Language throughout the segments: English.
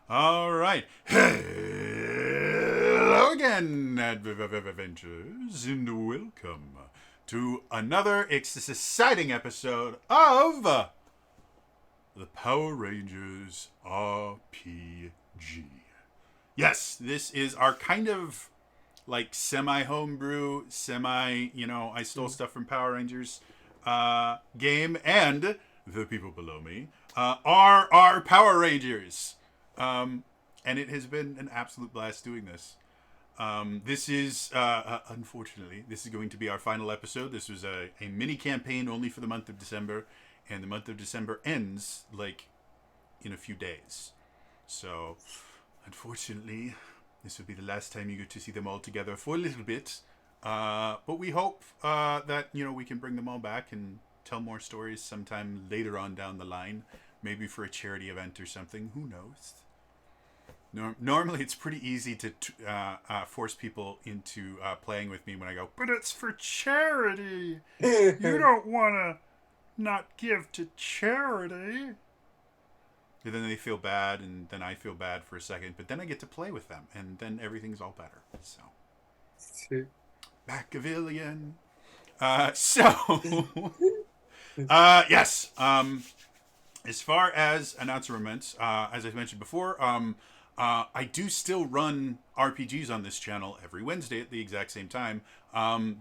All right. Hello again, Adventures, and welcome to another exciting episode of the Power Rangers RPG. Yes, this is our kind of like semi homebrew, I stole stuff from Power Rangers game, and the people below me are our Power Rangers. Um, and it has been an absolute blast doing this. This is, unfortunately, this is going to be our final episode. This was a mini campaign only for the month of December, and the month of December ends, like, in a few days. So, unfortunately, this will be the last time you get to see them all together for a little bit. But we hope that, we can bring them all back and tell more stories sometime later on down the line. Maybe for a charity event or something. Who knows? Normally, it's pretty easy to force people into playing with me when I go, but it's for charity. You don't want to not give to charity. And then they feel bad, and then I feel bad for a second, but then I get to play with them, and then everything's all better. So, Machiavellian. Yes. As far as announcements, as I mentioned before, I do still run RPGs on this channel every Wednesday at the exact same time.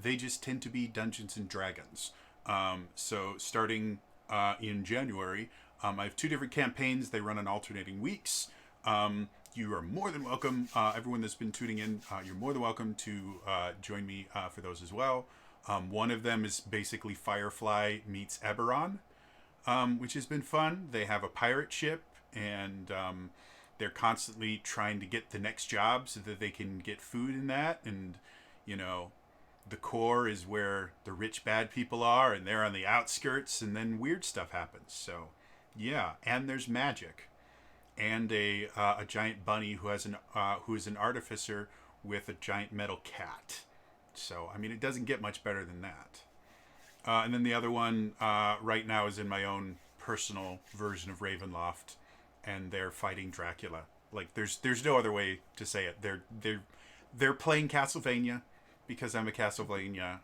They just tend to be Dungeons and Dragons. So starting in January, I have two different campaigns. They run on alternating weeks. You are more than welcome. Everyone that's been tuning in, you're more than welcome to join me for those as well. One of them is basically Firefly meets Eberron, which has been fun. They have a pirate ship, and they're constantly trying to get the next job so that they can get food in that. And, the core is where the rich bad people are, and they're on the outskirts, and then weird stuff happens. So, yeah, and there's magic, and a giant bunny who is an artificer with a giant metal cat. So, I mean, it doesn't get much better than that. And then the other one right now is in my own personal version of Ravenloft, and they're fighting Dracula. Like there's no other way to say it. They're playing Castlevania because I'm a Castlevania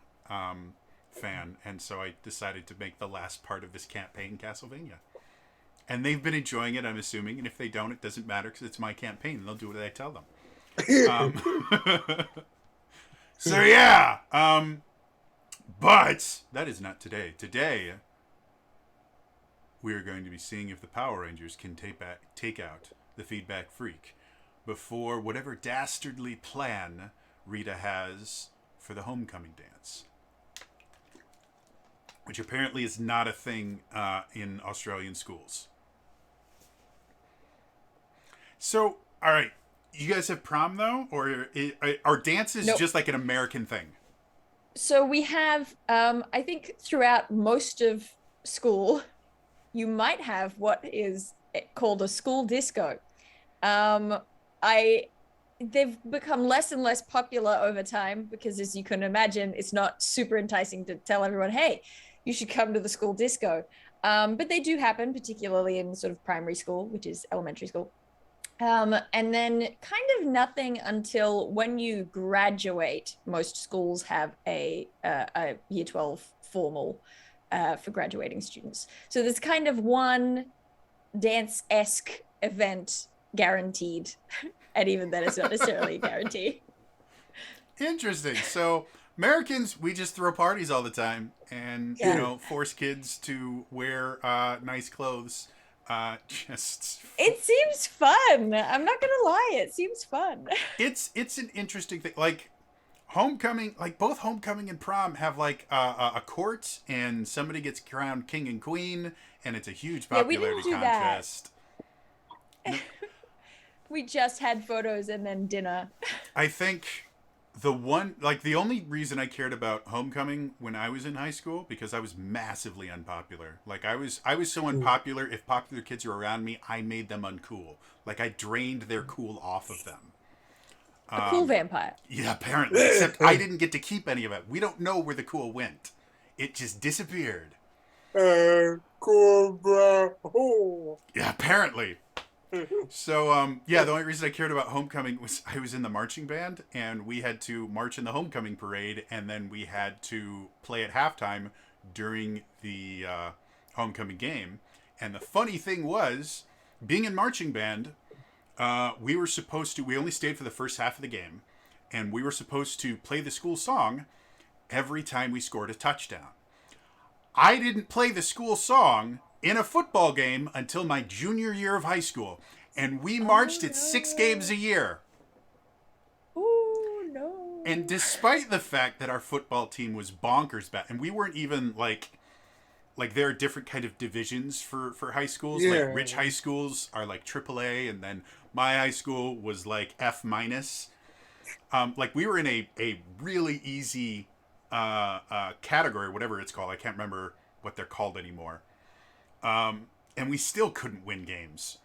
fan, and so I decided to make the last part of this campaign Castlevania. And they've been enjoying it, I'm assuming. And if they don't, it doesn't matter because it's my campaign, and they'll do what I tell them. So yeah. But that is not today. Today, we are going to be seeing if the Power Rangers can take out the feedback freak before whatever dastardly plan Rita has for the homecoming dance, which apparently is not a thing in Australian schools. So, all right, you guys have prom though, or are dances Nope. just like an American thing? So we have, I think throughout most of school, you might have what is called a school disco. Um, I They've become less and less popular over time because, as you can imagine, it's not super enticing to tell everyone, "Hey, you should come to the school disco." But they do happen, particularly in sort of primary school, which is elementary school. And then kind of nothing until when you graduate. Most schools have a year 12 formal for graduating students. So there's kind of one dance-esque event guaranteed. And even then, it's not necessarily a guarantee. Interesting. So Americans, we just throw parties all the time, and Yeah. force kids to wear nice clothes. Just It seems fun. I'm not going to lie. It seems fun. it's an interesting thing. Like homecoming, like both homecoming and prom have like a court, and somebody gets crowned king and queen, and it's a huge Yeah, we didn't popularity do that. contest. No, We just had photos and then dinner. I think the only reason I cared about homecoming when I was in high school because I was massively unpopular. Like I was so unpopular. If popular kids were around me, I made them uncool. Like I drained their cool off of them. A cool vampire. Yeah, apparently. Except I didn't get to keep any of it. We don't know where the cool went. It just disappeared. Cool, bro. Yeah, apparently. So, yeah, the only reason I cared about homecoming was I was in the marching band, and we had to march in the homecoming parade, and then we had to play at halftime during the homecoming game. And the funny thing was, being in marching band, we were supposed to. We only stayed for the first half of the game, and we were supposed to play the school song every time we scored a touchdown. I didn't play the school song in a football game until my junior year of high school, and we marched at 6 games a year. Oh no. And despite the fact that our football team was bonkers bad, and we weren't even like there are different kind of divisions for high schools. Yeah. Like rich high schools are like AAA, and then my high school was like F minus. Like we were in a really easy category, whatever it's called. I can't remember what they're called anymore. And we still couldn't win games.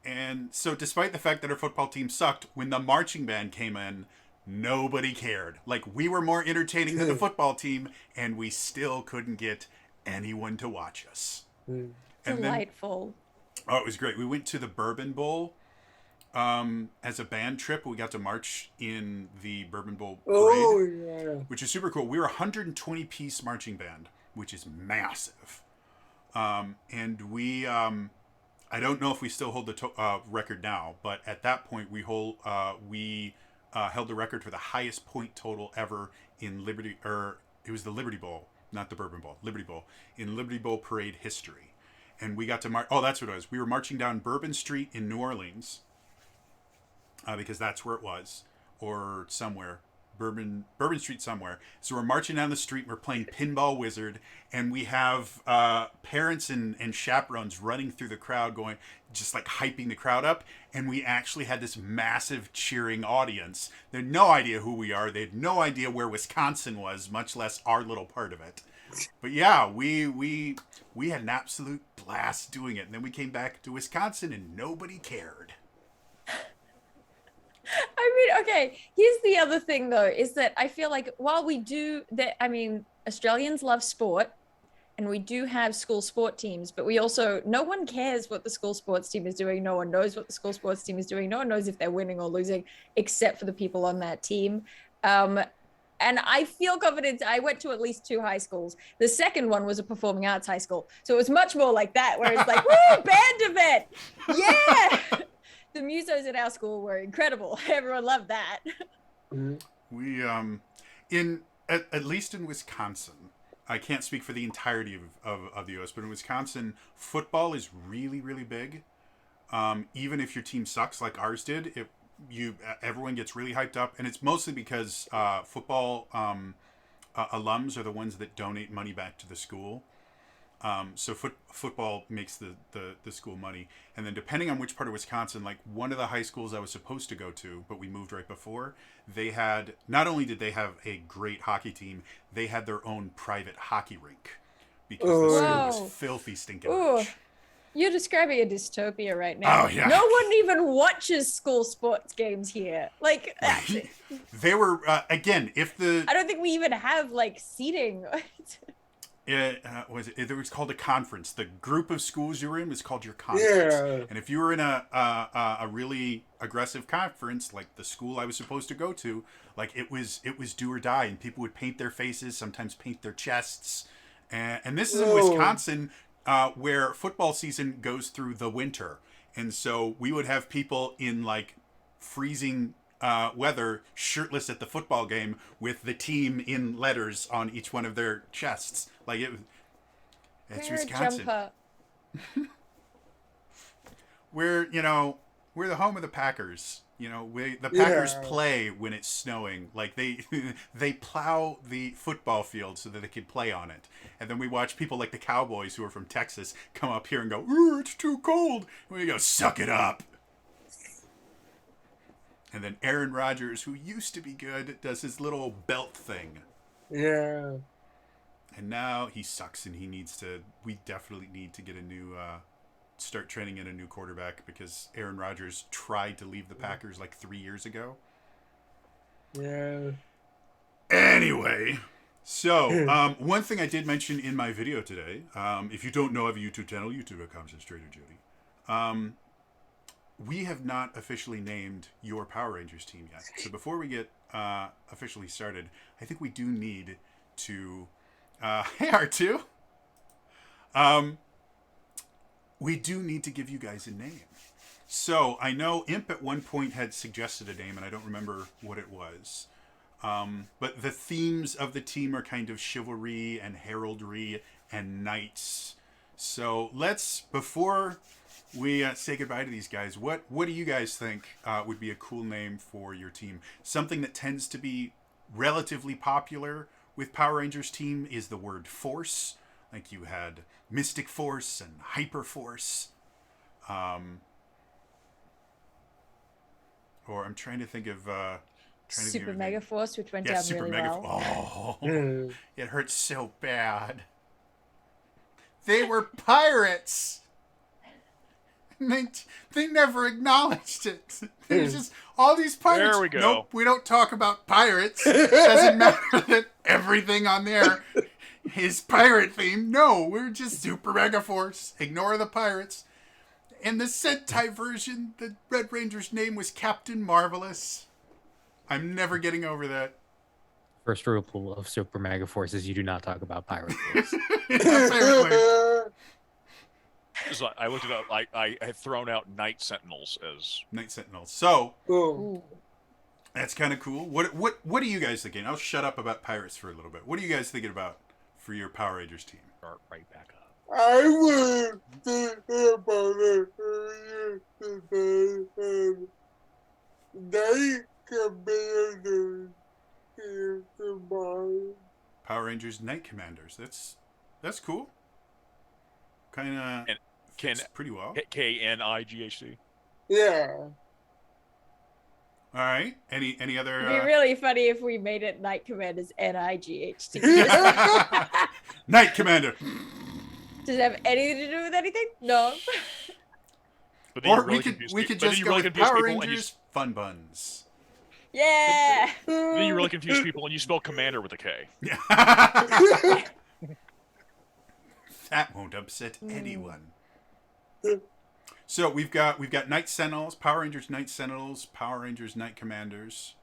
And so, despite the fact that our football team sucked, when the marching band came in, nobody cared. Like, we were more entertaining than the football team, and we still couldn't get anyone to watch us. And Delightful. Then, it was great. We went to the Bourbon Bowl as a band trip. We got to march in the Bourbon Bowl parade, which is super cool. We were a 120-piece marching band, which is massive. And we, I don't know if we still hold the record now, but at that point we held the record for the highest point total ever in Liberty, or it was the Liberty Bowl, not the Bourbon Bowl, Liberty Bowl, in Liberty Bowl parade history. And we got to march. Oh, that's what it was. We were marching down Bourbon Street in New Orleans, because that's where it was, or somewhere. Bourbon Street somewhere. So we're marching down the street. We're playing Pinball Wizard, and we have parents and chaperones running through the crowd, going just like hyping the crowd up. And we actually had this massive cheering audience. They had no idea who we are. They had no idea where Wisconsin was, much less our little part of it. But yeah, we had an absolute blast doing it. And then we came back to Wisconsin, and nobody cared. I mean, okay, here's the other thing though, is that I feel like while we do that, I mean, Australians love sport and we do have school sport teams, but we also, no one cares what the school sports team is doing. No one knows what the school sports team is doing. No one knows if they're winning or losing, except for the people on that team. And I feel confident. I went to at least 2 high schools. The second one was a performing arts high school. So it was much more like that, where it's like, woo, band event. Yeah. The musos at our school were incredible. Everyone loved that. We at least in Wisconsin, I can't speak for the entirety of the U.S., but in Wisconsin, football is really, really big. Even if your team sucks like ours did, everyone gets really hyped up, and it's mostly because football alums are the ones that donate money back to the school. So football makes the school money. And then depending on which part of Wisconsin, like one of the high schools I was supposed to go to, but we moved right before, they had, not only did they have a great hockey team, they had their own private hockey rink because the school was filthy stinking rich. You're describing a dystopia right now. Oh, yeah. No one even watches school sports games here. Like, they were, again, I don't think we even have like seating. It was called a conference. The group of schools you were in was called your conference. Yeah. And if you were in a really aggressive conference, like the school I was supposed to go to, like it was do or die, and people would paint their faces, sometimes paint their chests. And this is in Wisconsin, where football season goes through the winter, and so we would have people in like freezing weather, shirtless at the football game with the team in letters on each one of their chests. Like it's Wisconsin. We're the home of the Packers. The Packers play when it's snowing. Like they plow the football field so that they can play on it. And then we watch people like the Cowboys who are from Texas come up here and go, "Ooh, it's too cold." And we go, "Suck it up." And then Aaron Rodgers, who used to be good, does his little belt thing. Yeah. And now he sucks, and we definitely need to get a new, start training in a new quarterback, because Aaron Rodgers tried to leave the Packers like 3 years ago. Yeah. Anyway, so one thing I did mention in my video today, if you don't know, I have a YouTube channel, youtube.com/TraderJody. we have not officially named your Power Rangers team yet. So before we get officially started, I think we do need to. Hey, R2. We do need to give you guys a name. So I know Imp at one point had suggested a name, and I don't remember what it was. But the themes of the team are kind of chivalry and heraldry and knights. So let's, before we say goodbye to these guys, what do you guys think would be a cool name for your team? Something that tends to be relatively popular with Power Rangers team is the word force. Like you had Mystic Force and Hyper Force. Or I'm trying to think of... Super Mega Force, which went yeah, down Super really Mega well. Oh, it hurts so bad. They were pirates. They never acknowledged it. There's just all these pirates. There we go. Nope, we don't talk about pirates. Doesn't matter that everything on there is pirate themed. No, we're just Super Mega Force. Ignore the pirates. In the Sentai version, the Red Ranger's name was Captain Marvelous. I'm never getting over that. First rule of Super Mega Force is you do not talk about pirate force. Apparently. So I looked it up. I had thrown out Night Sentinels as Night Sentinels. So Ooh. that's kind of cool. What are you guys thinking? I'll shut up about pirates for a little bit. What are you guys thinking about for your Power Rangers team? start right back up. I was thinking about it. They commanders here tomorrow. Power Rangers Night Commanders. That's cool. Kind of Can pretty well. KNIGHC. Yeah. All right. Any other? It'd be really funny if we made it Night Commanders NIGHT. Night Commander. Does it have anything to do with anything? No. But then Or you really we could confuse we pe- could but then just you go really with confuse Power people and you Rangers Fun Buns. Yeah. then you really confuse people and you spell commander with a K. Yeah. That won't upset anyone. So we've got Night Sentinels, Power Rangers Night Sentinels, Power Rangers Night Commanders.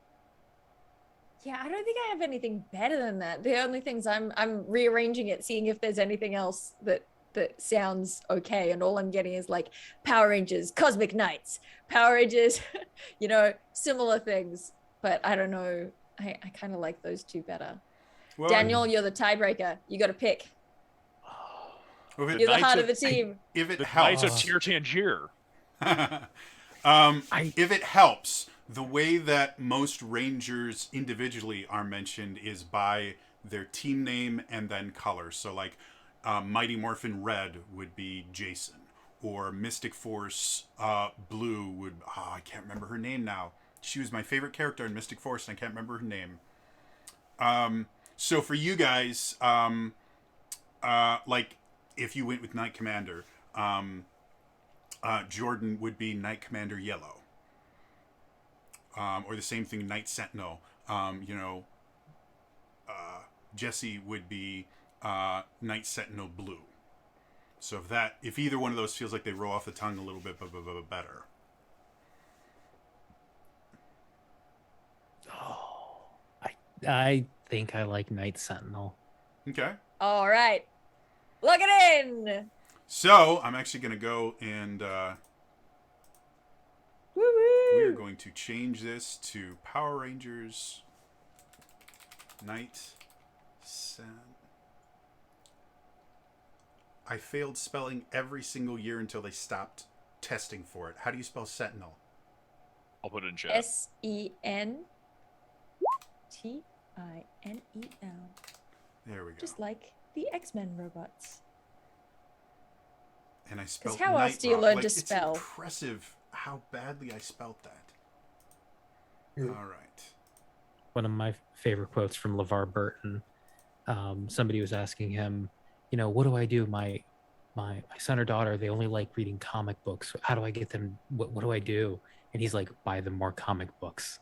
Yeah, I don't think I have anything better than that. The only things I'm rearranging it, seeing if there's anything else that sounds okay, and all I'm getting is like Power Rangers Cosmic Knights, Power Rangers, similar things. But I don't know. I kind of like those two better. Well, Daniel, you're the tiebreaker. You got to pick. if it, You're the Knights heart of- of the team. if it The Knights helps, of Tier Tangier. if it helps, the way that most Rangers individually are mentioned is by their team name and then color. So like Mighty Morphin Red would be Jason, or Mystic Force Blue would I can't remember her name now. She was my favorite character in Mystic Force, and I can't remember her name. So for you guys, like if you went with Night Commander, Jordan would be Night Commander Yellow. Or the same thing, Night Sentinel. Jesse would be Night Sentinel Blue. So if either one of those feels like they roll off the tongue a little bit better. I think I like Night Sentinel. Okay. All right. Look it in. So I'm actually going to go and Woo-woo. we're going to change this to Power Rangers Night Sen. I failed spelling every single year until they stopped testing for it. How do you spell Sentinel? I'll put it in chat. SENTINEL. There we go. Just like the X-Men robots. And I spelled how else Night do you Rock. learn to It's spell? impressive how badly I spelt that. Yeah. All right. One of my favorite quotes from LeVar Burton. Somebody was asking him, what do I do? My son or daughter, they only like reading comic books. How do I get them? What do I do? And he's like, buy them more comic books.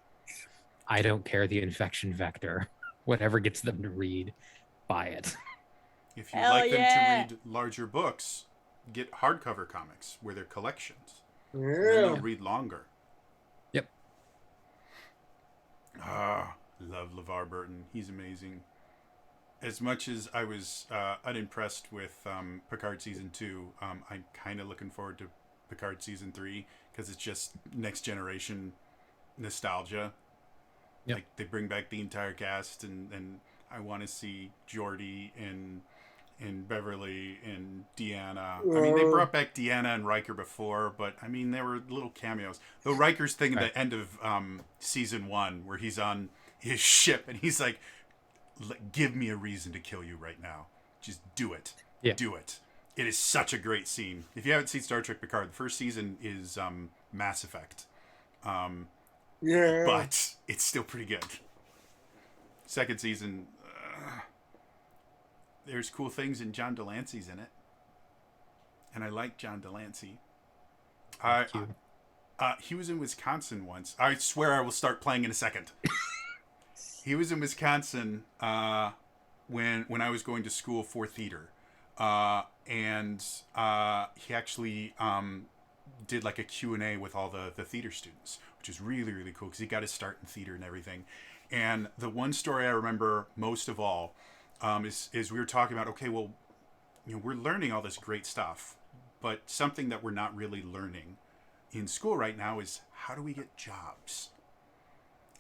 I don't care the infection vector. Whatever gets them to read, buy it. If you'd Hell like them yeah. to read larger books, get hardcover comics where they're collections. And then Yeah. they'll read longer. Yep. Love LeVar Burton. He's amazing. As much as I was unimpressed with Picard season 2, I'm kind of looking forward to Picard season 3 because it's just next generation nostalgia. Yep. Like they bring back the entire cast, and I want to see Geordi and Beverly and Deanna. I mean, they brought back Deanna and Riker before, but I mean, they were little cameos. Though Riker's thing at the end of season 1, where he's on his ship and he's like, "Give me a reason to kill you right now. Just do it. Yeah. Do it." It is such a great scene. If you haven't seen Star Trek Picard, the first season is Mass Effect. Yeah. But it's still pretty good. Second season, there's cool things, and John Delancey's in it. And I like John Delancey. He was in Wisconsin once. I swear I will start playing in a second. He was in Wisconsin when I was going to school for theater. And he actually did like a Q&A with all the theater students, which is really, really cool because he got his start in theater and everything. And the one story I remember most of all is we were talking about, okay, well, you know, we're learning all this great stuff, but something that we're not really learning in school right now is how do we get jobs?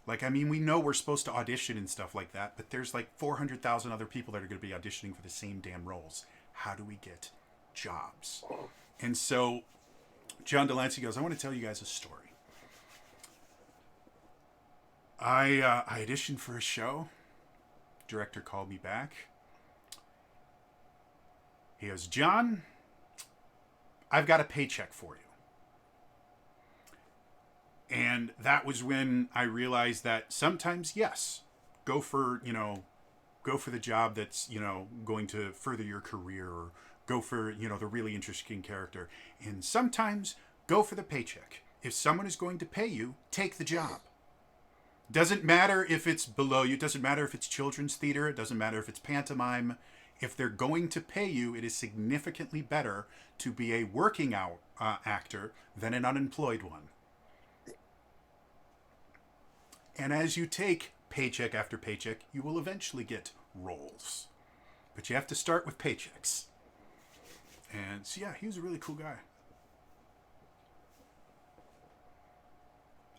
Like, I mean, we know we're supposed to audition and stuff like that, but there's like 400,000 other people that are going to be auditioning for the same damn roles. How do we get jobs? And so John Delancey goes, I want to tell you guys a story. I auditioned for a show. Director called me back. He goes, John, I've got a paycheck for you. And that was when I realized that sometimes, yes, go for the job that's, going to further your career, or go for, the really interesting character. And sometimes go for the paycheck. If someone is going to pay you, take the job. Doesn't matter if it's below you. It doesn't matter if it's children's theater. It doesn't matter if it's pantomime. If they're going to pay you, it is significantly better to be a working out actor than an unemployed one. And as you take paycheck after paycheck, you will eventually get roles. But you have to start with paychecks. And so, yeah, he was a really cool guy.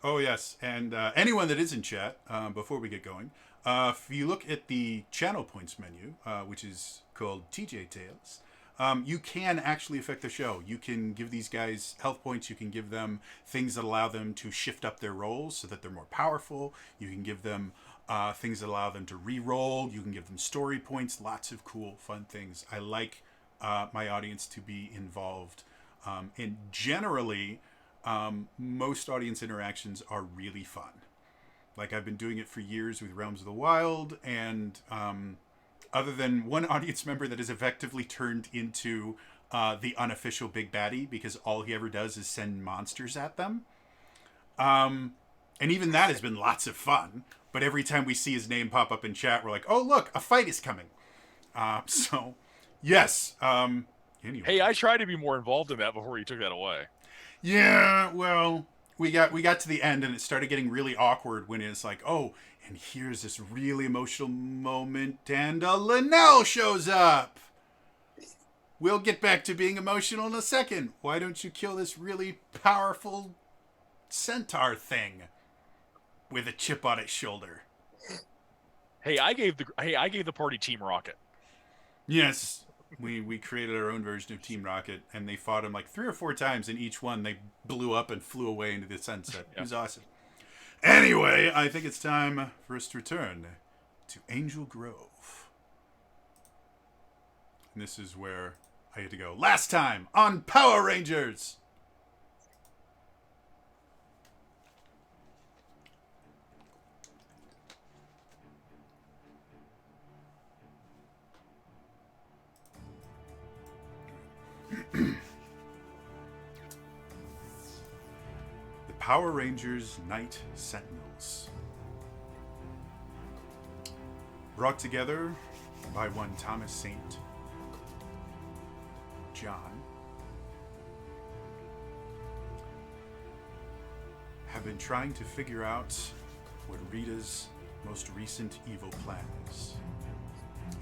Oh, yes. And anyone that is in chat, before we get going, if you look at the channel points menu, which is called TJ Tales, you can actually affect the show. You can give these guys health points. You can give them things that allow them to shift up their roles so that they're more powerful. You can give them things that allow them to re-roll. You can give them story points. Lots of cool, fun things. I like my audience to be involved. And generally, most audience interactions are really fun. Like, I've been doing it for years with Realms of the Wild, and other than one audience member that has effectively turned into the unofficial big baddie because all he ever does is send monsters at them. And even that has been lots of fun. But every time we see his name pop up in chat, we're like, oh, look, a fight is coming. So, yes. Anyway. Hey, I tried to be more involved in that before you took that away. Yeah, well, we got to the end and it started getting really awkward when it's like, oh, and here's this really emotional moment and Linnell shows up. We'll get back to being emotional in a second. Why don't you kill this really powerful centaur thing with a chip on its shoulder? Hey, I gave the party Team Rocket. Yes. We created our own version of Team Rocket, and they fought him like 3 or 4 times, and each one they blew up and flew away into the sunset. It was awesome. Anyway, I think it's time for us to return to Angel Grove. And this is where I get to go. Last time on Power Rangers! Power Rangers Night Sentinels. Brought together by one Thomas St. John. have been trying to figure out what Rita's most recent evil plan is.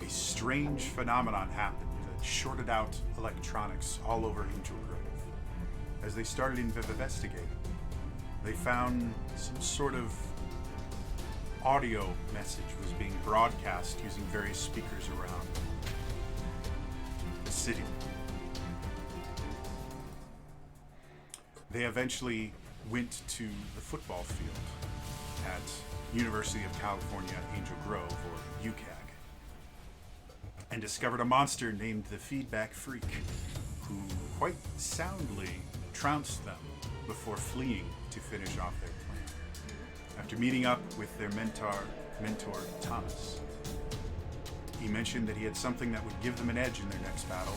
A strange phenomenon happened that shorted out electronics all over Angel Grove. As they started investigating, they found some sort of audio message was being broadcast using various speakers around the city. They eventually went to the football field at University of California, Angel Grove, or UCAG, and discovered a monster named the Feedback Freak, who quite soundly trounced them before fleeing to finish off their plan. After meeting up with their mentor Thomas, he mentioned that he had something that would give them an edge in their next battle,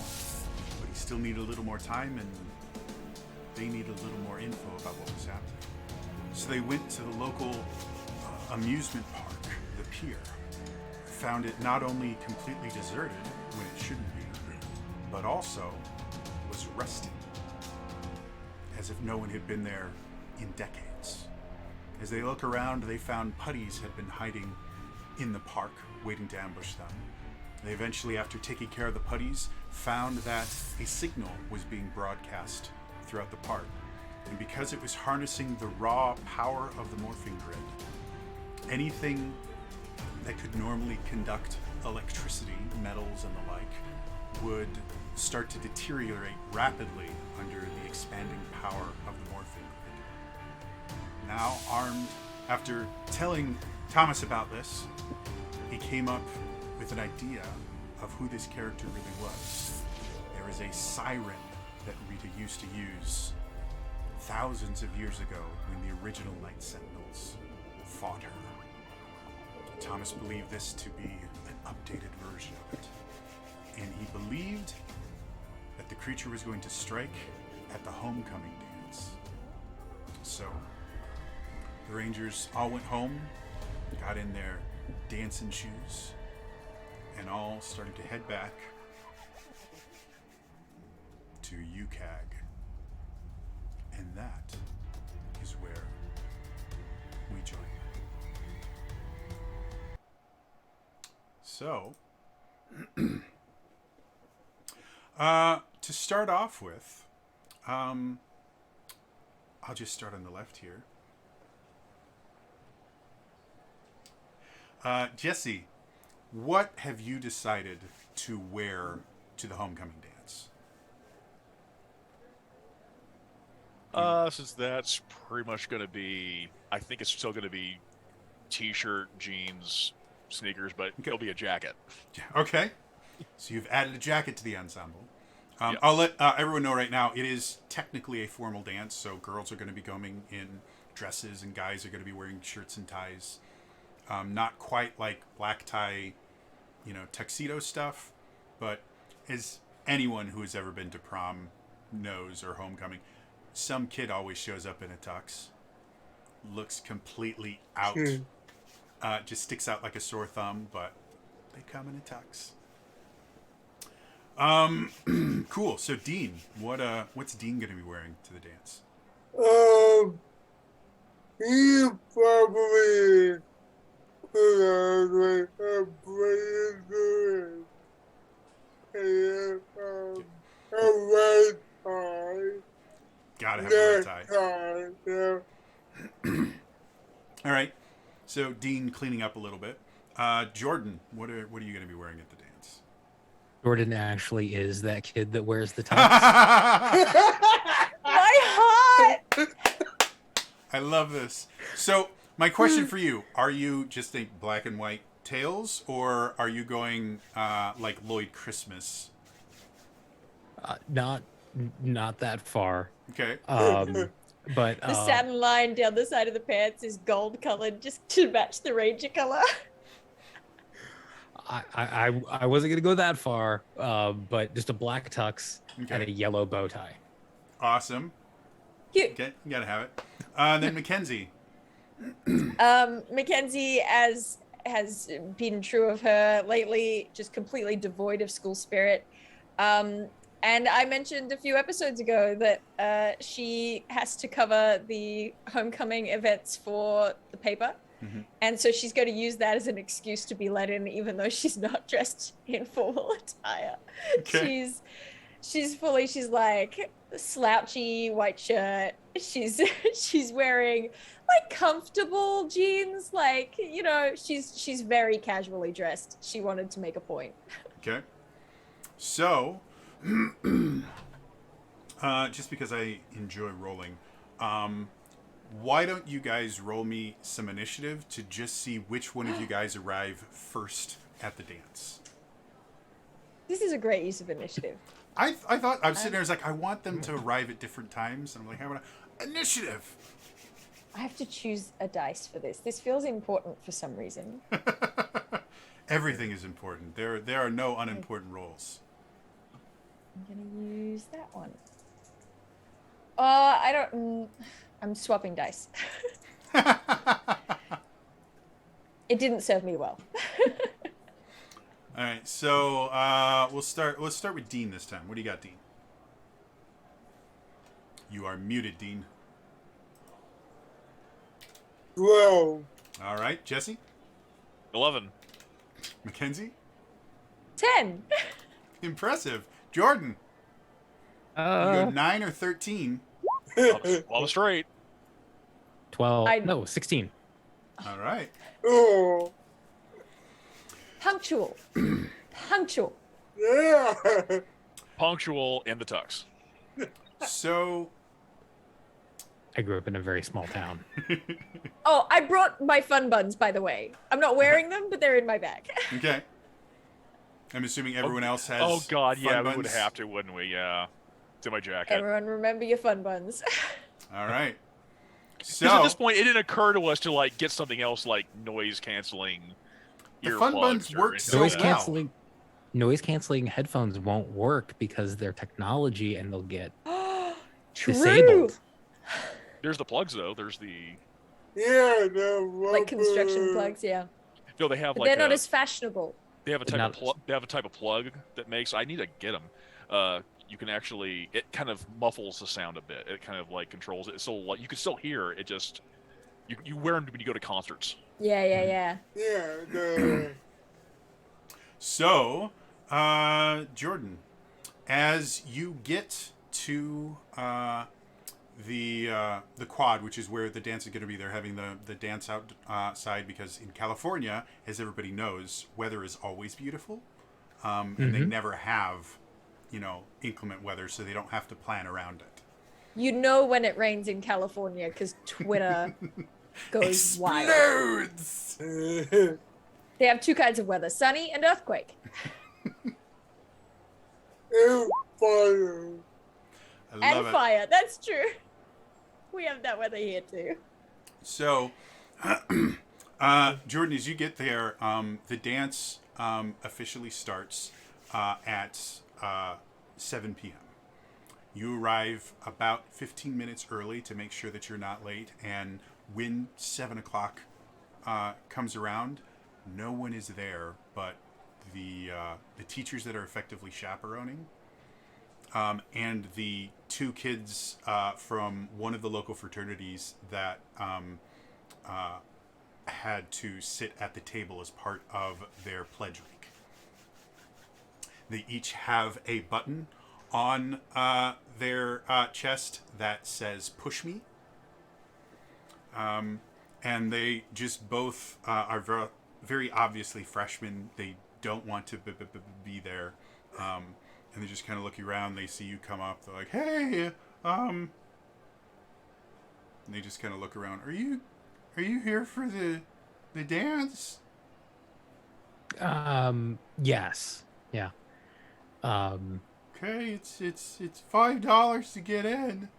but he still needed a little more time and they needed a little more info about what was happening. So they went to the local amusement park, the Pier, found it not only completely deserted when it shouldn't be, but also was rusting, as if no one had been there in decades. As they look around, they found putties had been hiding in the park, waiting to ambush them. They eventually, after taking care of the putties, found that a signal was being broadcast throughout the park. And because it was harnessing the raw power of the morphing grid, anything that could normally conduct electricity, metals and the like, would start to deteriorate rapidly under the expanding power of the morphing grid. Now armed, after telling Thomas about this, he came up with an idea of who this character really was. There is a siren that Rita used to use thousands of years ago when the original Night Sentinels fought her. Thomas believed this to be an updated version of it, and he believed that the creature was going to strike at the homecoming dance. So the Rangers all went home, got in their dancing shoes, and all started to head back to UCAG. And that is where we join. So, to start off with, I'll just start on the left here. Jesse, what have you decided to wear to the homecoming dance? Since that's pretty much going to be, I think it's still going to be t-shirt, jeans, sneakers, but it'll be a jacket. Okay. So you've added a jacket to the ensemble. Yep. I'll let everyone know right now, it is technically a formal dance, so girls are going to be coming in dresses and guys are going to be wearing shirts and ties. Not quite like black tie, tuxedo stuff, but as anyone who has ever been to prom knows, or homecoming, some kid always shows up in a tux, looks completely out, just sticks out like a sore thumb, but they come in a tux. Cool. So Dean, what's Dean going to be wearing to the dance? He probably put on like a blazer and a red tie. Gotta have a red tie. Yeah. All right. So Dean cleaning up a little bit. Jordan, what are you going to be wearing at the dance? Jordan actually is that kid that wears the tux. My heart. I love this. So my question for you, are you just a black and white tails, or are you going like Lloyd Christmas? Not that far. Okay. But The satin line down the side of the pants is gold colored just to match the Ranger color. I wasn't gonna go that far, but just a black tux and a yellow bow tie. Awesome. Cute. Okay, you gotta have it. Then Mackenzie. Mackenzie, as has been true of her lately, just completely devoid of school spirit. And I mentioned a few episodes ago that she has to cover the homecoming events for the paper. Mm-hmm. And so she's going to use that as an excuse to be let in, even though she's not dressed in formal attire. Okay. She's like slouchy white shirt. She's wearing like comfortable jeans. Like, she's very casually dressed. She wanted to make a point. Okay. So, just because I enjoy rolling, why don't you guys roll me some initiative to just see which one of you guys arrive first at the dance? This is a great use of initiative. I thought, I was sitting there, I was like, I want them to arrive at different times. And I'm like, I want to, initiative. I have to choose a dice for this. This feels important for some reason. Everything is important. There are no unimportant roles. I'm gonna use that one. I'm swapping dice. It didn't serve me well. All right, so let's start with Dean this time. What do you got, Dean? You are muted, Dean. 12. All right, Jesse, 11. Mackenzie, 10. impressive. Jordan, you got 9 or 13. Well, straight. 12. No, 16. All right. Oh, Punctual. Punctual. yeah. Punctual in the tux. So, I grew up in a very small town. Oh, I brought my fun buns, by the way. I'm not wearing them, but they're in my bag. okay. I'm assuming everyone else has. Oh God, fun yeah, buns? we would have to, wouldn't we? Yeah, it's in my jacket. Everyone remember your fun buns. All right. Because So at this point, it didn't occur to us to like get something else like noise canceling. The fun buns work so Noise well. canceling headphones won't work because they're technology and they'll get True. disabled. There's the plugs though. There's the Yeah, the Like construction rubber. plugs, yeah. no. They have But like they're not a, as fashionable. they have a They're type of not- they have a type of plug that makes. I need to get them. You can actually it kind of muffles the sound a bit. It kind of like controls it. So like you can still hear it. Just you wear them when you go to concerts. Yeah, yeah, yeah. Yeah, the So, Jordan, as you get to the quad, which is where the dance is going to be, they're having the dance outside because in California, as everybody knows, weather is always beautiful, and they never have, inclement weather, so they don't have to plan around it. You know when it rains in California because Twitter goes wild. Explodes! They have two kinds of weather, sunny and earthquake. and fire. I And love it. fire. That's true. We have that weather here too. So, Jordan, as you get there, the dance officially starts at 7 p.m. You arrive about 15 minutes early to make sure that you're not late, and when 7 o'clock comes around, no one is there but the teachers that are effectively chaperoning, and the two kids from one of the local fraternities that had to sit at the table as part of their pledge week. They each have a button on their chest that says "Push Me," and they just both are very obviously freshmen. They don't want to be there, and they just kind of look around. They see you come up. They're like, "Hey," and they just kind of look around. Are you here for the dance? Yes. Yeah. Okay, it's $5 to get in.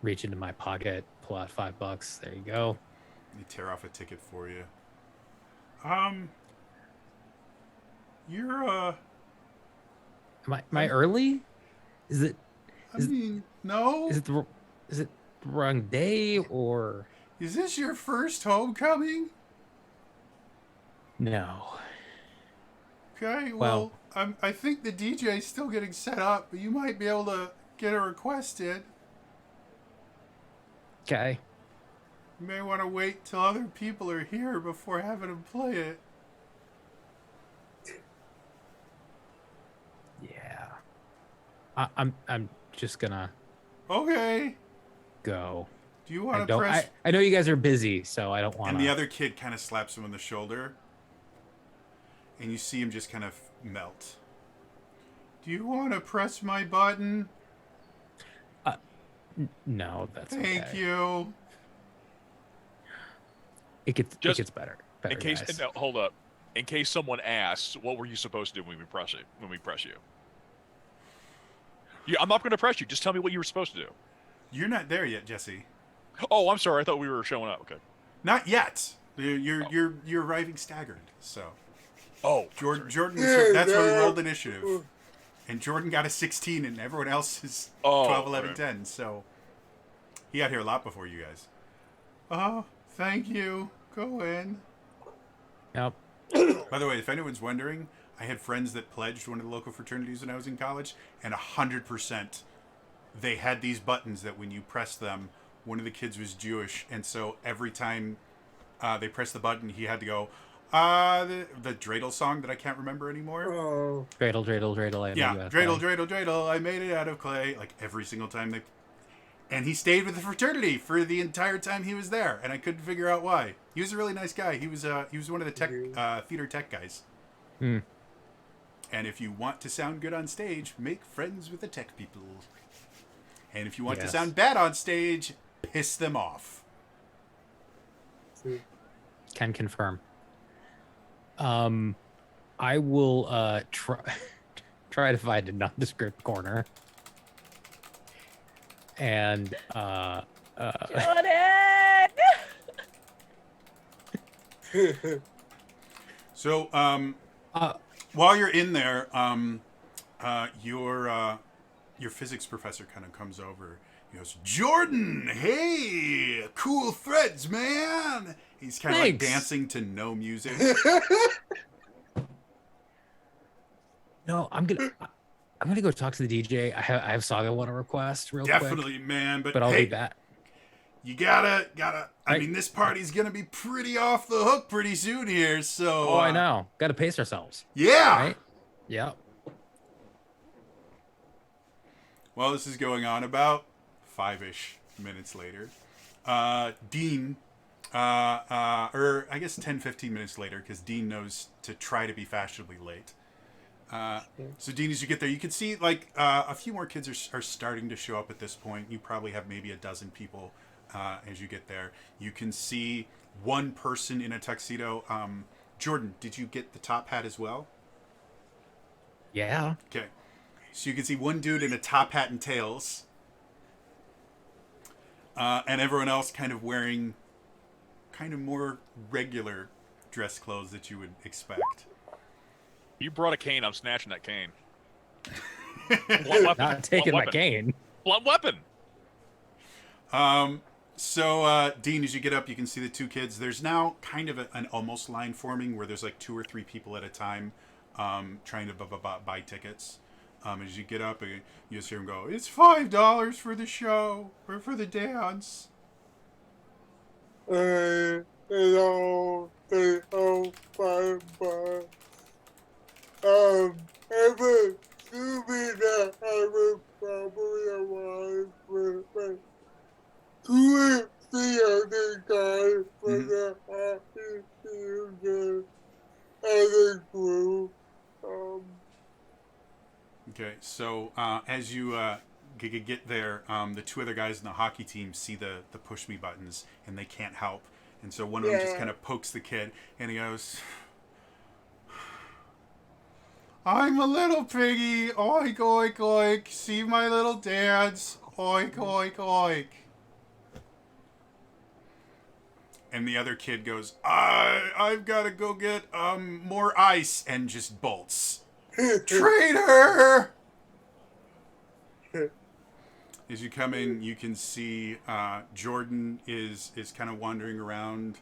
Reach into my pocket, pull out $5. There you go. They tear off a ticket for you. You're Am I early? Is it no. is it the wrong day or Is this your first homecoming? no? Okay, Well, I think the DJ's still getting set up, but you might be able to get a request in. Okay. You may want to wait till other people are here before having them play it. Yeah. I'm just gonna Okay. go. Do you I want to don't. press? I know you guys are busy, so I don't want And to. the other kid kind of slaps him on the shoulder, and you see him just kind of melt. Do you want to press my button? No, that's Thank okay. you. It Just gets better. In case, guys. no, hold up. In case someone asks, what were you supposed to do when we press it? When we press you? Yeah, I'm not going to press you. Just tell me what you were supposed to do. You're not there yet, Jesse. Oh, I'm sorry. I thought we were showing up. Okay. Not yet. You're arriving staggered. So Oh, Jordan. Yeah, That's where we yeah. rolled initiative, and Jordan got a 16, and everyone else is Oh, 12, 11, okay. 10. So he got here a lot before you guys. Oh, thank you. Go in. Yep. By the way, if anyone's wondering, I had friends that pledged one of the local fraternities when I was in college, and 100% they had these buttons that when you press them, one of the kids was Jewish, and so every time they pressed the button, he had to go, the dreidel song that I can't remember anymore. Oh, Dreidel, dreidel, dreidel. I made Yeah, you out of dreidel, clay. dreidel, dreidel, I made it out of clay. Like every single time they... And he stayed with the fraternity for the entire time he was there, and I couldn't figure out why. He was a really nice guy. He was one of the tech theater tech guys. Hmm. And if you want to sound good on stage, make friends with the tech people. And if you want to Yes. sound bad on stage, piss them off. Can confirm. I will try to find a nondescript corner. And Jordan! So, while you're in there, your physics professor kind of comes over. He goes, Jordan, hey, cool threads, man. He's kind of like Thanks. dancing to no music. no, I'm gonna go talk to the DJ. I have Saga want to request real Definitely, quick, man. But but I'll hey, be back. you gotta. I Right. mean, this party's gonna be pretty off the hook pretty soon here. So. Oh, I know. Got to pace ourselves, Yeah. right? Yep. Well, this is going on about 5-ish minutes later. Dean, or I guess 10, 15 minutes later, because Dean knows to try to be fashionably late. So Dean, as you get there, you can see like a few more kids are starting to show up at this point. You probably have maybe a dozen people as you get there. You can see one person in a tuxedo. Jordan, did you get the top hat as well? Yeah. Okay. So you can see one dude in a top hat and tails. And everyone else kind of wearing kind of more regular dress clothes that you would expect. You brought a cane. I'm snatching that cane. Blunt weapon. Not taking Blunt my weapon. cane. Blunt weapon. So, Dean, as you get up, you can see the two kids. There's now kind of an almost line forming where there's like 2 or 3 people at a time trying to buy tickets. As you get up, you just hear him go, it's $5 for the show or for the dance. they all $5. I'm assuming that I would probably arrive with 2 or 3 other guys for the hockey team as a group. Okay, so as you get there, the 2 other guys in the hockey team see the push me buttons and they can't help. And so one of them just Yeah. kind of pokes the kid and he goes, I'm a little piggy. Oink, oink, oink. See my little dance. Oink, oink, oink. And the other kid goes, I've got to go get more ice, and just bolts. Traitor! As you come in, you can see Jordan is kind of wandering around.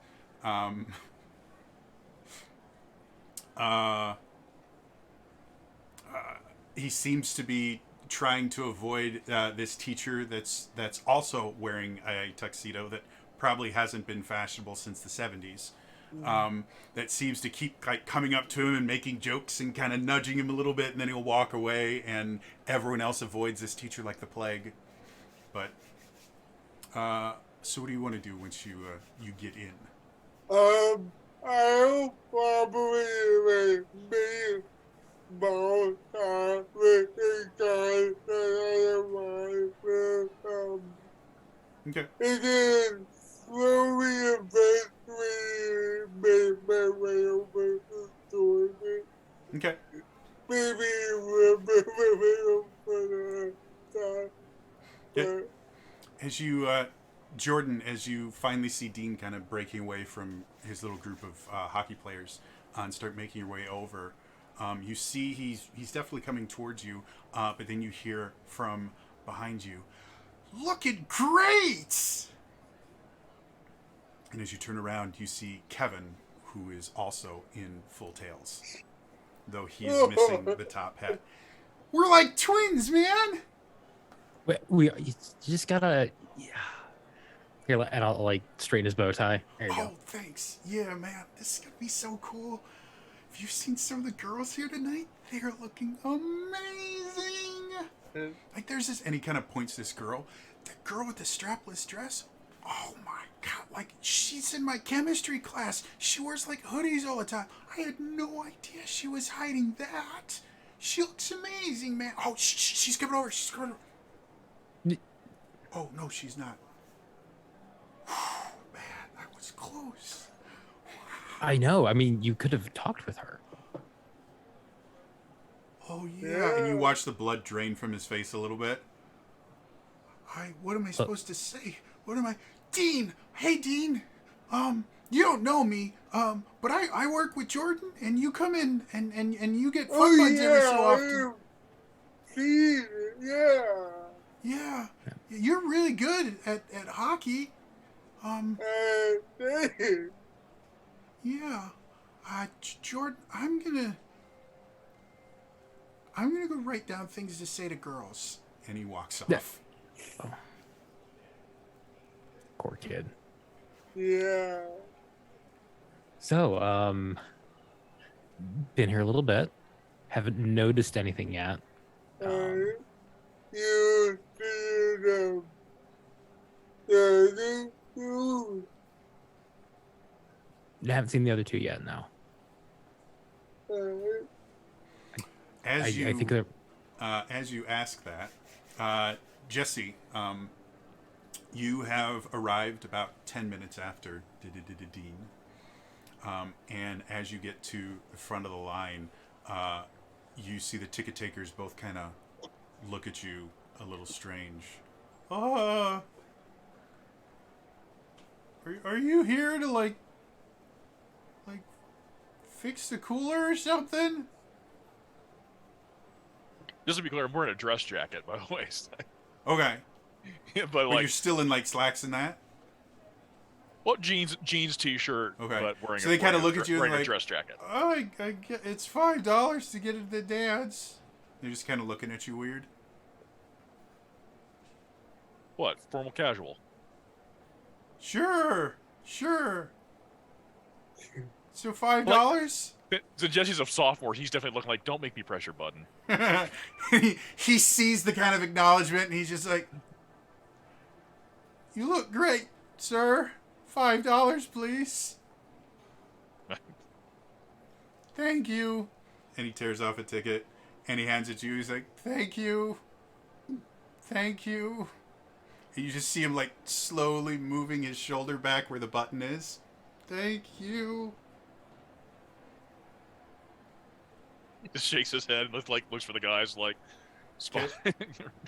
he seems to be trying to avoid this teacher that's also wearing a tuxedo that probably hasn't been fashionable since the 70s. That seems to keep like coming up to him and making jokes and kind of nudging him a little bit, and then he'll walk away, and everyone else avoids this teacher like the plague. But so what do you want to do once you get in? I'll probably be both with the guy that I am. Okay. And then slowly, eventually, make my way over to Jordan. Okay. Maybe a little bit over the time. As you, Jordan, as you finally see Dean kind of breaking away from his little group of hockey players and start making your way over, you see he's definitely coming towards you, but then you hear from behind you, "Looking great!" And as you turn around, you see Kevin, who is also in full tails, though he is missing the top hat. "We're like twins, man!" You just gotta, yeah. Here, and I'll like straighten his bow tie. There you Oh, go. thanks. Yeah, man, this is gonna be so cool. Have you seen some of the girls here tonight? They're looking amazing. Like, there's this, and he kind of points this girl, the girl with the strapless dress. Oh my god, like, she's in my chemistry class. She wears like hoodies all the time. I had no idea she was hiding that. She looks amazing, man. Oh, she's coming over. She's coming over. Oh, no, she's not. Man, that was close. I know. I mean, you could have talked with her. Oh, yeah. And you watch the blood drain from his face a little bit. What am I supposed to say? What am I... Dean! Hey, Dean! You don't know me, but I work with Jordan, and you come in, and you get fun buns every so often. See, yeah. Yeah. You're really good at hockey. Thanks. Yeah. Jordan, I'm gonna go write down things to say to girls. And he walks off. Oh. Poor kid. Yeah. So, been here a little bit. Haven't noticed anything yet. You see them. You. Haven't seen the other two yet. No. As I think they're... as you ask that, Jesse, you have arrived about 10 minutes after Dean. And as you get to the front of the line, you see the ticket takers both kind of look at you a little strange. Are you here to like fix the cooler or something? Just to be clear, I'm wearing a dress jacket, by the way. Okay. But But like, you're still in like slacks and that? well, jeans, t-shirt. Okay. But wearing So they kinda look at you and wearing like, a dress jacket. Oh, I get, it's $5 to get into the dance. They're just kind of looking at you weird. What? Formal casual. Sure. So $5? So Jesse's a sophomore. He's definitely looking like, don't make me press your button. he sees the kind of acknowledgement and he's just like, you look great, sir. $5, please. Thank you. And he tears off a ticket and he hands it to you. He's like, thank you. And you just see him like slowly moving his shoulder back where the button is. Thank you. He just shakes his head and looks for the guys like,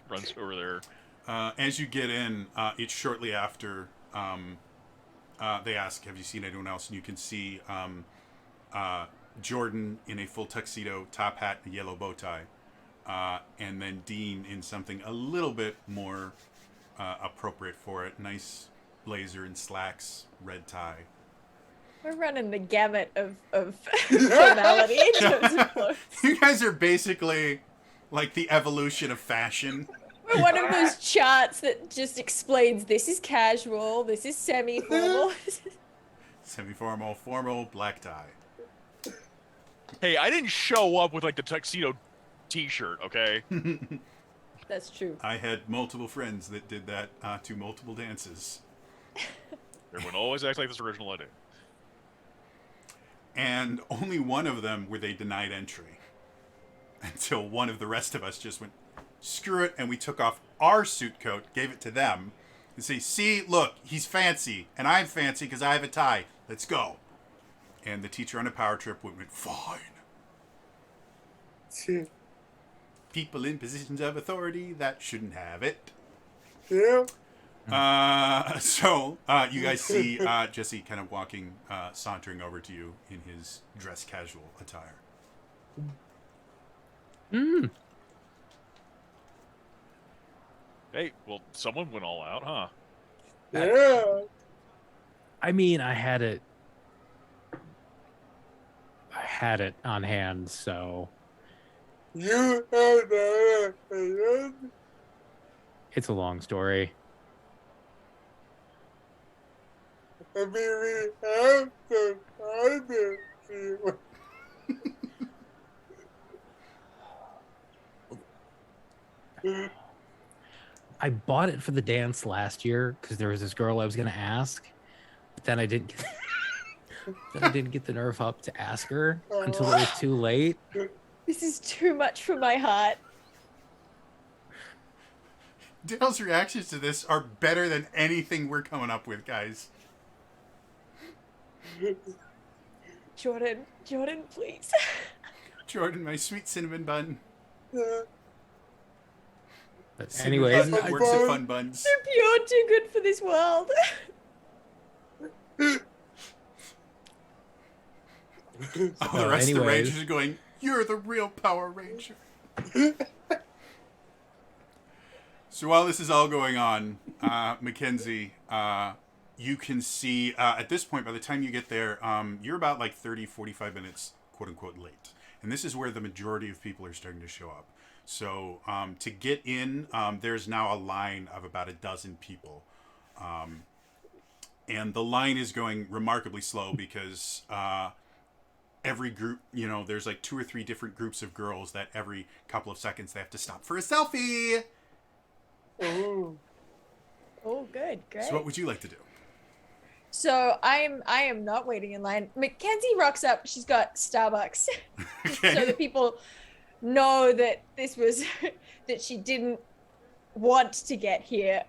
runs over there. As you get in, it's shortly after they ask, have you seen anyone else? And you can see Jordan in a full tuxedo, top hat, and a yellow bow tie. And then Dean in something a little bit more appropriate for it. Nice blazer and slacks, red tie. We're running the gamut of formality in terms of clothes. You guys are basically Like the evolution of fashion. We're one of those charts that just explains this is casual, this is semi-formal. Semi-formal, formal, black tie. Hey, I didn't show up with like the tuxedo T-shirt. Okay. That's true. I had multiple friends that did that to multiple dances. Everyone always acts like this original I do. And only one of them were they denied entry. Until one of the rest of us just went, screw it, and we took off our suit coat, gave it to them, and say, see, look, he's fancy, and I'm fancy because I have a tie. Let's go. And the teacher on a power trip went fine. People in positions of authority that shouldn't have it. Yeah. So you guys see Jesse kind of walking, sauntering over to you in his dress casual attire. Mm. Hey, well, someone went all out, huh? Yeah. I mean, I had it on hand, so You have that opinion? it's a long story. I mean, we have to find it. I bought it for the dance last year because there was this girl I was gonna ask, but then I didn't get then I didn't get the nerve up to ask her until it was too late. This is too much for my heart. Dale's reactions to this are better than anything we're coming up with, guys. Jordan, please. Jordan, my sweet cinnamon bun. But Cinnamon anyways, bun that works at Fun Buns. Too pure, too good for this world. All the rest of the anyways. Rangers are going, you're the real Power Ranger. So while this is all going on, Mackenzie, you can see, at this point, by the time you get there, you're about like 30, 45 minutes, quote unquote, late. And this is where the majority of people are starting to show up. So to get in, there's now a line of about a dozen people. And the line is going remarkably slow because every group, you know, there's like 2 or 3 different groups of girls that every couple of seconds they have to stop for a selfie. Oh. Oh, good, great. So what would you like to do? So I am not waiting in line. Mackenzie rocks up. She's got Starbucks, Okay. so that people know that this was that she didn't want to get here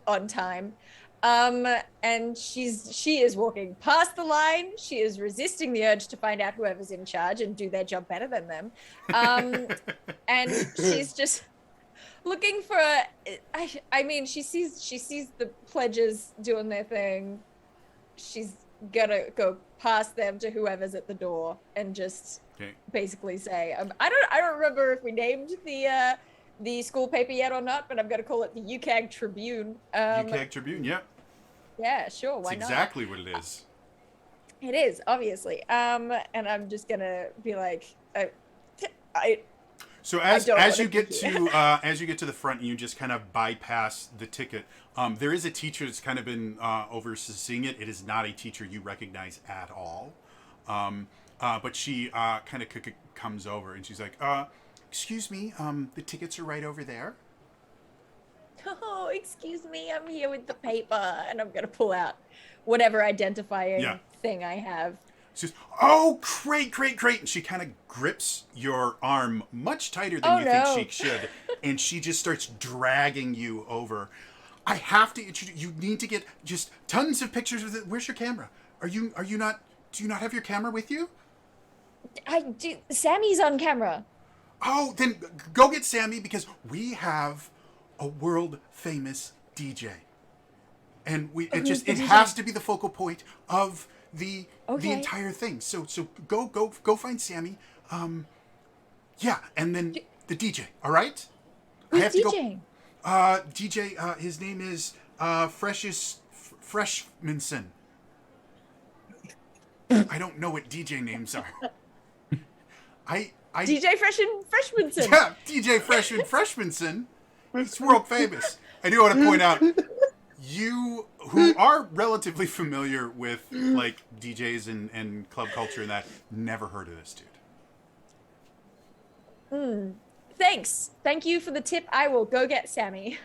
on time. And she is walking past the line. She is resisting the urge to find out whoever's in charge and do their job better than them. And she's just looking for I mean, she sees the pledges doing their thing. She's gonna go past them to whoever's at the door and just basically say, I don't remember if we named the school paper yet or not, but I'm gonna call it the UCAG Tribune. UCAG Tribune, yep. Yeah, sure, why That's not? exactly what it is. It is, obviously. And I'm just gonna be like, So as don't you wanna get be to as you get to the front and you just kind of bypass the ticket, there is a teacher that's kind of been overseeing it. It is not a teacher you recognize at all, but she kind of comes over and she's like, "Excuse me, the tickets are right over there." oh, excuse me, I'm here with the paper, and I'm gonna pull out whatever identifying thing I have. She says, "Oh, great!" And she kind of grips your arm much tighter than you think she should, and she just starts dragging you over. I have to. You need to get just tons of pictures of it. Where's your camera? Are you not? Do you not have your camera with you? I do. Sammy's on camera. Oh, then go get Sammy because we have a world famous DJ, and it has to be the focal point of the entire thing. So go find Sammy. Yeah, and then the DJ. All right. Who's DJing? DJ. His name is Freshmanson. I don't know what DJ names are. DJ Freshmanson. Yeah, DJ Freshmanson. He's world famous. I do want to point out, you who are relatively familiar with like DJs and club culture and that, never heard of this dude. Thanks. Thank you for the tip. I will go get Sammy.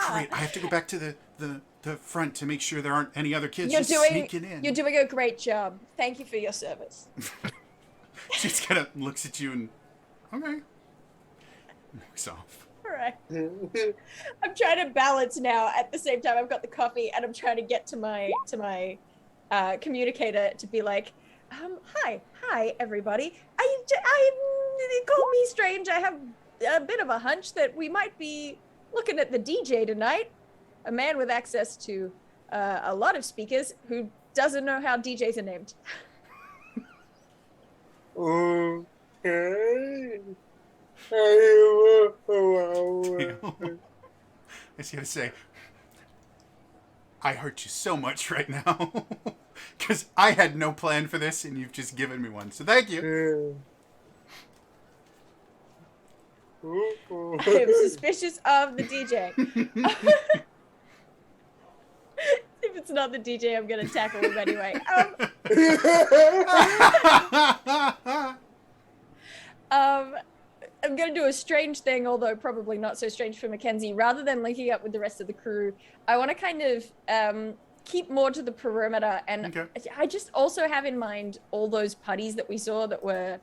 Great. I have to go back to the front to make sure there aren't any other kids sneaking in. You're doing a great job. Thank you for your service. She just kind of looks at you and, okay. Walks off. All right. I'm trying to balance now. At the same time, I've got the coffee, and I'm trying to get to my communicator to be like, hi, everybody. I call me strange. I have a bit of a hunch that we might be looking at the DJ tonight. A man with access to a lot of speakers who doesn't know how DJs are named. Okay. I just gotta say, I hurt you so much right now. Because I had no plan for this, and you've just given me one. So thank you. I am suspicious of the DJ. If it's not the DJ, I'm going to tackle him anyway. I'm going to do a strange thing, although probably not so strange for Mackenzie. Rather than linking up with the rest of the crew, I want to kind of keep more to the perimeter. And okay. I just also have in mind all those putties that we saw that were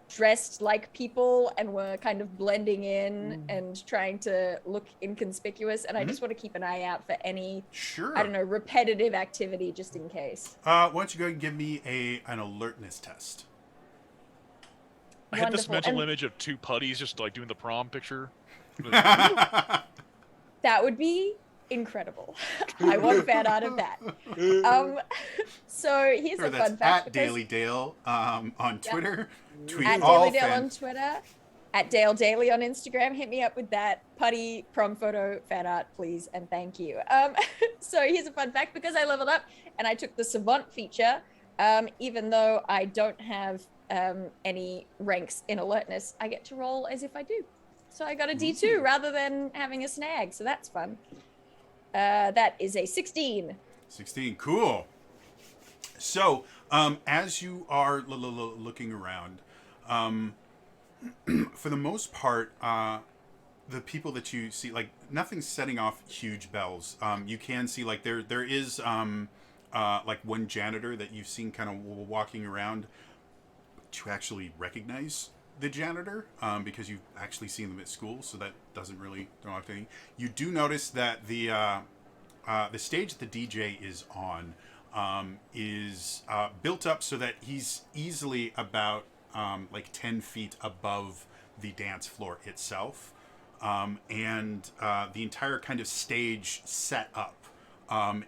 dressed like people and were kind of blending in and trying to look inconspicuous. And I just want to keep an eye out for any, sure, I don't know, repetitive activity just in case. Why don't you go ahead and give me an alertness test? I had this mental image of two putties just like doing the prom picture. That would be incredible. I want fan art of that. So here's a fun fact. At Daily Dale on Twitter. Tweet at all Daily Dale on Twitter. At Dale Daily on Instagram. Hit me up with that putty prom photo fan art, please, and thank you. So here's a fun fact. Because I leveled up and I took the Savant feature, even though I don't have any ranks in alertness, I get to roll as if I do. So I got a D2 rather than having a snag, so that's fun. That is a 16. 16, cool. So, as you are looking around, for the most part, the people that you see, like, nothing's setting off huge bells. You can see, like, there is, like, one janitor that you've seen kind of walking around to actually recognize the janitor, because you've actually seen them at school, so that doesn't really throw off anything. You do notice that the stage that the DJ is on is built up so that he's easily about like 10 feet above the dance floor itself, and the entire kind of stage set up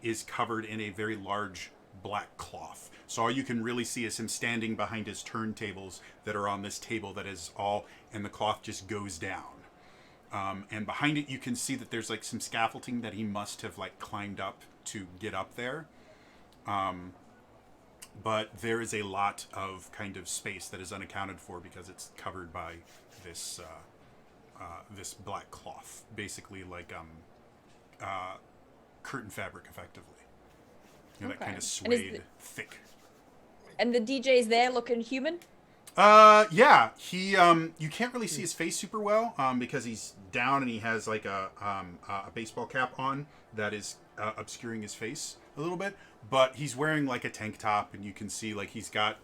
is covered in a very large black cloth. So all you can really see is him standing behind his turntables that are on this table that is all, and the cloth just goes down. And behind it, you can see that there's like some scaffolding that he must have like climbed up to get up there. But there is a lot of kind of space that is unaccounted for because it's covered by this this black cloth, basically like curtain fabric, effectively. You know, that kind of suede, thick. And the DJ's there looking human? Yeah, he, you can't really see his face super well, because he's down and he has like a baseball cap on that is obscuring his face a little bit, but he's wearing like a tank top, and you can see like he's got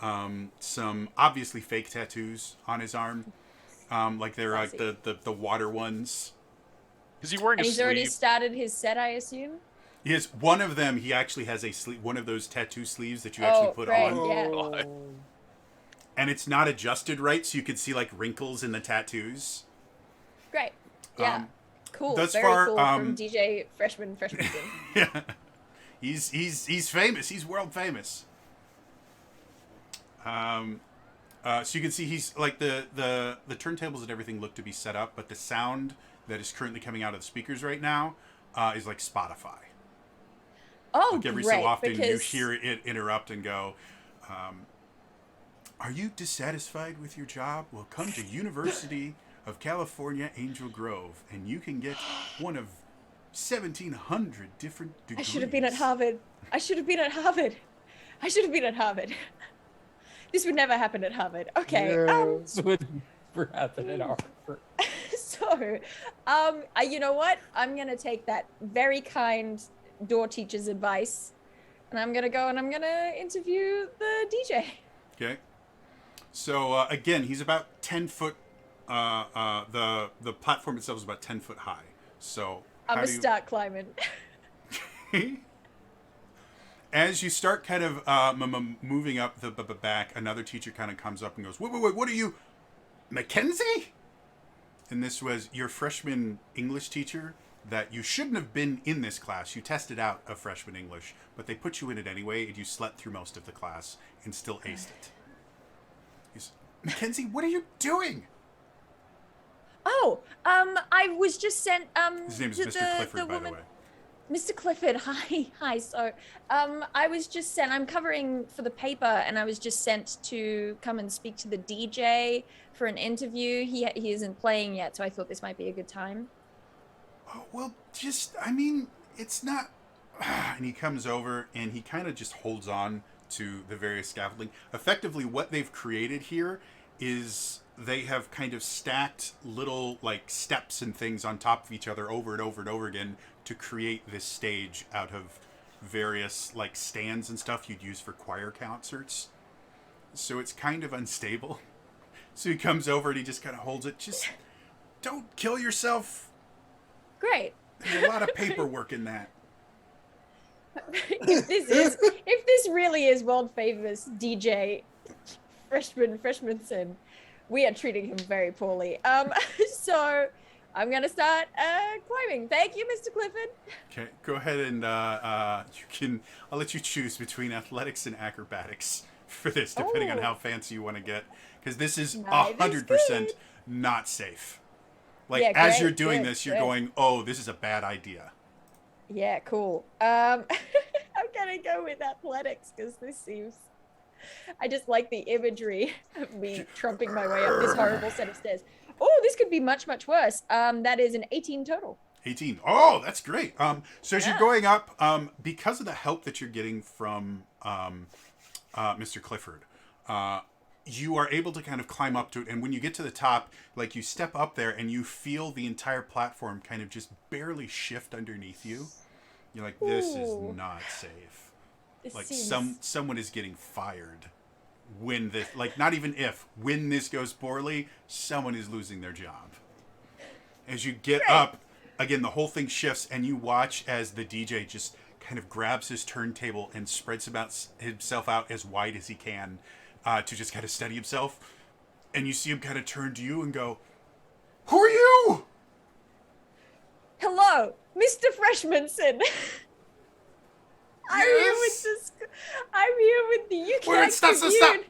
some obviously fake tattoos on his arm, like they're like the water ones. Is he wearing and a he's sleeve? already started his set, I assume? He has one of them. He actually has a sleeve, one of those tattoo sleeves that you actually put on. Yeah. And it's not adjusted right, so you can see like wrinkles in the tattoos. Great. Yeah. Cool. Thus Very far, cool from DJ Freshman. Yeah. He's famous. He's world famous. So you can see he's like the turntables and everything look to be set up, but the sound that is currently coming out of the speakers right now is like Spotify. Oh, like every great, so often because you hear it interrupt and go. Are you dissatisfied with your job? Well, come to University of California, Angel Grove, and you can get one of 1,700 different degrees. I should have been at Harvard. I should have been at Harvard. I should have been at Harvard. This would never happen at Harvard. Okay. Yeah. This would never happen at Harvard. So, you know what? I'm gonna take that very kind door teacher's advice, and I'm gonna go and I'm gonna interview the DJ. Okay. So again, he's about 10 foot. The platform itself is about 10 foot high. So I'm gonna start climbing. As you start kind of moving up the back, another teacher kind of comes up and goes, wait, what are you, Mackenzie? And this was your freshman English teacher that you shouldn't have been in this class. You tested out a freshman English, but they put you in it anyway, and you slept through most of the class and still aced it. He's, Mackenzie, what are you doing? Oh, I was just sent, His name is Mr. Clifford, by the way. Mr. Clifford, hi. So, I was just sent, I'm covering for the paper, and I was just sent to come and speak to the DJ for an interview. He isn't playing yet, so I thought this might be a good time. Oh, well, it's not... And he comes over, and he kind of just holds on to the various scaffolding. Effectively, what they've created here is they have kind of stacked little, like, steps and things on top of each other over and over and over again to create this stage out of various, like, stands and stuff you'd use for choir concerts. So it's kind of unstable. So he comes over and he just kind of holds it. Just don't kill yourself. Great. There's a lot of paperwork in that. if this really is world famous DJ freshman sin, we are treating him very poorly. So I'm gonna start climbing. Thank you, Mr. Clifford. Okay, go ahead and I'll let you choose between athletics and acrobatics for this, depending on how fancy you want to get, because this is 100% not safe. Like, Yeah, as great, you're doing good, this, you're good. going, oh, this is a bad idea. Yeah, cool. I'm gonna go with athletics because this seems. I just like the imagery of me trumping my way up this horrible set of stairs. Oh, this could be much, much worse. That is an 18 total. 18. Oh, that's great. So as you're Yeah. going up, because of the help that you're getting from Mr. Clifford, you are able to kind of climb up to it. And when you get to the top, like, you step up there and you feel the entire platform kind of just barely shift underneath you. You're like, this is Ooh. not safe. This Like, seems... someone is getting fired when this, like, not even if, when this goes poorly, someone is losing their job. As you get up, again, the whole thing shifts, and you watch as the DJ just kind of grabs his turntable and spreads himself out as wide as he can to just kind of steady himself. And you see him kind of turn to you and go, "Who are you?" Hello, Mr. Freshmanson. I'm here with this. I'm here with the UK Wait, stop. Tribune.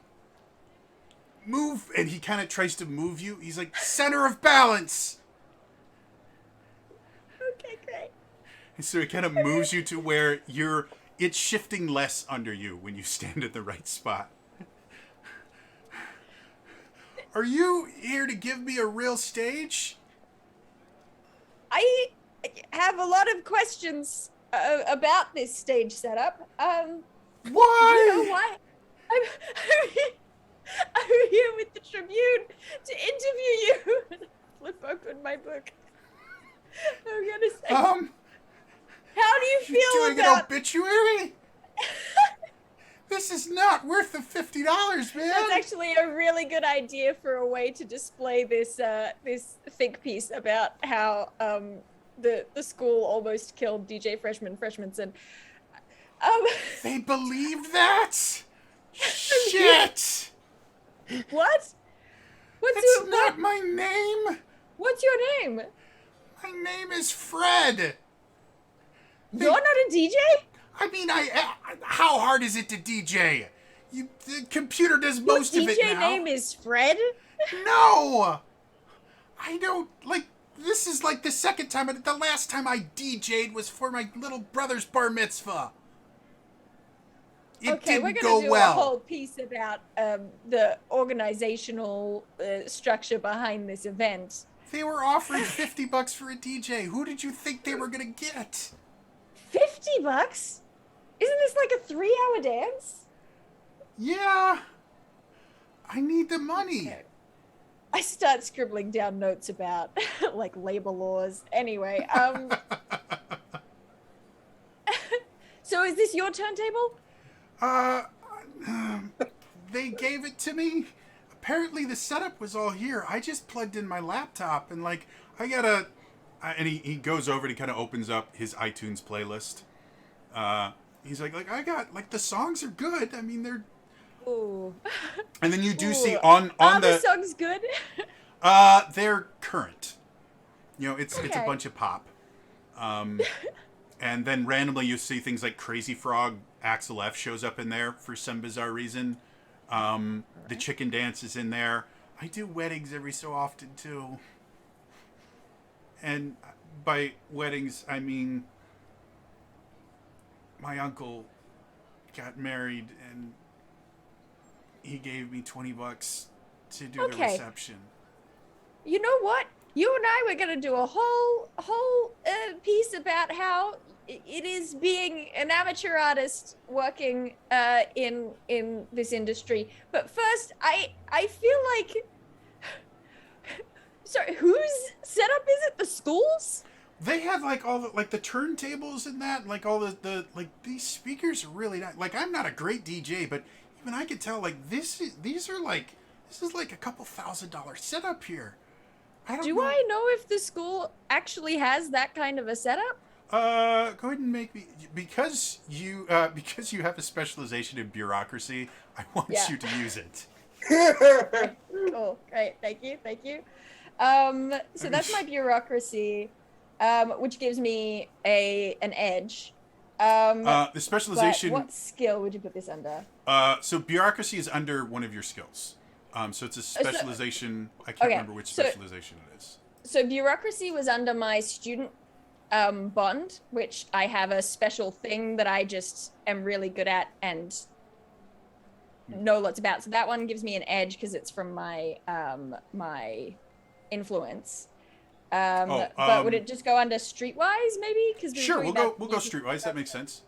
Move. And he kind of tries to move you. He's like, center of balance. Okay, great. And so it kind of moves you to where it's shifting less under you when you stand at the right spot. Are you here to give me a real stage? I have a lot of questions about this stage setup. Why? You know why? I'm here with the Tribune to interview you. Flip open my book. I'm gonna say, how do you You're feel doing about? an obituary? This is not worth the $50, man. That's actually a really good idea for a way to display this this think piece about how the school almost killed DJ Freshmanson. They believed that? Shit! What? That's not my name. What's your name? My name is Fred. You're not a DJ? I mean, how hard is it to DJ? The computer does most Your of it DJ now. name is Fred? No! I don't, like, this is like the second time, the last time I DJ'd was for my little brother's bar mitzvah. It Okay, we're didn't going go to do well. a whole piece about the organizational structure behind this event. They were offering $50 for a DJ. Who did you think they were gonna get? $50? Isn't this like a 3-hour dance? Yeah. I need the money. Okay. I start scribbling down notes about like labor laws. Anyway, so is this your turntable? They gave it to me. Apparently the setup was all here. I just plugged in my laptop and like I gotta. And he goes over and he kind of opens up his iTunes playlist. He's like I got like the songs are good. I mean they're. Ooh. And then you do see Ooh. on Are the the songs good? they're current. You know, it's a Okay. bunch of pop. And then randomly you see things like Crazy Frog, Axel F shows up in there for some bizarre reason. The chicken dance is in there. I do weddings every so often too. And by weddings, I mean my uncle got married and he gave me $20 to do the Okay. reception. You know what? You and I were going to do a whole piece about how it is being an amateur artist working in this industry. But first, I feel like. Sorry, whose setup is it? The school's? They have like all the like the turntables and that, like all the like these speakers are really not like I'm not a great DJ, but even I could tell like these are like this is like a couple $1,000 setup here. I don't Do know. I know if the school actually has that kind of a setup? Go ahead and make me because you have a specialization in bureaucracy. I want Yeah. you to use it. Cool, great, thank you. So that's my bureaucracy, which gives me an edge. The But specialization. what skill would you put this under? So bureaucracy is under one of your skills. So it's a specialization. I can't okay, remember which so- specialization it is. So bureaucracy was under my student bond, which I have a special thing that I just am really good at and know lots about. So that one gives me an edge because it's from my my influence. But would it just go under streetwise maybe? Because Sure, we'll go streetwise. That makes sense.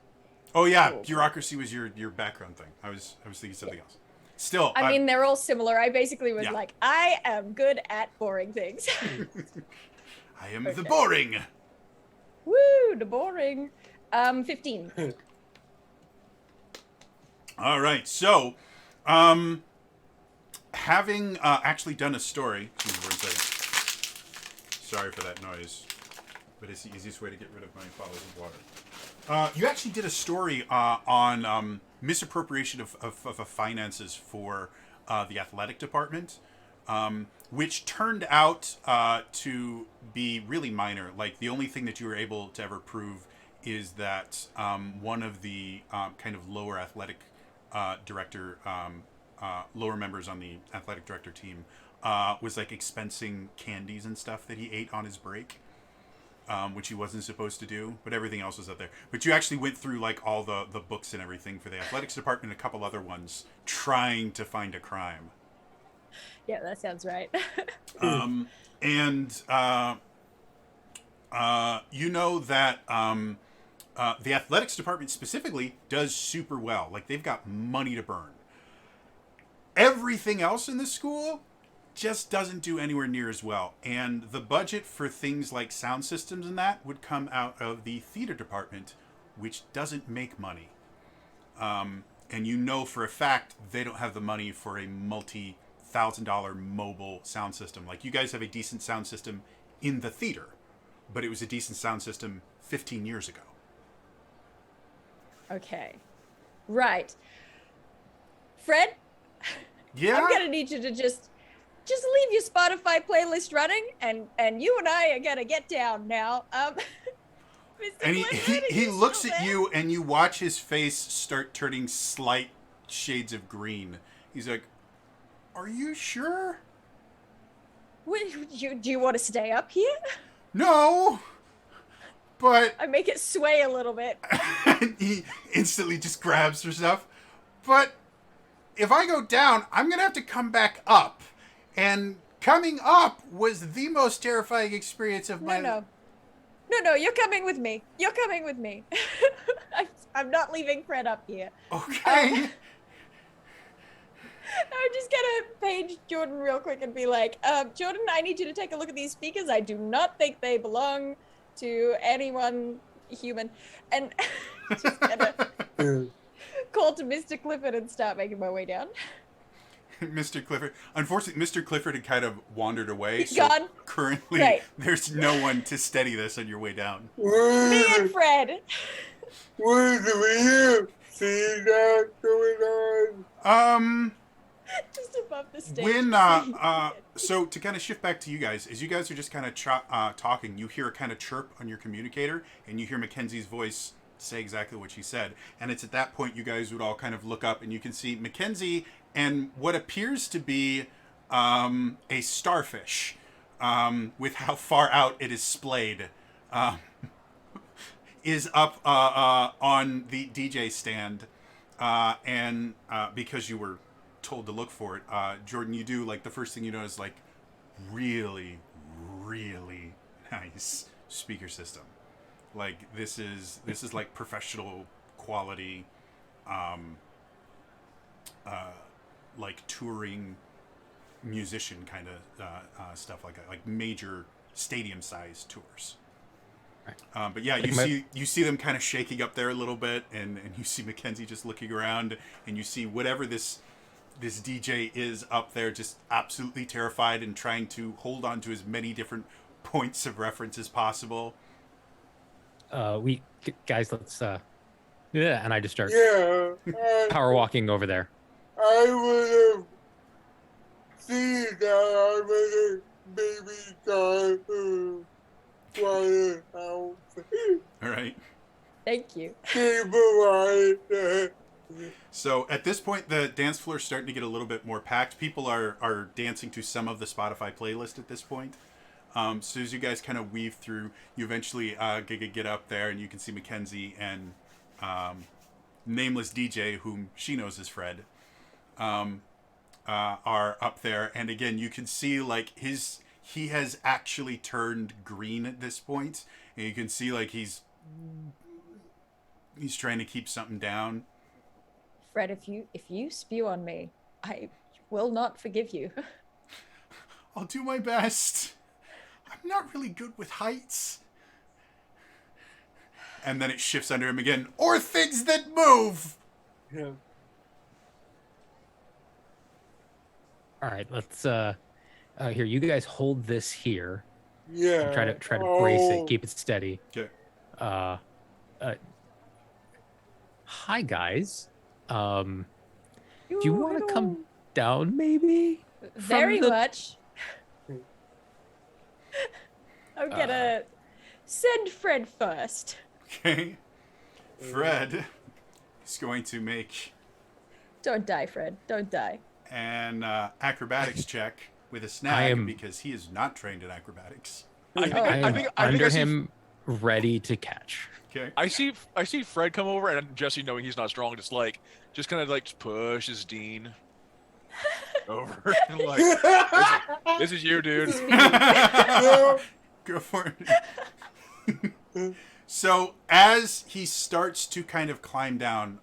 Oh yeah, bureaucracy was your background thing. I was thinking something else. Still, I mean, they're all similar. I basically was Yeah. like, I am good at boring things. I am the Okay. boring. Woo, the boring. 15. All right, so, having actually done a story. Sorry for that noise, but it's the easiest way to get rid of my bottles of water. You actually did a story on misappropriation of finances for the athletic department, which turned out to be really minor. Like, the only thing that you were able to ever prove is that one of the kind of lower athletic director, lower members on the athletic director team was like expensing candies and stuff that he ate on his break. Which he wasn't supposed to do, but everything else was up there. But you actually went through like all the books and everything for the athletics department and a couple other ones trying to find a crime. Yeah, that sounds right. You know that the athletics department specifically does super well. Like, they've got money to burn. Everything else in the school just doesn't do anywhere near as well. And the budget for things like sound systems and that would come out of the theater department, which doesn't make money. And you know for a fact they don't have the money for a multi-$1,000 mobile sound system. Like, you guys have a decent sound system in the theater, but it was a decent sound system 15 years ago. Okay. Right. Fred, Yeah? I'm gonna need you to just leave your Spotify playlist running, and you and I are gonna get down now. Mr. And Glenwood, are he you looks still at there? you, and you watch his face start turning slight shades of green. He's like, "Are you sure?" Do you want to stay up here? No, but I make it sway a little bit. he instantly just grabs her stuff. but if I go down, I'm going to have to come back up. And coming up was the most terrifying experience of my No, you're coming with me. You're coming with me. I'm not leaving Fred up here. Okay. I'm just gonna page Jordan real quick and be like, Jordan, I need you to take a look at these speakers. I do not think they belong to anyone human. And just gonna call to Mr. Clifford and start making my way down. Mr. Clifford. Unfortunately, Mr. Clifford had kind of wandered away. He's So gone. currently, Right. there's no one to steady this on your way down. Me and Fred. Where do you see that going on? Just above the stage. When so to kind of shift back to you guys, as you guys are just kind of talking, you hear a kind of chirp on your communicator, and you hear Mackenzie's voice say exactly what she said. And it's at that point you guys would all kind of look up, and you can see Mackenzie and what appears to be a starfish, with how far out it is splayed, is up on the DJ stand, and because you were told to look for it, Jordan, you do, like, the first thing you notice, like, really, really nice speaker system. Like, this is like professional quality, like touring musician kind of stuff like that, like major stadium size tours. Right. But yeah, Like you see them kind of shaking up there a little bit, and you see Mackenzie just looking around, and you see whatever this DJ is up there, just absolutely terrified and trying to hold on to as many different points of reference as possible. Guys, let's yeah, and I just start Yeah, power walking over there. I would have seen that I was a baby child who wanted help. All right. Thank you. People like So at this point, the dance floor is starting to get a little bit more packed. People are dancing to some of the Spotify playlist at this point. So as you guys kind of weave through, you eventually get up there, and you can see Mackenzie and nameless DJ, whom she knows as Fred, are up there. And again, you can see like he has actually turned green at this point, and you can see like he's trying to keep something down. Fred, if you spew on me, I will not forgive you. I'll do my best. I'm not really good with heights. And then it shifts under him again. Or things that move. Yeah. All right, let's here, you guys hold this here. Yeah. And try to brace it, keep it steady. Okay. Hi guys. Do you want to come down maybe? Very the- much. I'm gonna send Fred first. Okay. Fred is going to make Don't die, Fred. Don't die. an acrobatics check with a snag, I am- because he is not trained in acrobatics. I am under him, ready to catch. Okay. I see Fred come over, and Jesse, knowing he's not strong, just kind of like pushes Dean over, and like, this is you, dude. Go for it. So as he starts to kind of climb down,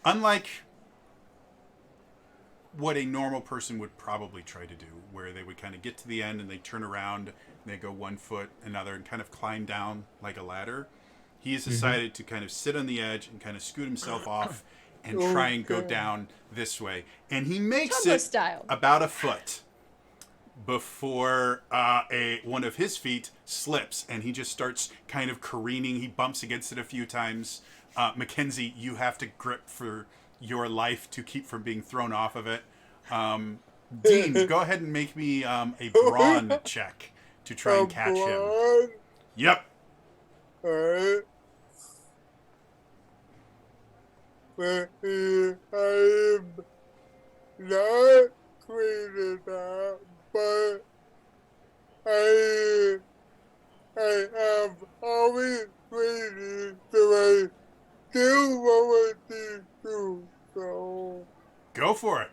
unlike what a normal person would probably try to do, where they would kind of get to the end and they turn around and they go 1 foot, another, and kind of climb down like a ladder, he has decided to kind of sit on the edge and kind of scoot himself off and try and go down this way. And he makes Tumblr it style. about a foot before one of his feet slips, and he just starts kind of careening. He bumps against it a few times. Mackenzie, you have to grip for your life to keep from being thrown off of it. Dean, go ahead and make me a brawn check to try and catch him. Yep. Alright. But I'm not clean enough, but I have always waited till I still want to do so. for it.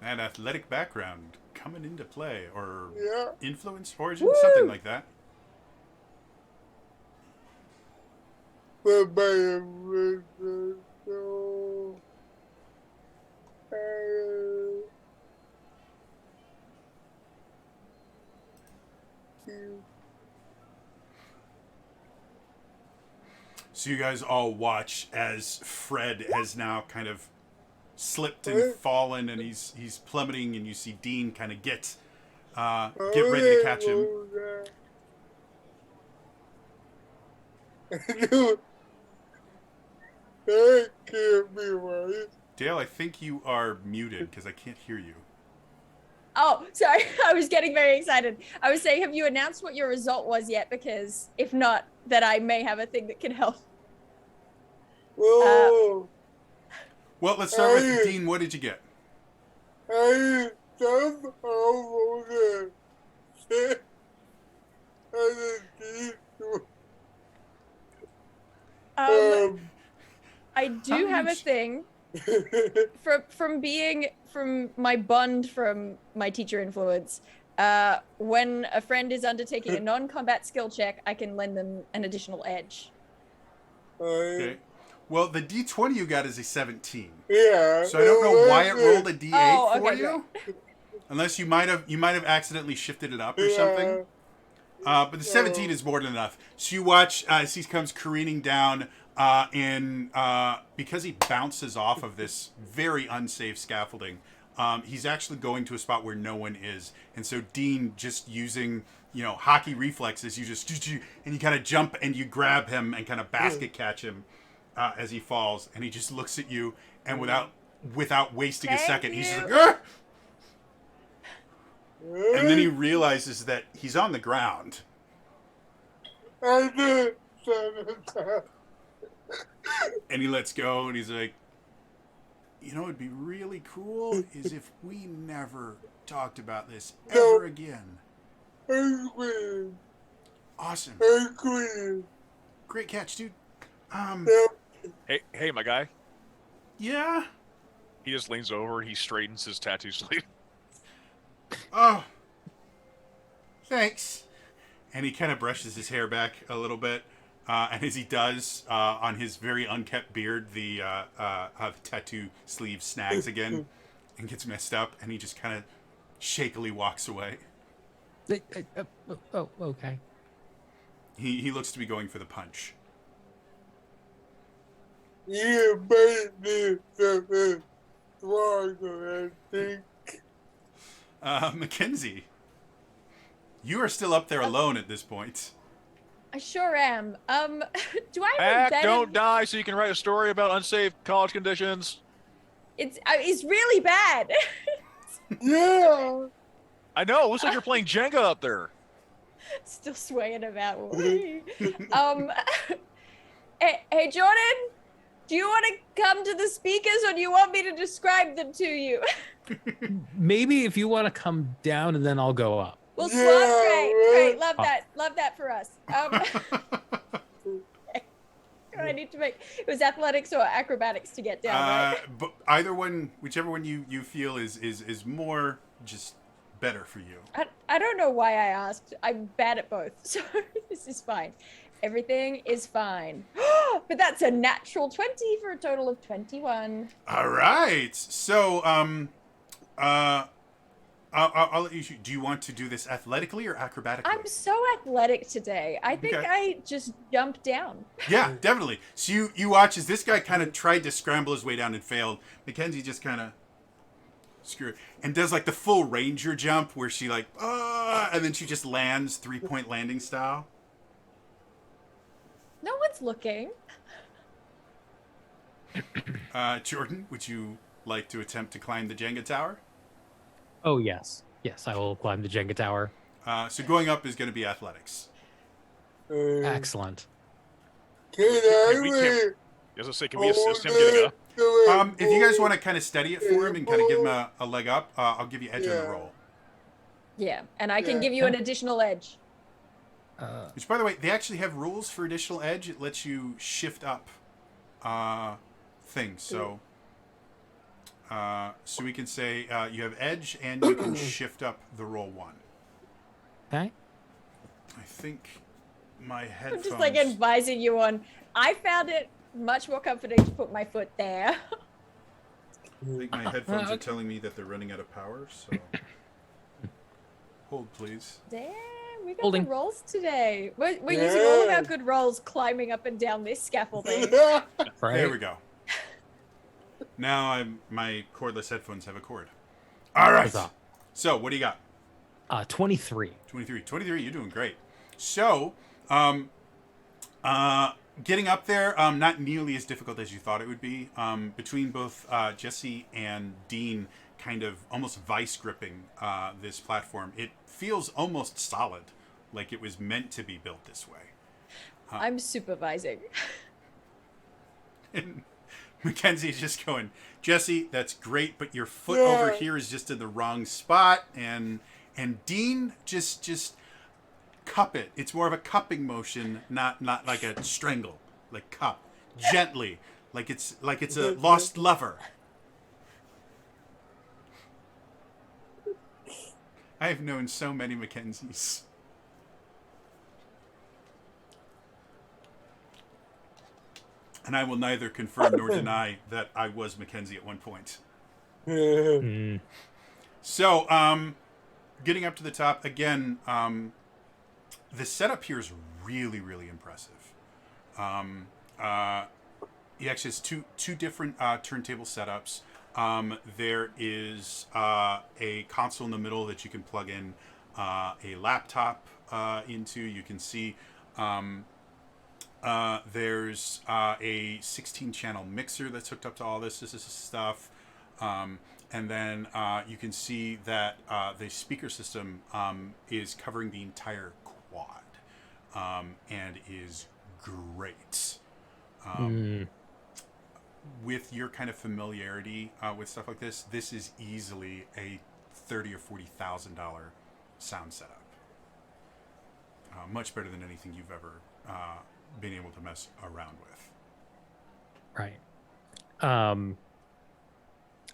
That athletic background coming into play, or Yeah. influence, origin, Woo! something like that. But my so So you guys all watch as Fred has now kind of slipped and fallen, and he's plummeting, and you see Dean kind of get ready to catch him. That can't be right. Dale, I think you are muted because I can't hear you. Oh, sorry. I was getting very excited. I was saying, have you announced what your result was yet? Because if not, then I may have a thing that can help. Whoa. Well, let's start with Dean. What did you get? I jump over the I do have a thing from my bond from my teacher influence. When a friend is undertaking a non-combat skill check, I can lend them an additional edge. Okay. Well, the D20 you got is a 17. Yeah. So I don't know why it rolled a D8 for okay, you, unless you might have accidentally shifted it up or something. But the 17 is more than enough. So you watch as he comes careening down, and because he bounces off of this very unsafe scaffolding, he's actually going to a spot where no one is. And so Dean, just using hockey reflexes, you just and you kind of jump and you grab him and kind of basket catch him as he falls, and he just looks at you, and without wasting a second, he's just like, "Argh!" And then he realizes that he's on the ground. And he lets go, and he's like, it'd be really cool is if we never talked about this ever again. Awesome. Great catch, dude. Hey, my guy. Yeah? He just leans over. He straightens his tattoo sleeve. Oh. Thanks. And he kind of brushes his hair back a little bit. And as he does, on his very unkept beard, the tattoo sleeve snags again and gets messed up. And he just kind of shakily walks away. Oh, okay. He looks to be going for the punch. You made me something stronger, I think. Mackenzie, you are still up there alone at this point. I sure am. Do I have a Hack, better... don't die so you can write a story about unsafe college conditions. It's really bad. Yeah. I know. It looks like you're playing Jenga up there. Still swaying about. Hey, Jordan, do you want to come to the speakers, or do you want me to describe them to you? Maybe if you want to come down, and then I'll go up. Well, Yeah, great. Love that for us. I need to make it was athletics or acrobatics to get down, right? But either one, whichever one you feel is more just better for you. I don't know why I asked. I'm bad at both, so this is fine. Everything is fine. But that's a natural 20 for a total of 21. All right. So I'll let you shoot. Do you want to do this athletically or acrobatically? I'm so athletic today. I think I just jumped down. Yeah, definitely. So you watch as this guy kind of tried to scramble his way down and failed. Mackenzie just kind of screwed and does like the full ranger jump where she like, and then she just lands 3-point landing style. No one's looking. Jordan, would you like to attempt to climb the Jenga tower? Oh, yes. Yes, I will climb the Jenga tower. So going up is going to be athletics. Excellent. Can I As I say, can we assist him getting up? If you guys want to kind of steady it for him and kind of give him a leg up, I'll give you edge on the roll. Yeah, and I can give you an additional edge. Which, by the way, they actually have rules for additional edge. It lets you shift up things. So So we can say you have edge, and you can shift up the roll 1. Okay. I think my I'm headphones. just like advising you on. I found it much more comforting to put my foot there. I think my headphones are Okay. telling me that they're running out of power. So hold, please. Damn, we got Holding. the rolls today. We're using all of our good rolls climbing up and down this scaffolding. Right. There we go. Now my cordless headphones have a cord. All right. Huzzah. So what do you got? 23. 23. 23, you're doing great. So, getting up there, not nearly as difficult as you thought it would be. Between both Jesse and Dean kind of almost vice gripping this platform, it feels almost solid, like it was meant to be built this way. I'm supervising. And Mackenzie's just going, Jesse, that's great, but your foot over here is just in the wrong spot. And Dean, just cup it. It's more of a cupping motion, not like a strangle, like cup gently, like it's a lost lover. I have known so many Mackenzies. And I will neither confirm nor deny that I was Mackenzie at one point. Mm. So, getting up to the top again. The setup here is really, really impressive. He actually has two different turntable setups. There is a console in the middle that you can plug in a laptop into. You can see there's a 16-channel mixer that's hooked up to all this. This is stuff. And then you can see that the speaker system is covering the entire quad and is great. With your kind of familiarity with stuff like this is easily a $30,000 or $40,000 sound setup. Much better than anything you've ever been able to mess around with. Right. I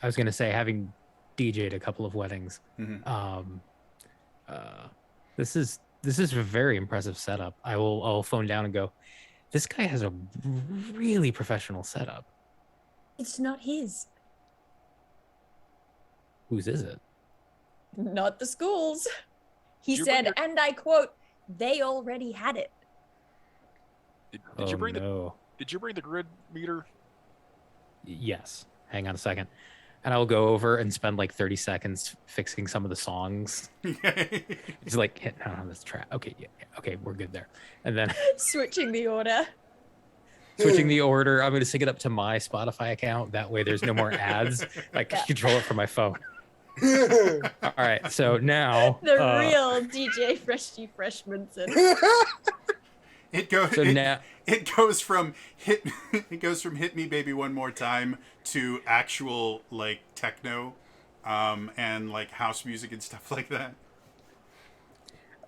was gonna say, having DJ'd a couple of weddings, this is a very impressive setup. I'll phone down and go, this guy has a really professional setup. It's not his. Whose is it? Not the school's. He You said, bring and I quote, they already had it. Did you bring no. Did you bring the grid meter? Yes. Hang on a second. And I'll go over and spend like 30 seconds fixing some of the songs. It's like, hit on this track. Okay, yeah, okay, we're good there. And then Switching the order. switching the order, I'm going to sync it up to my Spotify account. That way there's no more ads. I can control it from my phone. All right, so now... The real DJ Freshy Freshmanson. It goes. So now... It goes from hit me baby one more time to actual like techno, and like house music and stuff like that.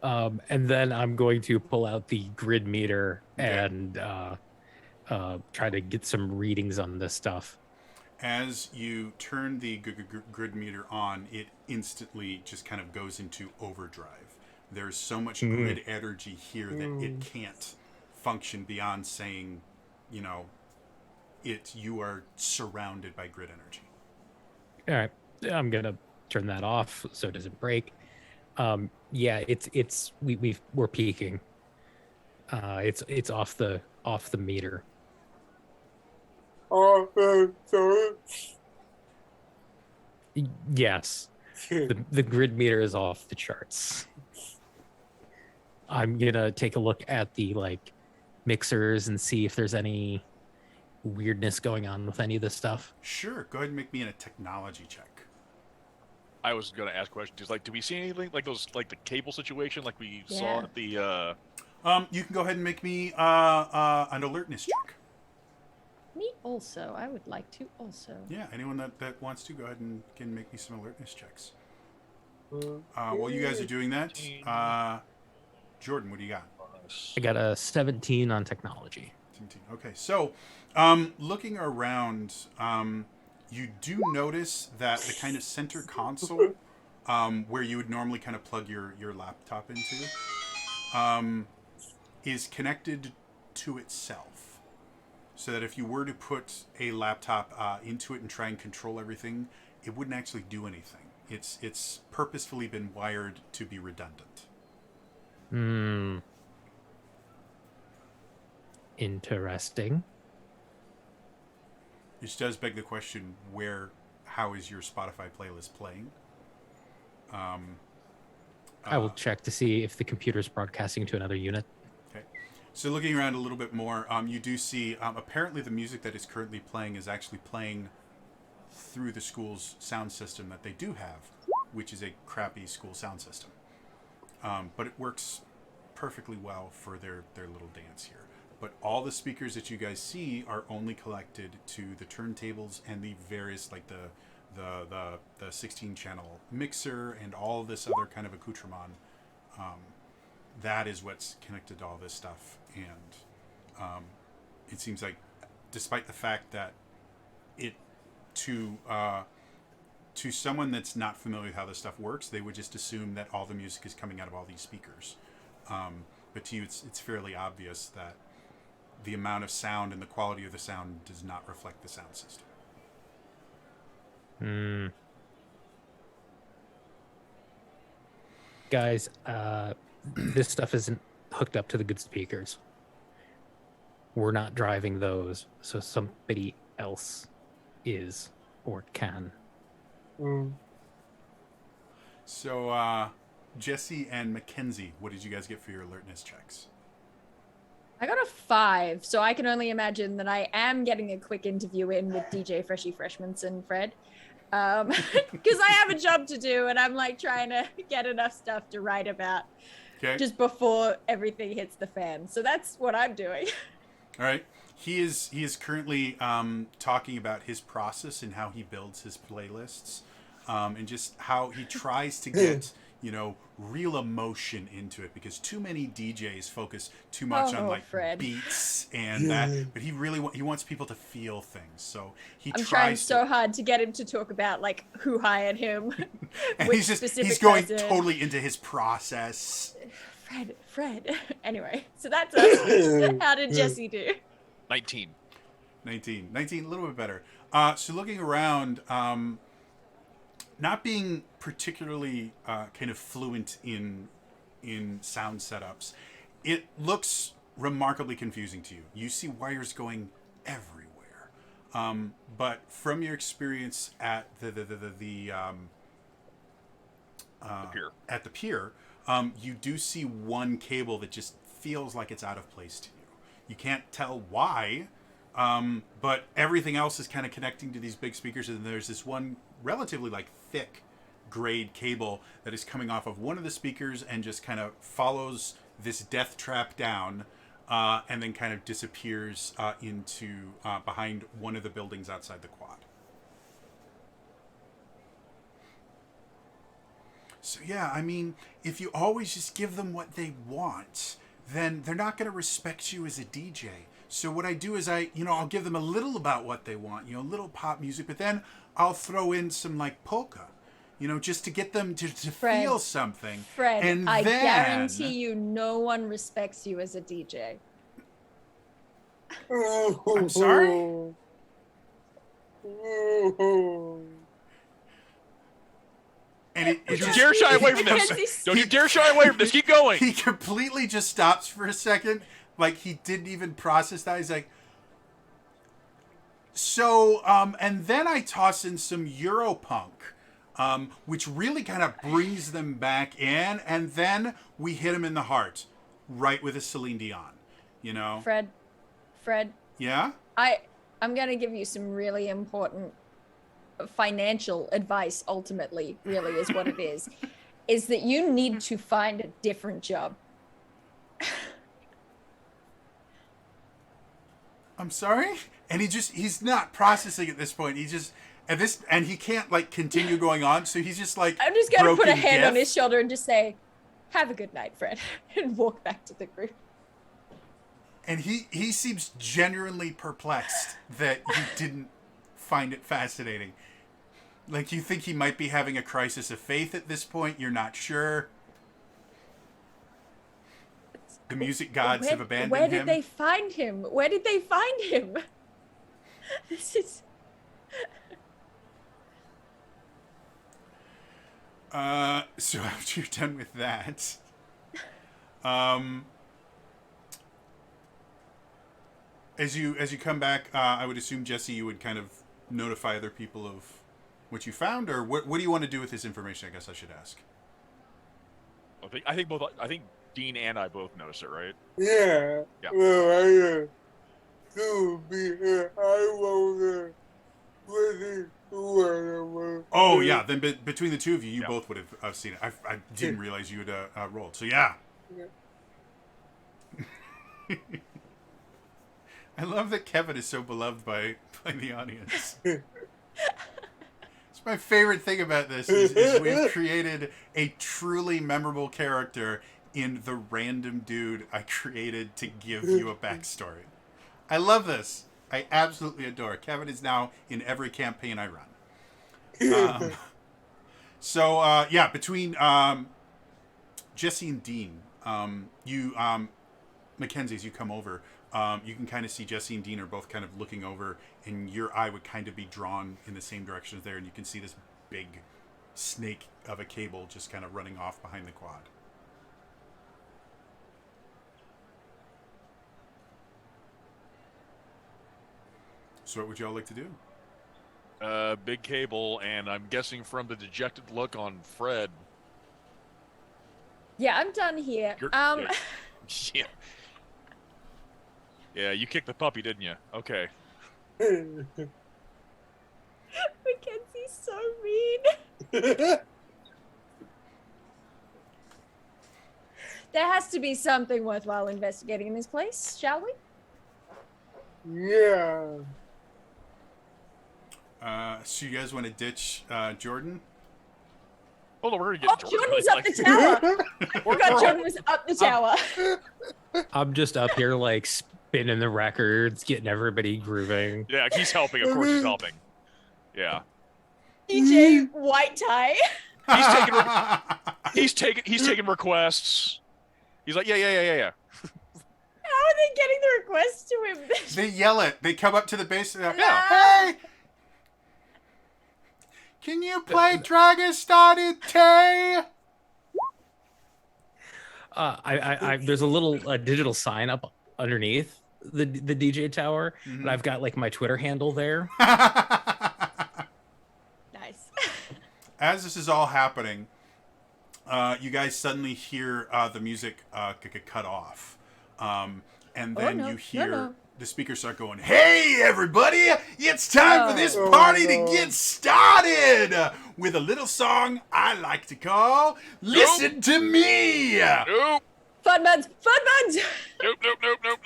And then I'm going to pull out the grid meter and try to get some readings on this stuff. As you turn the grid meter on, it instantly just kind of goes into overdrive. There's so much grid energy here that it can't function beyond saying, you know, you are surrounded by grid energy. All right, I'm gonna turn that off so it doesn't break. Yeah, we're peaking. It's off the meter. Yes, the grid meter is off the charts. I'm gonna take a look at the like mixers and see if there's any weirdness going on with any of this stuff. Sure, go ahead and make me a technology check. I was going to ask questions. Like, do we see anything like those, like the cable situation, like we saw at the? You can go ahead and make me an alertness check. Me also. I would like to also. Yeah, anyone that wants to, go ahead and can make me some alertness checks. While you guys are doing that, Jordan, what do you got? I got a 17 on technology. 17. Okay, so looking around, You do notice that the kind of center console, where you would normally kind of plug your laptop into, is connected to itself. So that if you were to put a laptop into it and try and control everything, it wouldn't actually do anything. It's purposefully been wired to be redundant. Interesting. Which does beg the question: how is your Spotify playlist playing? I will check to see if the computer's broadcasting to another unit. Okay. So looking around a little bit more, you do see apparently the music that is currently playing is actually playing through the school's sound system that they do have, which is a crappy school sound system. But it works perfectly well for their little dance here. But all the speakers that you guys see are only collected to the turntables and the various, like the 16 channel mixer and all this other kind of accoutrement. That is what's connected to all this stuff. And it seems like, despite the fact that it to someone that's not familiar with how this stuff works, they would just assume that all the music is coming out of all these speakers. But to you, it's fairly obvious that the amount of sound and the quality of the sound does not reflect the sound system. Guys, this stuff isn't hooked up to the good speakers. We're not driving those, so somebody else is or can. So, Jesse and Mackenzie, what did you guys get for your alertness checks? I got a 5, so I can only imagine that I am getting a quick interview in with DJ Freshy Freshmans and Fred. Because I have a job to do and I'm like trying to get enough stuff to write about just before everything hits the fan. So that's what I'm doing. All right. He is currently talking about his process and how he builds his playlists, and just how he tries to get real emotion into it, because too many DJs focus too much on like Fred. beats and that, but he wants people to feel things. So I'm trying so hard to get him to talk about like who hired him. And he's going totally into his process. Fred. Anyway, so that's us. How did Jesse do? 19, a little bit better. So looking around, not being particularly kind of fluent in sound setups, it looks remarkably confusing to you. You see wires going everywhere, but from your experience at the pier. At the pier, you do see one cable that just feels like it's out of place to you. You can't tell why, but everything else is kind of connecting to these big speakers, and there's this one relatively like thick grade cable that is coming off of one of the speakers and just kind of follows this death trap down, and then kind of disappears into behind one of the buildings outside the quad. So yeah, I mean, if you always just give them what they want, then they're not going to respect you as a DJ. So what I do is I'll give them a little about what they want, a little pop music, but then I'll throw in some like polka, just to get them to Fred, feel something. Fred, and I then, guarantee you no one respects you as a DJ. I'm sorry? And Don't you dare shy away from this. Don't you dare shy away from this. Keep going. He completely just stops for a second. Like, he didn't even process that. He's like, so, and then I toss in some Europunk, which really kind of brings them back in. And then we hit him in the heart, right with a Celine Dion, Fred. Yeah? I'm going to give you some really important financial advice, ultimately, really is what it is that you need to find a different job. I'm sorry? And he's not processing at this point. And he can't like continue going on. So he's just like, I'm just going to put a hand on his shoulder and just say, have a good night, Fred, and walk back to the group. And he seems genuinely perplexed that you didn't find it fascinating. Like, you think he might be having a crisis of faith at this point. You're not sure. The music gods have abandoned him. Where did they find him? Where did they find him? This is... So after you're done with that, as you come back, I would assume, Jesse, you would kind of notify other people of what you found, or what do you want to do with this information? I guess I should ask. I think Dean and I both noticed it, right? Yeah. Yeah. Well, to be here, I was ready to Oh yeah, then between the two of you, you Yeah. both would have seen it. I didn't realize you had rolled. So yeah. I love that Kevin is so beloved by the audience. It's my favorite thing about this is we've created a truly memorable character in the random dude I created to give you a backstory. I love this. I absolutely adore it. Kevin is now in every campaign I run. Between Jesse and Dean, you Mackenzie, as you come over, you can kind of see Jesse and Dean are both kind of looking over, and your eye would kind of be drawn in the same direction as there, and you can see this big snake of a cable just kind of running off behind the quad. So what would y'all like to do? Big cable, and I'm guessing from the dejected look on Fred. Yeah, I'm done here. Yeah. Yeah, you kicked the puppy, didn't you? Okay. Mackenzie's so mean. There has to be something worthwhile investigating in this place, shall we? Yeah. So you guys want to ditch Jordan? Hold on, we're gonna get Jordan. Jordan's up the tower. I forgot Jordan was up the tower. I'm just up here like spinning the records, getting everybody grooving. Yeah, he's helping. Of course, he's helping. Yeah. DJ white tie. He's taking requests. He's like, yeah. How are they getting the requests to him? They yell it. They come up to the base. And Yeah. Hey, can you play Dragon Started Tay? There's a little digital sign up underneath the DJ tower, Mm-hmm. and I've got like my Twitter handle there. Nice. As this is all happening, you guys suddenly hear the music get cut off. And then you hear the speakers start going, "Hey, everybody! It's time for this party to get started with a little song I like to call Listen to Me!" Nope. Fun buns! Fun buns! Nope.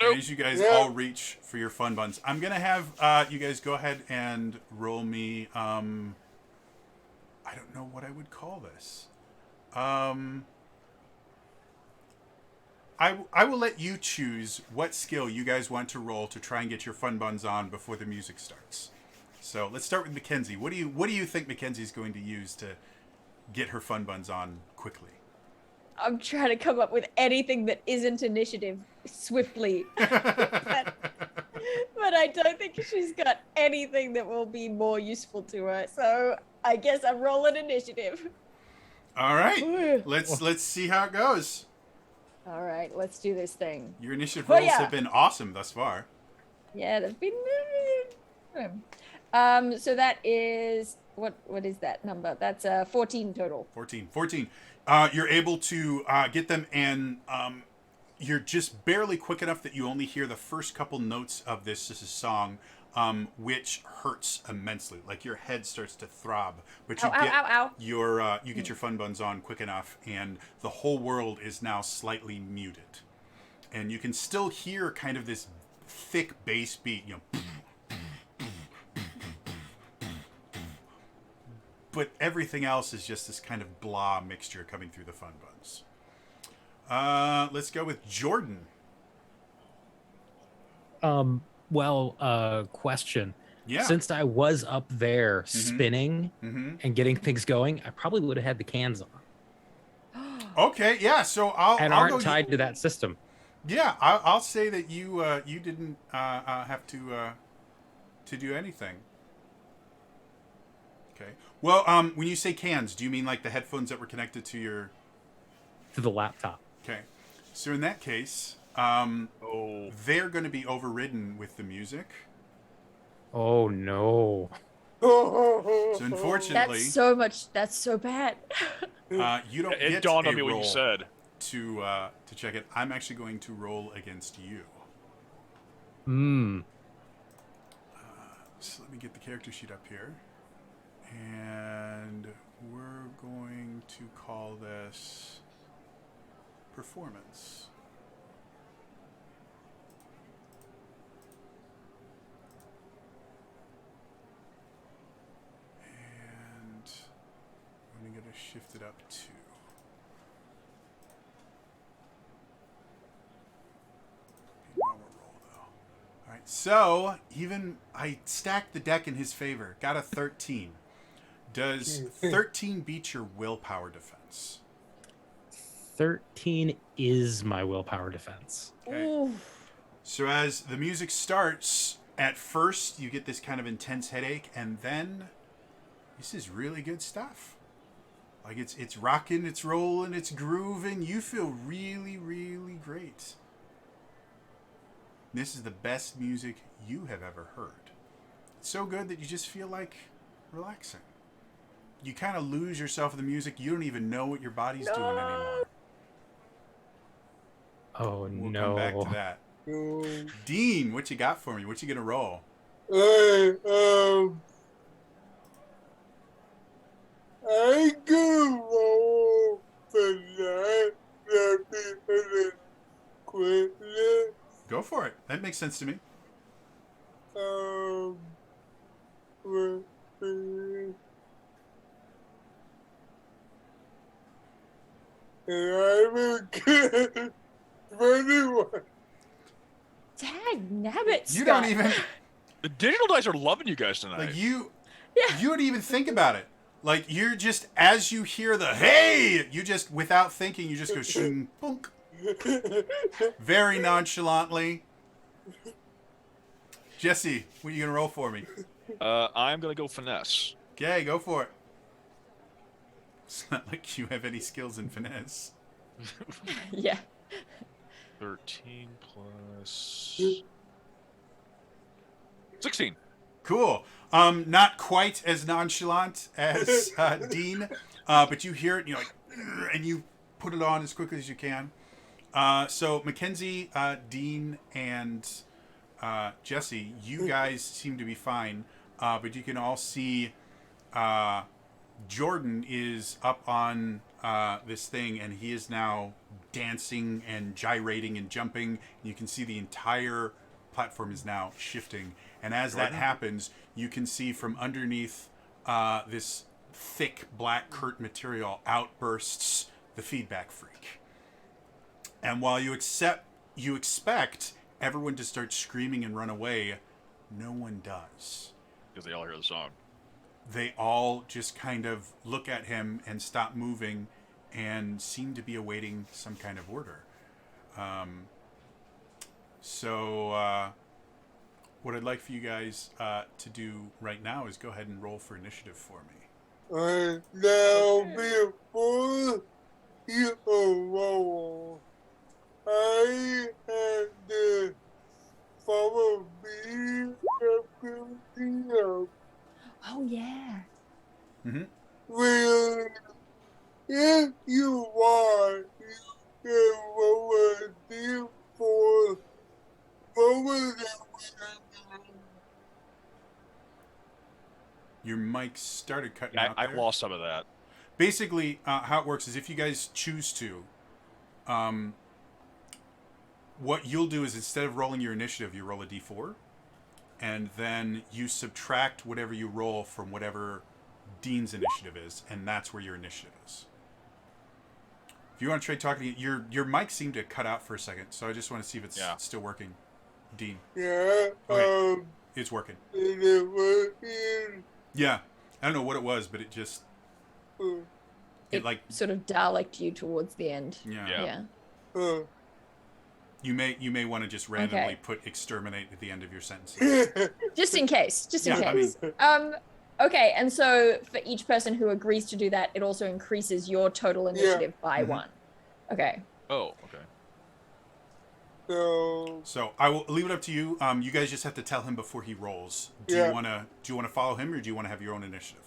And as you guys all reach for your fun buns, I'm going to have you guys go ahead and roll me, I don't know what I would call this. I will let you choose what skill you guys want to roll to try and get your fun buns on before the music starts. So let's start with Mackenzie. What do you think Mackenzie's going to use to get her fun buns on quickly? I'm trying to come up with anything that isn't initiative swiftly. but I don't think she's got anything that will be more useful to her. So I guess I'm rolling initiative. All right. Let's see how it goes. All right, let's do this thing. Your initiative Oh, rolls yeah. have been awesome thus far. Yeah, they've been. So that is what is that number? That's 14 total. 14. You're able to get them, and you're just barely quick enough that you only hear the first couple notes of this song, which hurts immensely. Like your head starts to throb, but you you get your fun buns on quick enough, and the whole world is now slightly muted, and you can still hear kind of this thick bass beat, but everything else is just this kind of blah mixture coming through the fun buns. Let's go with Jordan. Question. Yeah. Since I was up there spinning Mm-hmm. and getting things going, I probably would have had the cans on Okay. Yeah. So I'll and I'll aren't go. tied to that system. Yeah. I'll say that you didn't have to do anything. Okay. Well, when you say cans, do you mean like the headphones that were connected to your? To the laptop. Okay. So in that case, Oh, they're going to be overridden with the music. Oh no. So unfortunately, That's so bad. you don't it get dawned a on me what roll you said. to check it. I'm actually going to roll against you. Hmm. So let me get the character sheet up here, and we're going to call this performance. And I'm going to shift it up to. Normal roll though. All right, so even I stacked the deck in his favor. Got a 13. Does 13 beat your willpower defense? 13 is my willpower defense. Okay. Ooh. So as the music starts, at first you get this kind of intense headache, and then this is really good stuff. Like it's rocking, it's rolling, it's grooving. You feel really, really great. This is the best music you have ever heard. It's so good that you just feel like relaxing. You kind of lose yourself in the music. You don't even know what your body's doing anymore. Oh We'll no. come back to that. Dean, what you got for me? What you gonna roll? I could roll for that. Quickly. Go for it. That makes sense to me. And I will get 21. Dag nabbit, You don't Scott. even The digital dice are loving you guys tonight. like you. Yeah. You don't even think about it. Like you're just as you hear the hey, you just without thinking, you just go shing boonk. Very nonchalantly. Jesse, what are you gonna roll for me? I'm gonna go finesse. Okay, go for it. It's not like you have any skills in finesse. Yeah. 13 plus 16. Cool. Not quite as nonchalant as Dean, but you hear it, and you're like, and you put it on as quickly as you can. So Mackenzie, Dean, and Jesse, you guys seem to be fine, but you can all see Jordan is up on this thing, and he is now dancing and gyrating and jumping. You can see the entire platform is now shifting, and as that happens, you can see from underneath this thick black curtain material outbursts the feedback freak. And while you expect everyone to start screaming and run away, no one does. Because they all hear the song. They all just kind of look at him and stop moving and seem to be awaiting some kind of order. So what I'd like for you guys to do right now is go ahead and roll for initiative for me. Now before you roll, I had to follow me up. Oh yeah. Mm-hmm. Well, if you want, you can roll a D4. Roll it. Your mic started cutting Yeah, out I there. lost some of that. Basically, how it works is if you guys choose to, what you'll do is instead of rolling your initiative, you roll a d4, and then you subtract whatever you roll from whatever Dean's initiative is, and that's where your initiative is. If you want to try talking, your mic seemed to cut out for a second, so I just want to see if it's still working. Dean. Yeah, Okay. It's working. And it working. Yeah. I don't know what it was, but it just It like sort of Daleked you towards the end. yeah. Yeah. You may want to just randomly put exterminate at the end of your sentences. Just in case. Just in Yeah, I case. Okay, and so for each person who agrees to do that, it also increases your total initiative by 1. Okay. Oh, okay. So I will leave it up to you. You guys just have to tell him before he rolls. Do you wanna follow him, or do you want to have your own initiative?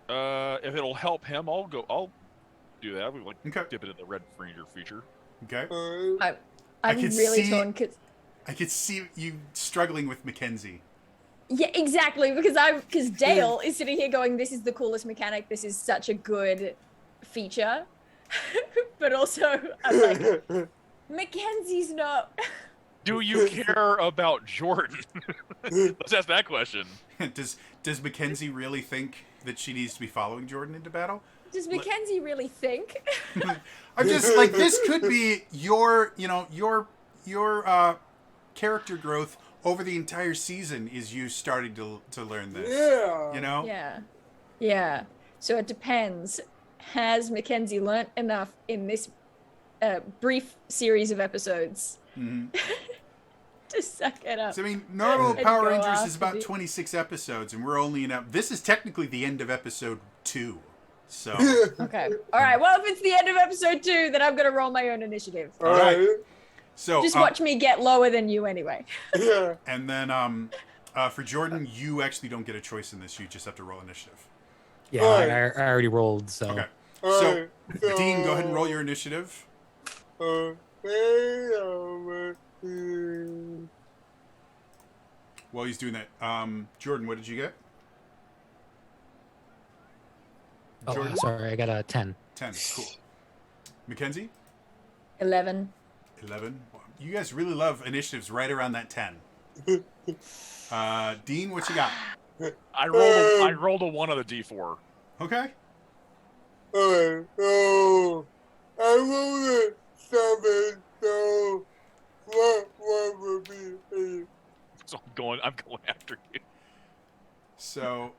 If it'll help him, I'll do that. We Okay. dip it in the Red Ranger feature. Okay. I'm really torn because I could see you struggling with Mackenzie. yeah, exactly, because Dale is sitting here going, "This is the coolest mechanic. This is such a good feature," but also I'm like, Mackenzie's not. Do you care about Jordan? Let's ask that question. Does Mackenzie really think that she needs to be following Jordan into battle? Does Mackenzie really think? I'm just like, this could be your character growth over the entire season is you starting to learn this. Yeah. You know? Yeah. So it depends. Has Mackenzie learnt enough in this brief series of episodes to suck it up? So, I mean, normal Power go Rangers is after about 26 episodes, and we're only in this is technically the end of episode 2. So Okay. All right. Well, if it's the end of episode 2, then I'm gonna roll my own initiative. all right. So Just watch me get lower than you anyway. Yeah. And then for Jordan, you actually don't get a choice in this. You just have to roll initiative. Yeah, I already rolled, so. Okay. So, Dean, go ahead and roll your initiative. While he's doing that, Jordan, what did you get? Oh, Jordan? sorry, I got a 10. 10. Cool. Mackenzie? 11. 11. You guys really love initiatives right around that 10. Dean, what you got? I rolled a 1 on the D4. Okay. I rolled a 7, so what would be 8? So I'm going after you. So,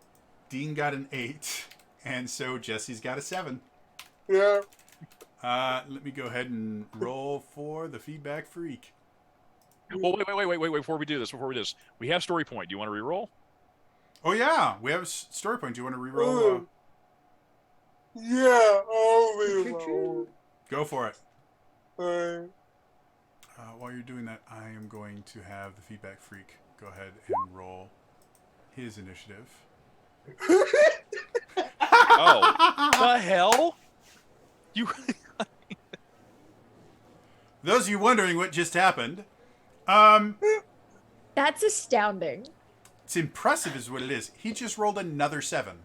Dean got an 8, and so Jesse's got a 7. Yeah. Let me go ahead and roll for the feedback freak. Well, wait. Before we do this, we have story point. Do you want to re-roll? Oh yeah, we have a story point. Do you want to re-roll? Yeah, I'll re-roll. Go for it. Alright. While you're doing that, I am going to have the feedback freak go ahead and roll his initiative. Oh, the hell! You. Those of you wondering what just happened, That's astounding. it's impressive is what it is. He just rolled another 7.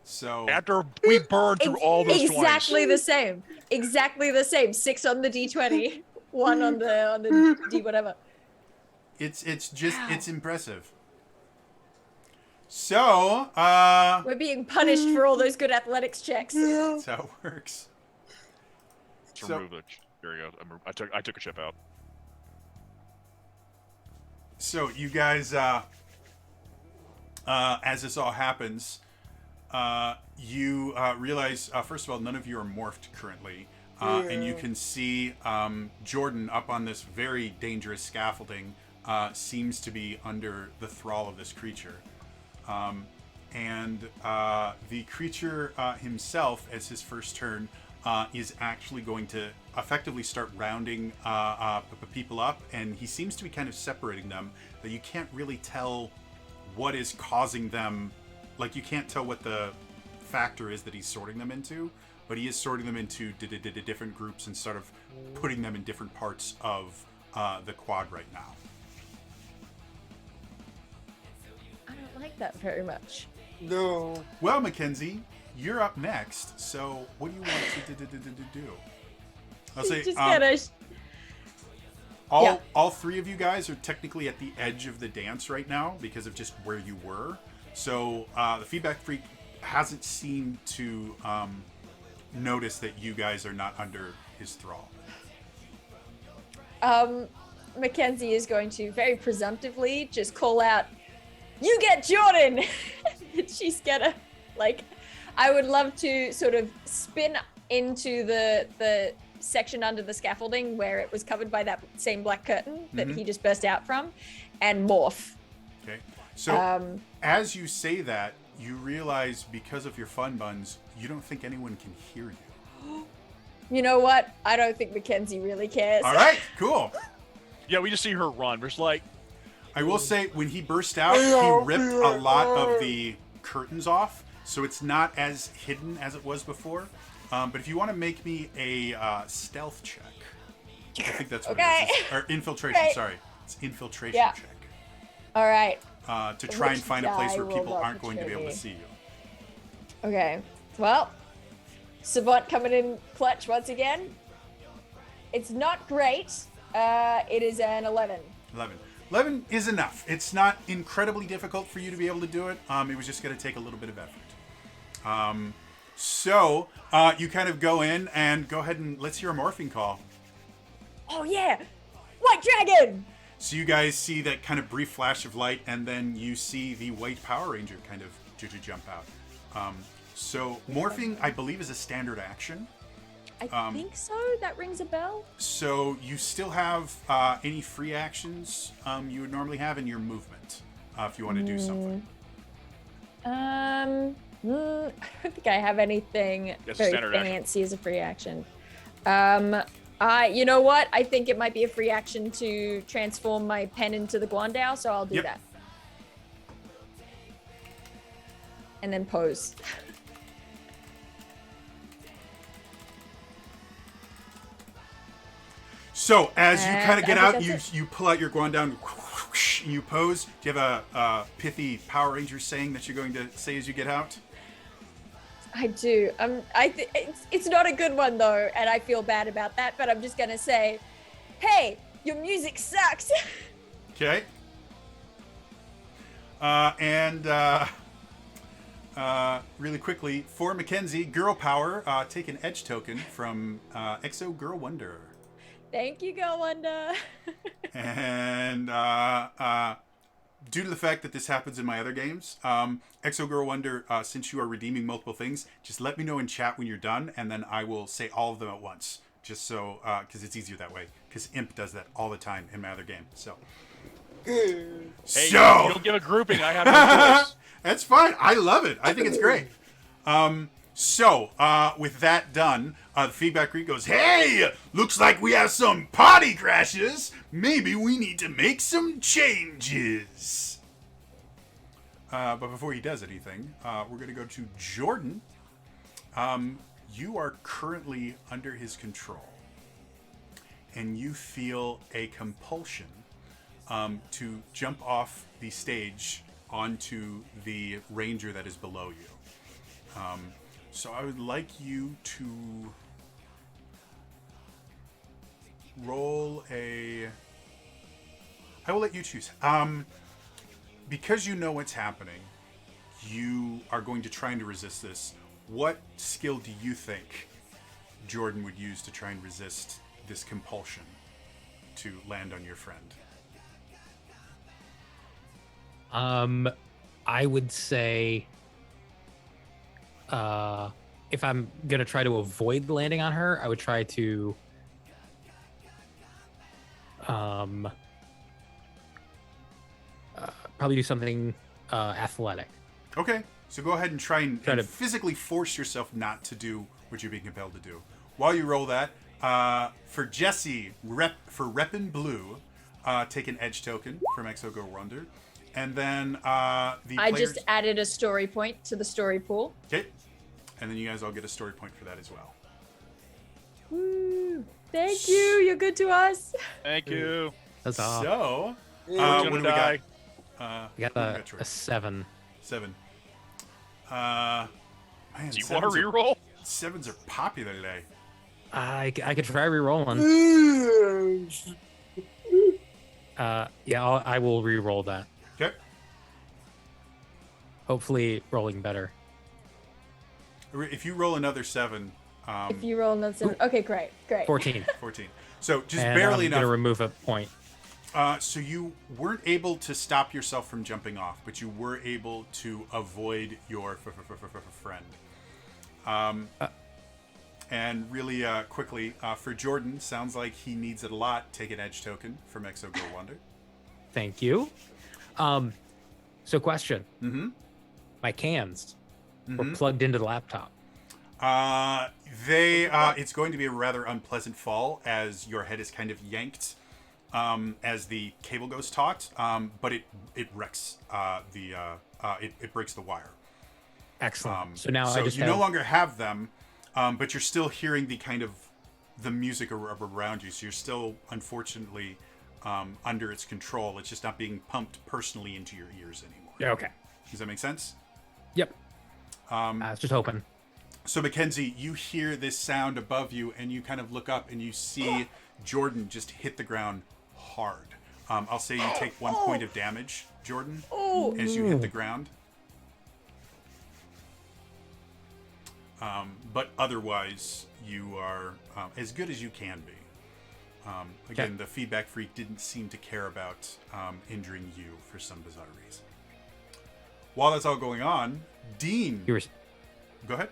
So After we burned through all those exactly 20s. the same. Exactly the same. 6 on the D20, 1 on the D whatever. it's impressive. So, We're being punished for all those good athletics checks. that's how it works. Let's So- remove the. There you go. I took a chip out. So you guys, as this all happens, you realize, first of all, none of you are morphed currently. And you can see Jordan up on this very dangerous scaffolding seems to be under the thrall of this creature. And the creature himself, as his first turn, is actually going to effectively start rounding people up, and he seems to be kind of separating them, that you can't really tell what is causing them, like you can't tell what the factor is that he's sorting them into, but he is sorting them into different groups and sort of putting them in different parts of the quad right now. I don't like that very much. No. Well, Mackenzie, you're up next, so what do you want to do? I'll say Just gotta. all 3 of you guys are technically at the edge of the dance right now because of just where you were. So the feedback freak hasn't seemed to notice that you guys are not under his thrall. Mackenzie is going to very presumptively just call out, "You get Jordan!" She's gonna, like, I would love to sort of spin into the section under the scaffolding where it was covered by that same black curtain that he just burst out from, and morph. Okay. So as you say that, you realize because of your fun buns, you don't think anyone can hear you. You know what? I don't think Mackenzie really cares. All right, cool. Yeah, we just see her run. We're just like, I will say, when he burst out, he ripped a lot of the curtains off, so it's not as hidden as it was before. But if you want to make me a stealth check, I think that's what it is. Or infiltration, sorry. It's infiltration check. All right. To try and Which find a place where die people will aren't going to be able to opportunity? see you. Okay. Well, Savant coming in clutch once again. It's not great. It is an 11. 11. 11 is enough. It's not incredibly difficult for you to be able to do it. It was just going to take a little bit of effort. So you kind of go in and go ahead and let's hear a morphing call. Oh yeah, White Dragon. So you guys see that kind of brief flash of light, and then you see the White Power Ranger kind of jump out. So morphing, I believe, is a standard action. I think so. That rings a bell. So you still have any free actions you would normally have in your movement if you want to do something. I don't think I have anything very fancy as a free action. You know what? I think it might be a free action to transform my pen into the Guandao, so I'll do that. And then pose. So as you kind of get out, you pull out your Guandao and you pose. Do you have a pithy Power Ranger saying that you're going to say as you get out? I do. It's not a good one though, and I feel bad about that. But I'm just gonna say, "Hey, your music sucks." Okay. Really quickly for Mackenzie, Girl Power, take an edge token from Exo Girl Wonder. Thank you, Girl Wonder. And due to the fact that this happens in my other games, Exo Girl Wonder, since you are redeeming multiple things, just let me know in chat when you're done, and then I will say all of them at once, just so, because it's easier that way, because Imp does that all the time in my other game, so. hey, So, you don't give a grouping, I have no choice. That's fine. I love it. I think it's great. So, with that done, the feedback read goes, "Hey, looks like we have some party crashes. Maybe we need to make some changes." But before he does anything, we're going to go to Jordan. You are currently under his control, and you feel a compulsion to jump off the stage onto the ranger that is below you. So I would like you to roll a... I will let you choose. Because you know what's happening, you are going to try and resist this. What skill do you think Jordan would use to try and resist this compulsion to land on your friend? I would say, if I'm gonna try to avoid landing on her, I would try to, probably do something athletic. Okay, so go ahead and try and physically force yourself not to do what you're being compelled to do. While you roll that, for Jesse, for Reppin' Blue, take an edge token from Exo Go Wonder. And then I just added a story point to the story pool. Okay. And then you guys all get a story point for that as well. Woo. Thank you. You're good to us. Thank you. That's all. So, What do we die? got? We got a 7. 7. Man, Do you want to reroll? 7s are popular today. I could try re-rolling. Yeah, I will re-roll that. Okay. Hopefully rolling better. If you roll another 7... if you roll another 7... Okay, great. 14. 14. So, just And barely I'm enough. going to remove a point. So you weren't able to stop yourself from jumping off, but you were able to avoid your friend. And really quickly, for Jordan, sounds like he needs it a lot. Take an edge token from Exo Girl Wonder. Thank you. So question. Mm-hmm. My cans were plugged into the laptop. It's going to be a rather unpleasant fall as your head is kind of yanked as the cable goes taut, but it wrecks it breaks the wire. Excellent. So now so I just you no longer have them, but you're still hearing the music around you. So you're still, unfortunately, under its control. It's just not being pumped personally into your ears anymore. Yeah, okay. Does that make sense? Yep. I was just hoping. So Mackenzie, you hear this sound above you, and you kind of look up, and you see Jordan just hit the ground hard. I'll say you take 1 point of damage, Jordan, as you hit the ground. But otherwise, you are as good as you can be. Again, the feedback freak didn't seem to care about injuring you for some bizarre reason. While that's all going on, Dean... Go ahead.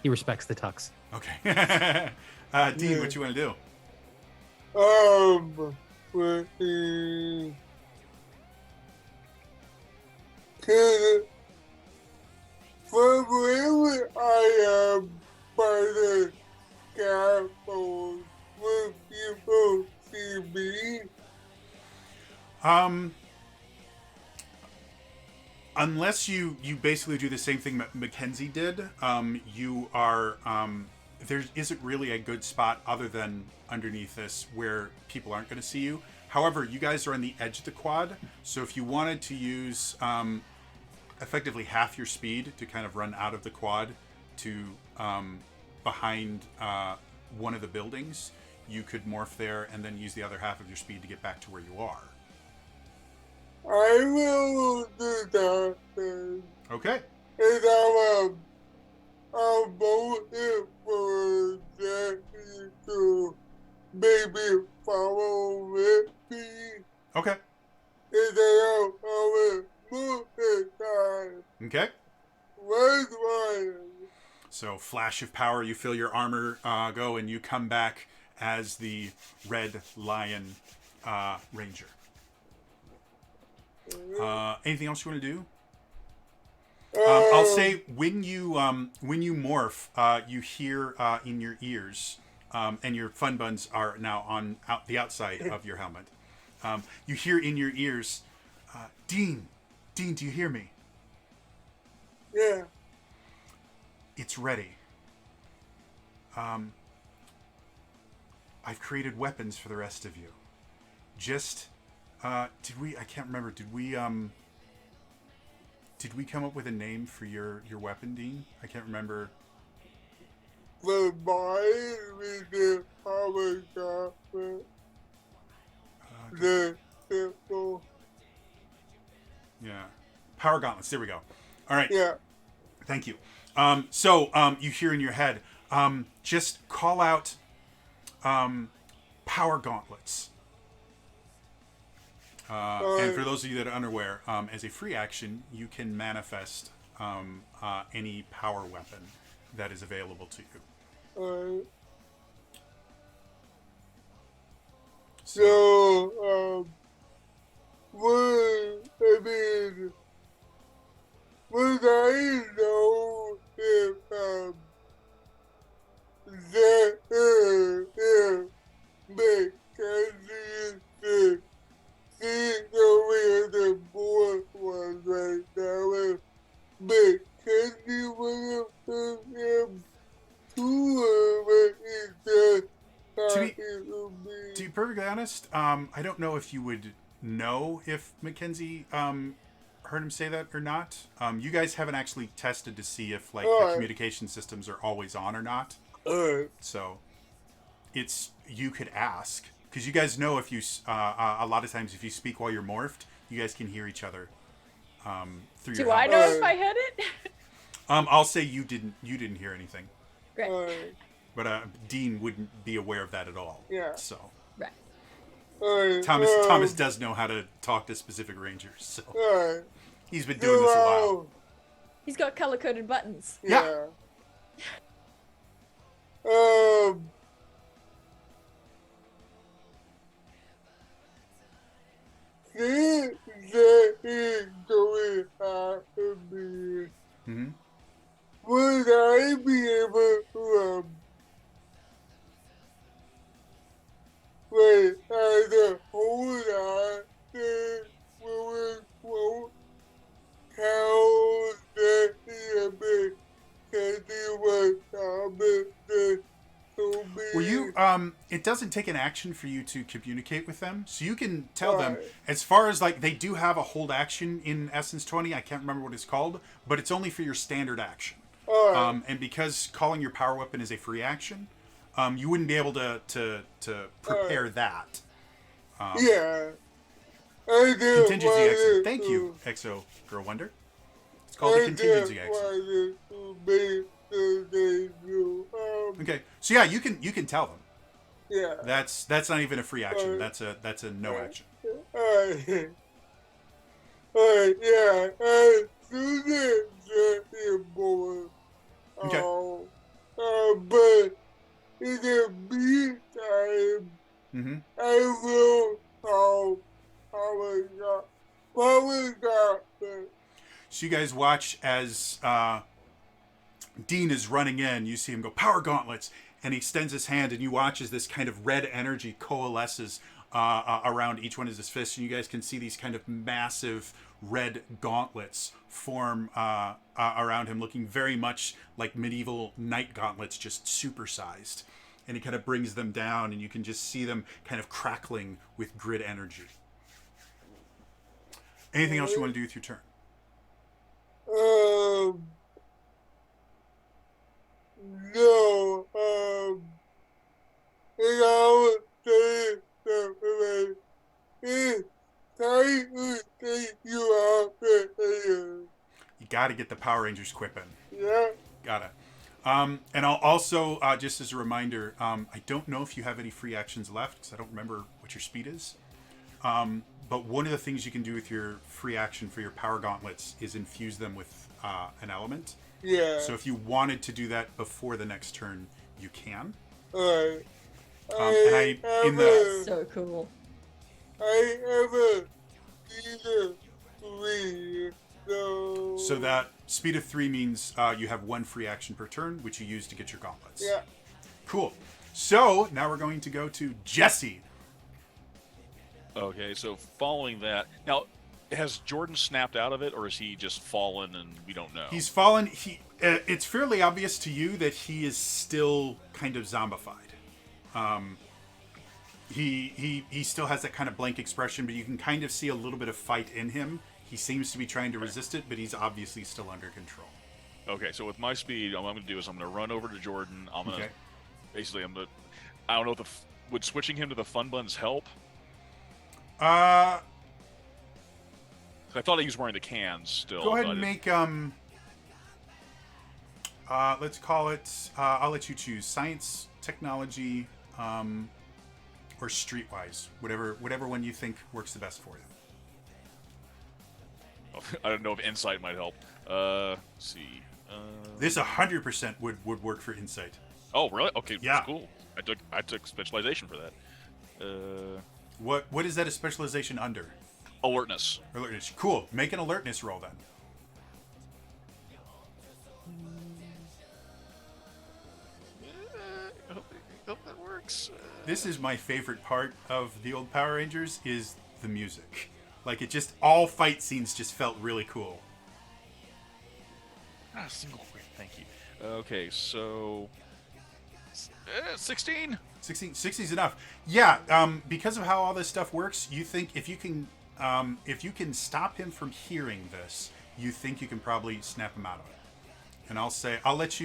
He respects the tux. Okay. Dean, what you want to do? From wherever I am by the scaffold, will people see me? Unless you basically do the same thing Mackenzie did, you are there isn't really a good spot other than underneath this where people aren't going to see you. However, you guys are on the edge of the quad, so if you wanted to use effectively half your speed to kind of run out of the quad to behind one of the buildings, you could morph there and then use the other half of your speed to get back to where you are. I will do that then. Okay. And I'll vote it for Jackie to maybe follow with me. Okay. And then I'll move it time. Okay. Where's mine? So, flash of power, you feel your armor go, and you come back as the Red Lion Ranger. Anything else you want to do? I'll say when you morph, you hear in your ears, and your fun buns are now on the outside of your helmet. You hear in your ears, Dean, do you hear me? Yeah. It's ready. I've created weapons for the rest of you. Just, I can't remember, did we come up with a name for your weapon, Dean? I can't remember. The mine with the power gauntlet. The simple. Yeah. Power gauntlets, there we go. All right. Yeah. Thank you. So you hear in your head, just call out power gauntlets. And for those of you that are unaware, as a free action, you can manifest any power weapon that is available to you. So, would I know if Mackenzie is he's over the board one right now, and Mackenzie would have put him to but he just to be perfectly honest, I don't know if you would know if Mackenzie heard him say that or not. You guys haven't actually tested to see if the communication systems are always on or not. So you could ask, because you guys know if you a lot of times if you speak while you're morphed, you guys can hear each other through your. Do I know if I heard it? I'll say you didn't hear anything. Right. But Dean wouldn't be aware of that at all. Yeah. So. Right. Alright, Thomas does know how to talk to specific rangers, so alright. he's been doing this a while. He's got color-coded buttons. Yeah. Um. This is going after me. Mm-hmm. Would I be able to, wait, either hold on to Will's quote, tell the EMA that he was commented to me? Well, you it doesn't take an action for you to communicate with them, so you can tell them. Right. As far as like they do have a hold action in Essence 20, I can't remember what it's called, but it's only for your standard action. Alright, And because calling your power weapon is a free action, you wouldn't be able to prepare that. yeah. I just Contingency wanted action. Thank to- you, Exo Girl Wonder. It's called a contingency I action. just wanted to make the debut. Okay, so yeah, you can tell them. Yeah. That's not even a free action. That's a no action. Alright. Alright, yeah. Susan just more. Okay. But in the meantime, Mm-hmm. I will call Power Doctor. So you guys watch as Dean is running in. You see him go, power gauntlets, and he extends his hand, and you watch as this kind of red energy coalesces around each one of his fists, and you guys can see these kind of massive red gauntlets form around him, looking very much like medieval knight gauntlets, just supersized. And he kind of brings them down, and you can just see them kind of crackling with grid energy. Anything else you want to do with your turn? No, and I would say that it's time to take you out there. You got to get the Power Rangers quip in. Yeah. Got it. And I'll also, just as a reminder, I don't know if you have any free actions left, because I don't remember what your speed is. But one of the things you can do with your free action for your power gauntlets is infuse them with an element. Yeah. So if you wanted to do that before the next turn, you can. Alright. And in the So cool. I have a either three, so that speed of 3 means you have 1 free action per turn, which you use to get your gauntlets. Yeah. Cool. So now we're going to go to Jesse. Okay, so following that, now has Jordan snapped out of it, or is he just fallen and we don't know? He's fallen. It's fairly obvious to you that he is still kind of zombified. He still has that kind of blank expression, but you can kind of see a little bit of fight in him. He seems to be trying to resist it, but he's obviously still under control. Okay, so with my speed, what I'm going to do is I'm going to run over to Jordan. I'm going to Okay. basically I don't know if would switching him to the Fun Buns help? Uh, 'Cause I thought he was wearing the cans still. Go ahead but and I make let's call it. I'll let you choose science, technology, or streetwise. Whatever one you think works the best for you. I don't know if insight might help. Let's see. This 100% would work for insight. Oh, really? Okay, Yeah. that's cool. I took specialization for that. What is that a specialization under? Alertness. Alertness. Cool. Make an alertness roll then. I hope that works. This is my favorite part of the old Power Rangers is the music. Like it just all fight scenes just felt really cool. Single quick, thank you. Okay, so 16. 60 is enough. Yeah, because of how all this stuff works, you think if you can stop him from hearing this, you think you can probably snap him out of it. And I'll let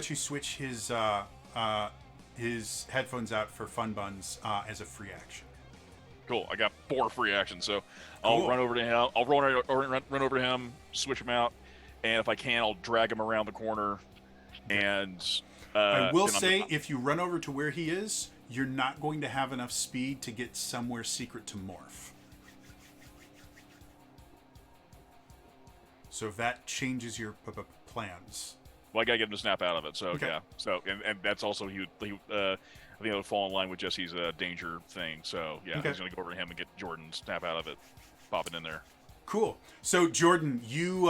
you switch his headphones out for Fun Buns as a free action. Cool. I got 4 free actions, so I'll Cool. run over to him. I'll run over to him, switch him out, and if I can, I'll drag him around the corner. And I will then say, if you run over to where he is, you're not going to have enough speed to get somewhere secret to morph. So if that changes your plans. Well, I gotta get him to snap out of it. So Okay. yeah. So and that's also I think it would fall in line with Jesse's danger thing. So yeah, Okay. he's gonna go over to him and get Jordan snap out of it, pop it in there. Cool. So Jordan, you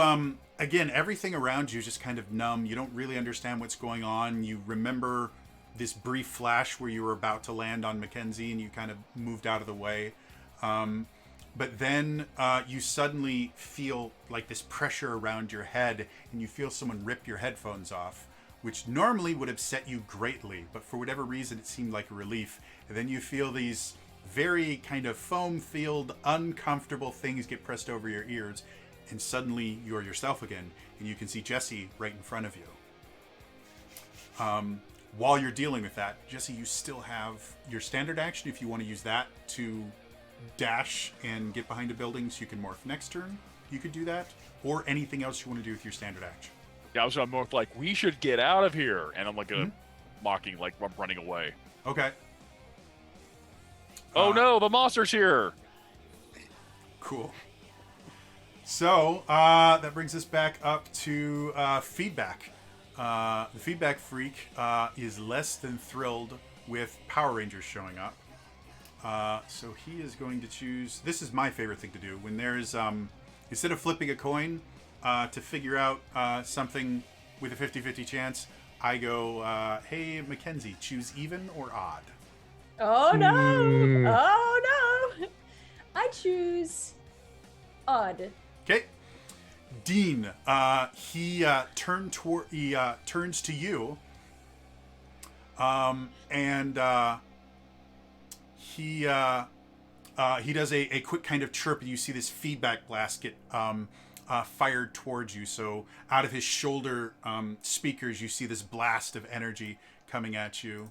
again, everything around you is just kind of numb. You don't really understand what's going on. You remember this brief flash where you were about to land on Mackenzie and you kind of moved out of the way. But then you suddenly feel like this pressure around your head and you feel someone rip your headphones off, which normally would have set you greatly, but for whatever reason it seemed like a relief. And then you feel these very kind of foam-filled, uncomfortable things get pressed over your ears, and suddenly you're yourself again, and you can see Jesse right in front of you. While you're dealing with that, Jesse, you still have your standard action if you want to use that to dash and get behind a building so you can morph next turn. You could do that, or anything else you want to do with your standard action. Yeah, I was more like, we should get out of here, and I'm like mocking, like I'm running away. Okay. Oh no, the monster's here! Cool. So that brings us back up to feedback. The feedback freak is less than thrilled with Power Rangers showing up. So he is going to choose. This is my favorite thing to do when there's instead of flipping a coin to figure out something with a 50-50 chance. I go, hey Mackenzie, choose even or odd. Oh no! Oh no! I choose odd. Okay. Dean, he turns to you, and he does a quick kind of chirp, and you see this feedback blast get fired towards you. So out of his shoulder speakers, you see this blast of energy coming at you.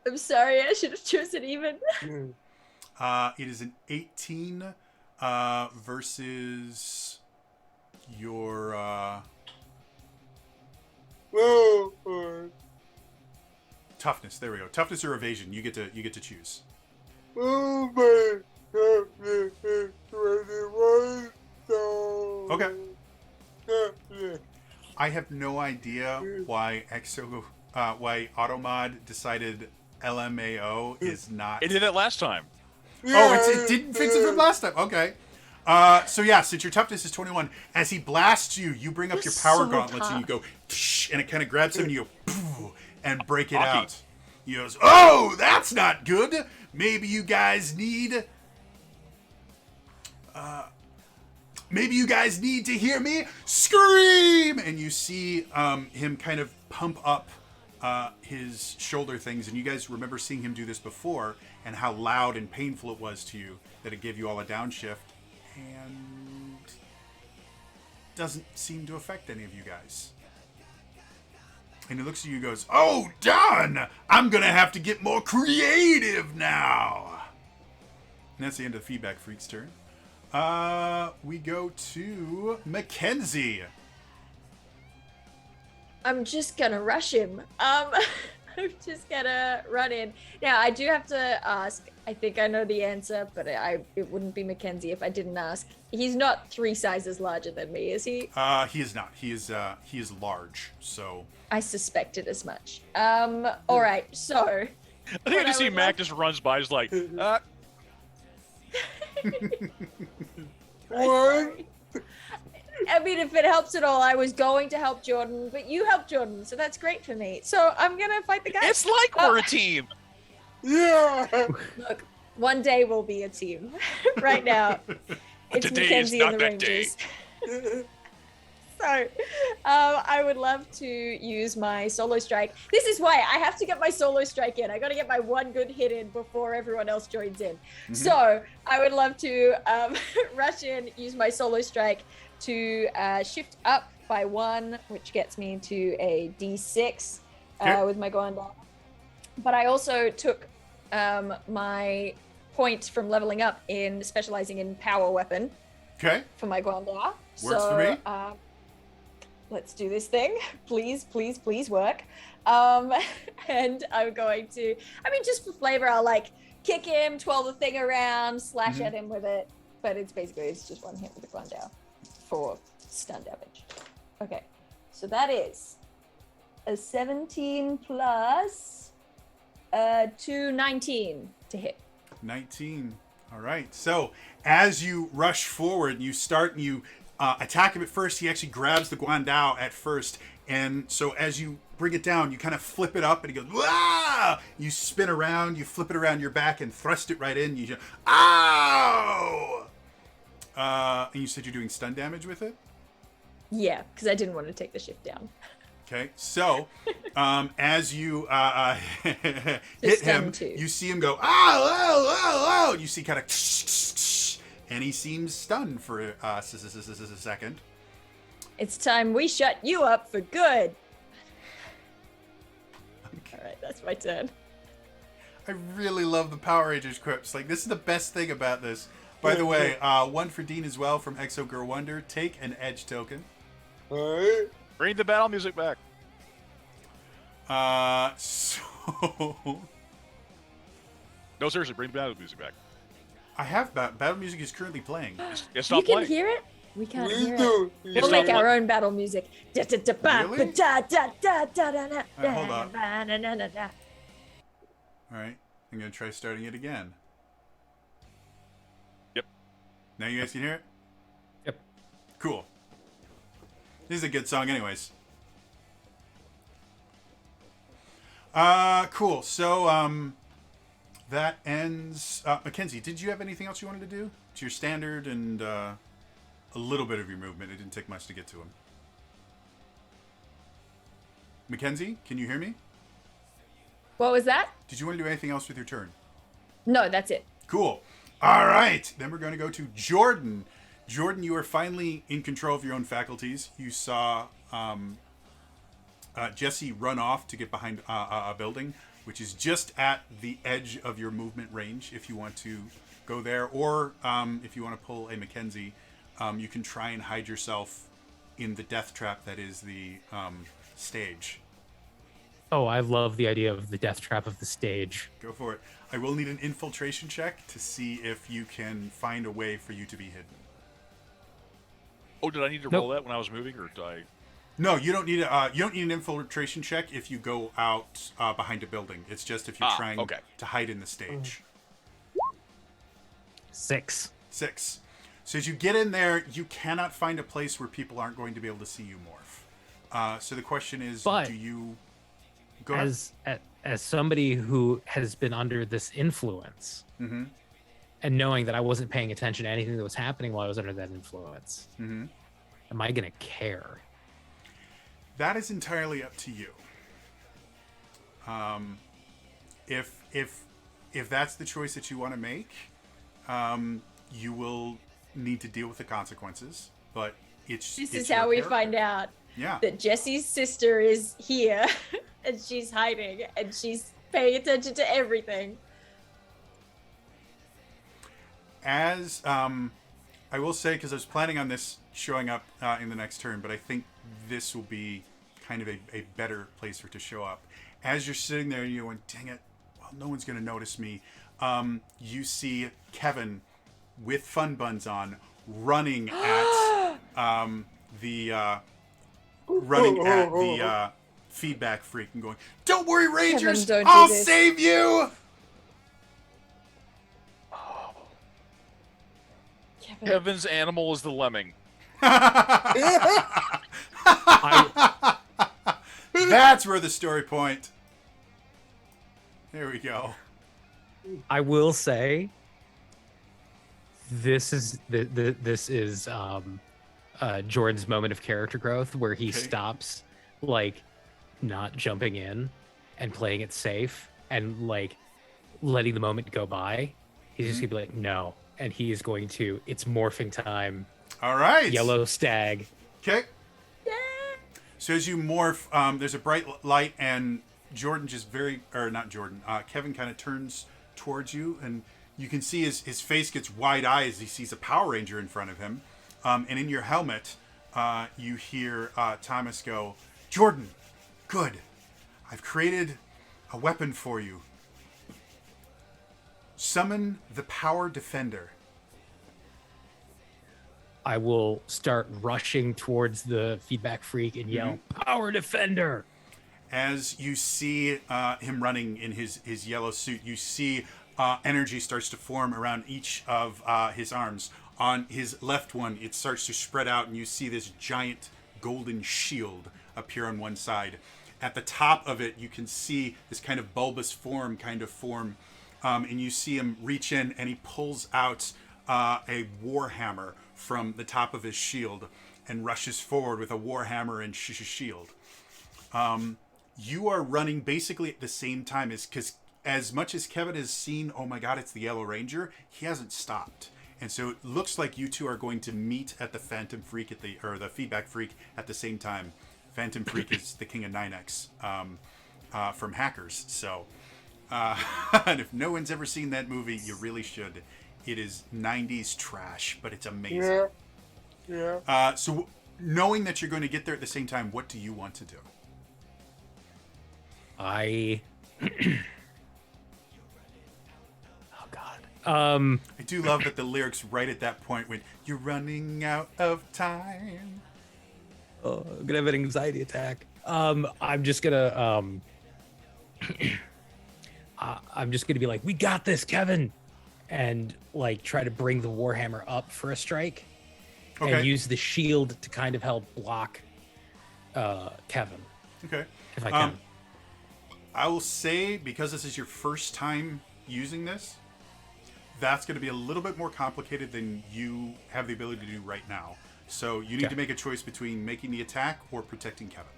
I'm sorry, I should have chosen even. It is an 18 versus your toughness. There we go. Toughness or evasion. You get to choose. Okay. I have no idea why why Automod decided LMAO is not. It did it last time. Oh, it didn't fix it from last time. Okay. So yeah, since your toughness is 21, as he blasts you, you bring up your power so gauntlets and you go, and it kind of grabs him and you go, and break it Hockey. out. He goes, oh, that's not good. Maybe you guys need. Maybe you guys need to hear me scream. And you see him kind of pump up his shoulder things, and you guys remember seeing him do this before, and how loud and painful it was to you that it gave you all a downshift, and doesn't seem to affect any of you guys. And he looks at you and goes, oh, done! I'm gonna have to get more creative now! And that's the end of the Feedback Freak's turn. We go to Mackenzie. I'm just gonna rush him. I'm just gonna run in. Now, I do have to ask. I think I know the answer, but it wouldn't be Mackenzie if I didn't ask. He's not 3 sizes larger than me, is he? He is not. He is large, so... I suspected as much. All right, so... I think I just see Mac just runs by, just like, What? I mean, if it helps at all, I was going to help Jordan, but you helped Jordan, so that's great for me. So I'm gonna fight the guy. it's like we're a team. Yeah. Look, one day we'll be a team. Right now, it's Today is Mackenzie not and the that day. Rangers. So, I would love to use my solo strike. This is why I have to get my solo strike in. I got to get my one good hit in before everyone else joins in. Mm-hmm. So, I would love to rush in, use my solo strike to shift up by 1, which gets me to a D6 Okay. with my Gwanda. But I also took my point from leveling up in specializing in power weapon Okay. for my Gwanda. Works for me. Let's do this thing. Please, please, please work. And I'm going to, I mean, just for flavor, I'll like kick him, twirl the thing around, slash at him with it. But it's just one hit with the Guandao for stun damage. Okay, so that is a 17 plus 19 to hit. 19. All right. So as you rush forward, you start and you attack him at first. He actually grabs the Guandao at first. And so as you bring it down, you kind of flip it up and he goes, "Wah!" You spin around, you flip it around your back and thrust it right in. You just, ow! And you said you're doing stun damage with it? Yeah, because I didn't want to take the shift down. Okay, so as you hit him, you see him go, ow, ow, ow, ow. You see kind of, and he seems stunned for a second. It's time we shut you up for good. Okay. All right, that's my turn. I really love the Power Rangers quips. Like, this is the best thing about this. By the way, one for Dean as well from Exo Girl Wonder. Take an edge token. All right. Bring the battle music back. So No, seriously, bring the battle music back. I have battle music is currently playing. It's You not can playing. hear it? We can't We hear it. do. We'll make our own battle music. Really? Hold All right, I'm gonna try starting it again. Yep. Now you guys can hear it? Yep. Cool. This is a good song anyways. Cool. So, that ends... Mackenzie, did you have anything else you wanted to do? It's your standard and a little bit of your movement. It didn't take much to get to him. Mackenzie, can you hear me? What was that? Did you want to do anything else with your turn? No, that's it. Cool. All right. Then we're going to go to Jordan. Jordan, you are finally in control of your own faculties. You saw Jesse run off to get behind a building, which is just at the edge of your movement range if you want to go there. Or if you want to pull a Mackenzie, you can try and hide yourself in the death trap that is the stage. Oh, I love the idea of the death trap of the stage. Go for it. I will need an infiltration check to see if you can find a way for you to be hidden. Oh, did I need to roll that when I was moving, or did I? No, you don't need an infiltration check if you go out behind a building. It's just if you're trying to hide in the stage. 6. 6. So as you get in there, you cannot find a place where people aren't going to be able to see you morph. So the question is, do you go as somebody who has been under this influence, mm-hmm. and knowing that I wasn't paying attention to anything that was happening while I was under that influence, mm-hmm. am I gonna care? That is entirely up to you. If that's the choice that you want to make, you will need to deal with the consequences. But this is how we find out that Jesse's sister is here, and she's hiding, and she's paying attention to everything. As I will say, because I was planning on this showing up in the next turn, but I think this will be kind of a better place for it to show up. As you're sitting there, you're going, dang it, well, no one's going to notice me. You see Kevin with fun buns on running at the feedback freak and going, don't worry, Rangers, Kevin, I'll save you. Kevin's animal is the lemming. That's where the story point. There we go. I will say, this is Jordan's moment of character growth, where he stops, like, not jumping in and playing it safe and like letting the moment go by. He's just gonna be like, no, and he is going to. It's morphing time. All right. Yellow stag. Okay. So as you morph, there's a bright light, and Jordan Kevin kind of turns towards you, and you can see his face gets wide-eyed as he sees a Power Ranger in front of him. And in your helmet, you hear Thomas go, Jordan, good. I've created a weapon for you. Summon the Power Defender. I will start rushing towards the feedback freak and yell, "Power Defender!" As you see him running in his yellow suit, you see energy starts to form around each of his arms. On his left one, it starts to spread out, and you see this giant golden shield appear on one side. At the top of it, you can see this kind of bulbous form, and you see him reach in, and he pulls out a warhammer from the top of his shield and rushes forward with a warhammer and shield. You are running basically at the same time because as much as Kevin has seen, oh my god, it's the Yellow Ranger, he hasn't stopped. And so it looks like you two are going to meet at the Phantom Freak or the Feedback Freak at the same time. Phantom Freak is the king of 9X from Hackers. So, and if no one's ever seen that movie, you really should. It is 90s trash, but it's amazing. Yeah. So knowing that you're going to get there at the same time, what do you want to do? Oh God. I do love that the lyrics right at that point when you're running out of time. Oh, I'm gonna have an anxiety attack. I'm just gonna be like, "We got this, Kevin," and like try to bring the warhammer up for a strike, and use the shield to kind of help block Kevin. Okay. If I can. I will say, because this is your first time using this, that's going to be a little bit more complicated than you have the ability to do right now. So you need to make a choice between making the attack or protecting Kevin.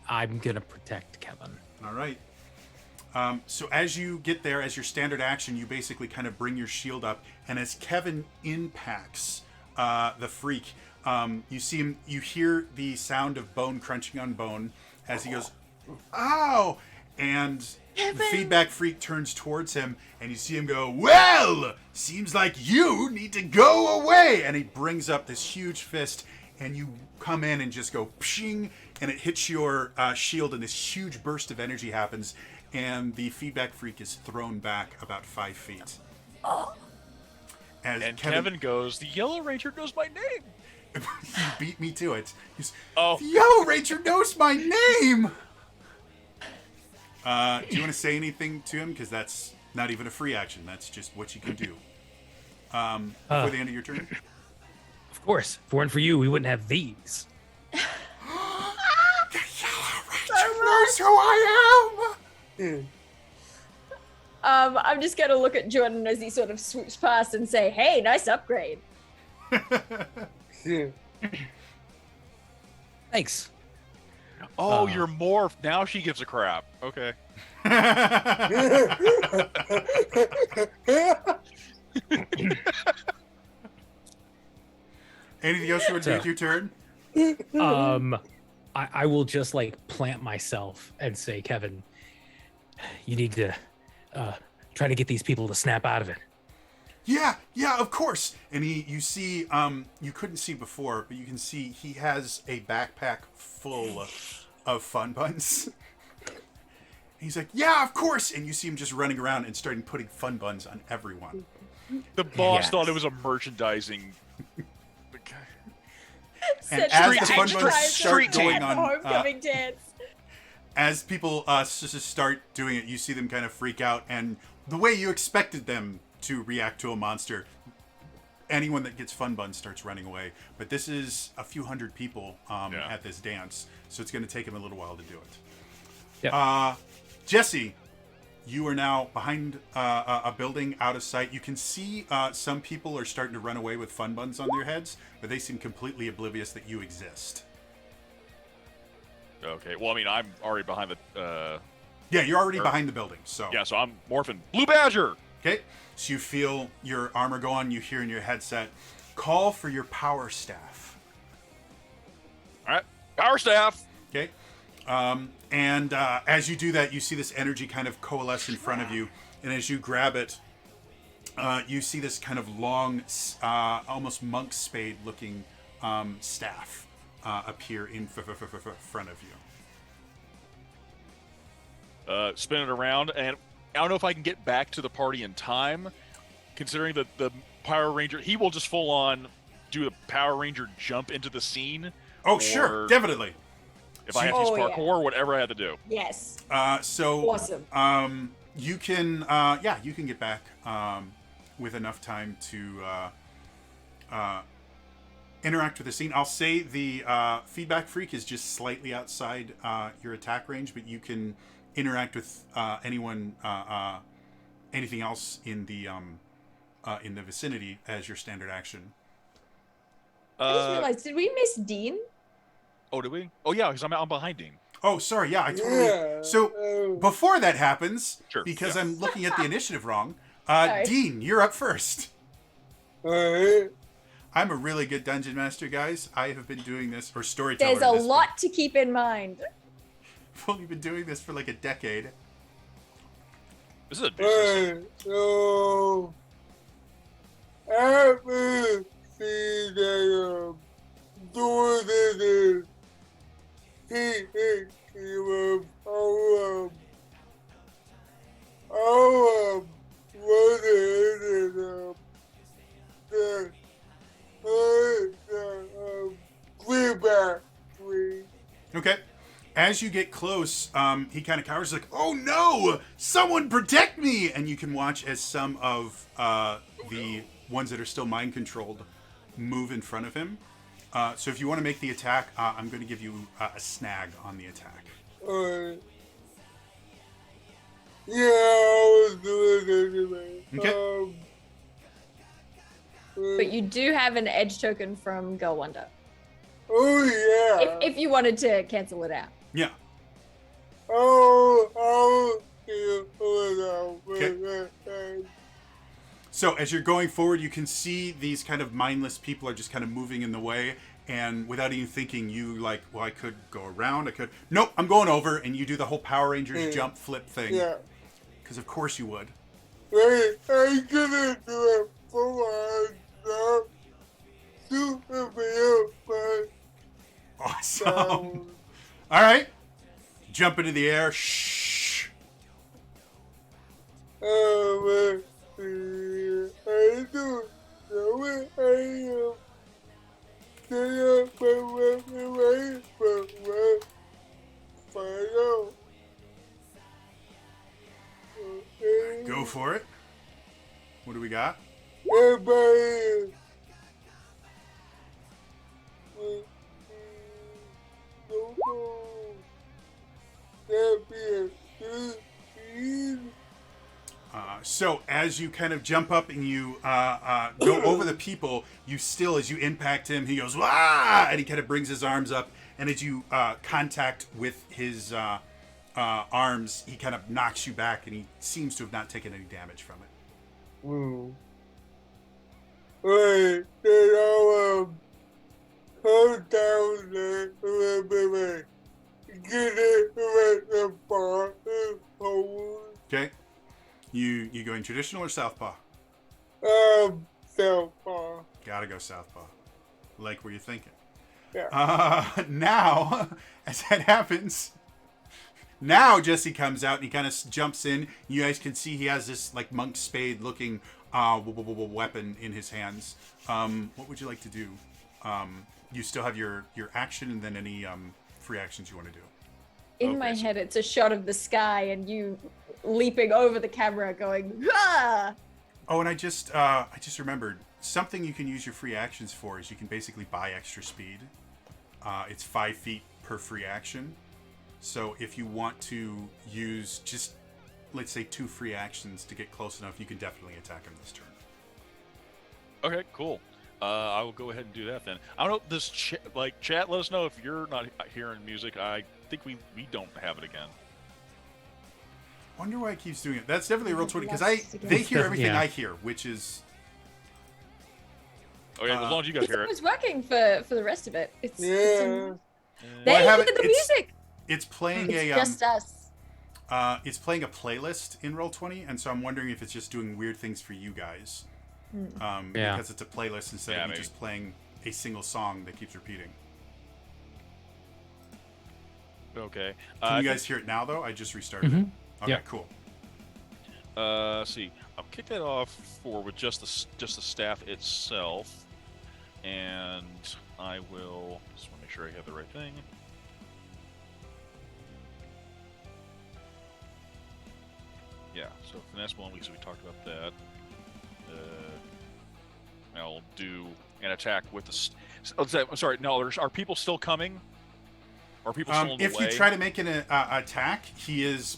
I'm gonna protect Kevin. All right. So as you get there, as your standard action, you basically kind of bring your shield up, and as Kevin impacts the freak, you see him. You hear the sound of bone crunching on bone as he goes, "Ow!" And the feedback freak turns towards him, and you see him go, "Well, seems like you need to go away." And he brings up this huge fist, and you come in and just go pshing, and it hits your shield, and this huge burst of energy happens, and the feedback freak is thrown back about 5 feet. And Kevin goes, "The Yellow Ranger knows my name." He beat me to it. He's, "Oh, the Yellow Ranger knows my name." Do you want to say anything to him? Because that's not even a free action. That's just what you can do. Before the end of your turn. Of course. If it weren't for you, we wouldn't have these. The Yellow Ranger knows who I am. I'm just gonna look at Jordan as he sort of swoops past and say, "Hey, nice upgrade." Thanks. Oh, you're morphed. Now she gives a crap. Okay. Anything else you want to do with your turn? I will just like plant myself and say, "Kevin, you need to try to get these people to snap out of it." Yeah, of course. And you see, you couldn't see before, but you can see he has a backpack full of fun buns. He's like, "Yeah, of course." And you see him just running around and starting putting fun buns on everyone. The boss thought it was a merchandising. And as the fun buns start street going team. on, Homecoming dance. as people start doing it, you see them kind of freak out, and the way you expected them to react to a monster, anyone that gets fun buns starts running away. But this is a few hundred people at this dance, so it's going to take him a little while to do it. Yep. Jesse, you are now behind a building out of sight. You can see some people are starting to run away with fun buns on their heads, but they seem completely oblivious that you exist. Okay. Well, I mean, I'm already behind the. Yeah, you're already behind the building, so. Yeah, so I'm morphing. Blue Badger! Okay, so you feel your armor go on, you hear in your headset, call for your power staff. All right. Power staff! Okay, and as you do that, you see this energy kind of coalesce in front of you, and as you grab it, you see this kind of long, almost monk spade looking staff appear in front of you. Spin it around, and I don't know if I can get back to the party in time, considering that the Power Ranger, he will just full on do a Power Ranger jump into the scene. Oh, sure, definitely. If I have to use parkour, whatever I have to do. Yes. So awesome. You can you can get back with enough time to interact with the scene. I'll say the feedback freak is just slightly outside your attack range, but you can interact with anyone, anything else in the vicinity as your standard action. I just realized, did we miss Dean? Oh, did we? Oh, yeah, because I'm behind Dean. Oh, sorry. Yeah, I totally. So before that happens, because I'm looking at the initiative wrong, Dean, you're up first. Alright. I'm a really good dungeon master, guys. I have been doing this, or storyteller. There's a lot to keep in mind. I've only been doing this for like a decade. This is a big system. So, after see that doing this, he was Okay. As you get close, he kind of cowers like, "Oh no! Someone protect me!" And you can watch as some of the ones that are still mind controlled move in front of him. So if you want to make the attack, I'm going to give you a snag on the attack. Yeah, I was doing it anyway. Okay. But you do have an edge token from Girl Wonder. Oh yeah. If you wanted to cancel it out. Yeah. Okay. So as you're going forward, you can see these kind of mindless people are just kind of moving in the way, and without even thinking, you like, well, I could go around, I could, nope, I'm going over, and you do the whole Power Rangers jump flip thing. Yeah. Because of course you would. Wait, I couldn't do it for myself. Super real, but Awesome. All right. Jump into the air. Shh. I don't know what I am. Go for it. What do we got? Everybody. So as you kind of jump up and you go over the people, you still, as you impact him, he goes, "Wah!" And he kind of brings his arms up, and as you contact with his arms, he kind of knocks you back, and he seems to have not taken any damage from it. Wait, then I'll come down there a little bit. Get it with the bar. Okay. You going traditional or southpaw? Southpaw. Gotta go southpaw. Like where you're thinking. Yeah. Now, as that happens, now Jesse comes out and he kind of jumps in. You guys can see he has this like monk spade looking weapon in his hands. What would you like to do? You still have your action and then any free actions you want to do. In my head, it's a shot of the sky and you leaping over the camera going, ah! Oh, and I just remembered something you can use your free actions for is you can basically buy extra speed. It's 5 feet per free action. So if you want to use just, let's say, 2 free actions to get close enough, you can definitely attack him this turn. Okay, cool. I will go ahead and do that then. I don't know, this chat, let us know if you're not hearing music. I think we don't have it again. Wonder why it keeps doing it. That's definitely a real 20 because they hear everything I hear, which is. Okay, as long as you guys hear it. It was working for the rest of it. It's Yeah. they Well, I have hear it- the music. It's playing It's just us. it's playing a playlist in Roll20, and so I'm wondering if it's just doing weird things for you guys. Yeah. Because it's a playlist instead of you maybe. just playing a single song that keeps repeating. Okay. Can you guys hear it now, though? I just restarted it. Okay, Yeah. cool. See, I'll kick that off with just the staff itself, and I will just want to make sure I have the right thing. Yeah. So finesse 1 week. So we talked about that. I'll do an attack with the. I'm sorry. No, are people still coming? Are people still in the If way? you try to make an attack,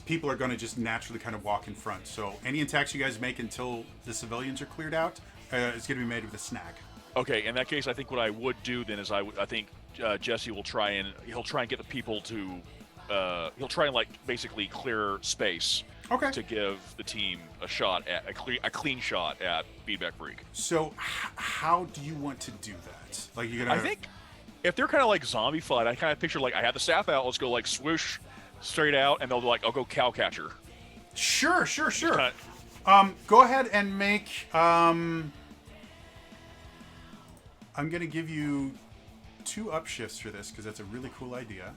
people are going to just naturally kind of walk in front. So any attacks you guys make until the civilians are cleared out is going to be made with a snag. Okay, in that case, I think what I would do then is I think Jesse will try and get the people to he'll try and like basically clear space. Okay. To give the team a shot at a clean shot at Feedback Freak. So how do you want to do that? Like you're gonna? I think if they're kind of like zombie fight, I kind of picture like I have the staff out. Let's go like swoosh straight out, and they'll be like, I'll go cow catcher. Sure. Kinda, Go ahead and make. I'm gonna give you 2 upshifts for this because that's a really cool idea.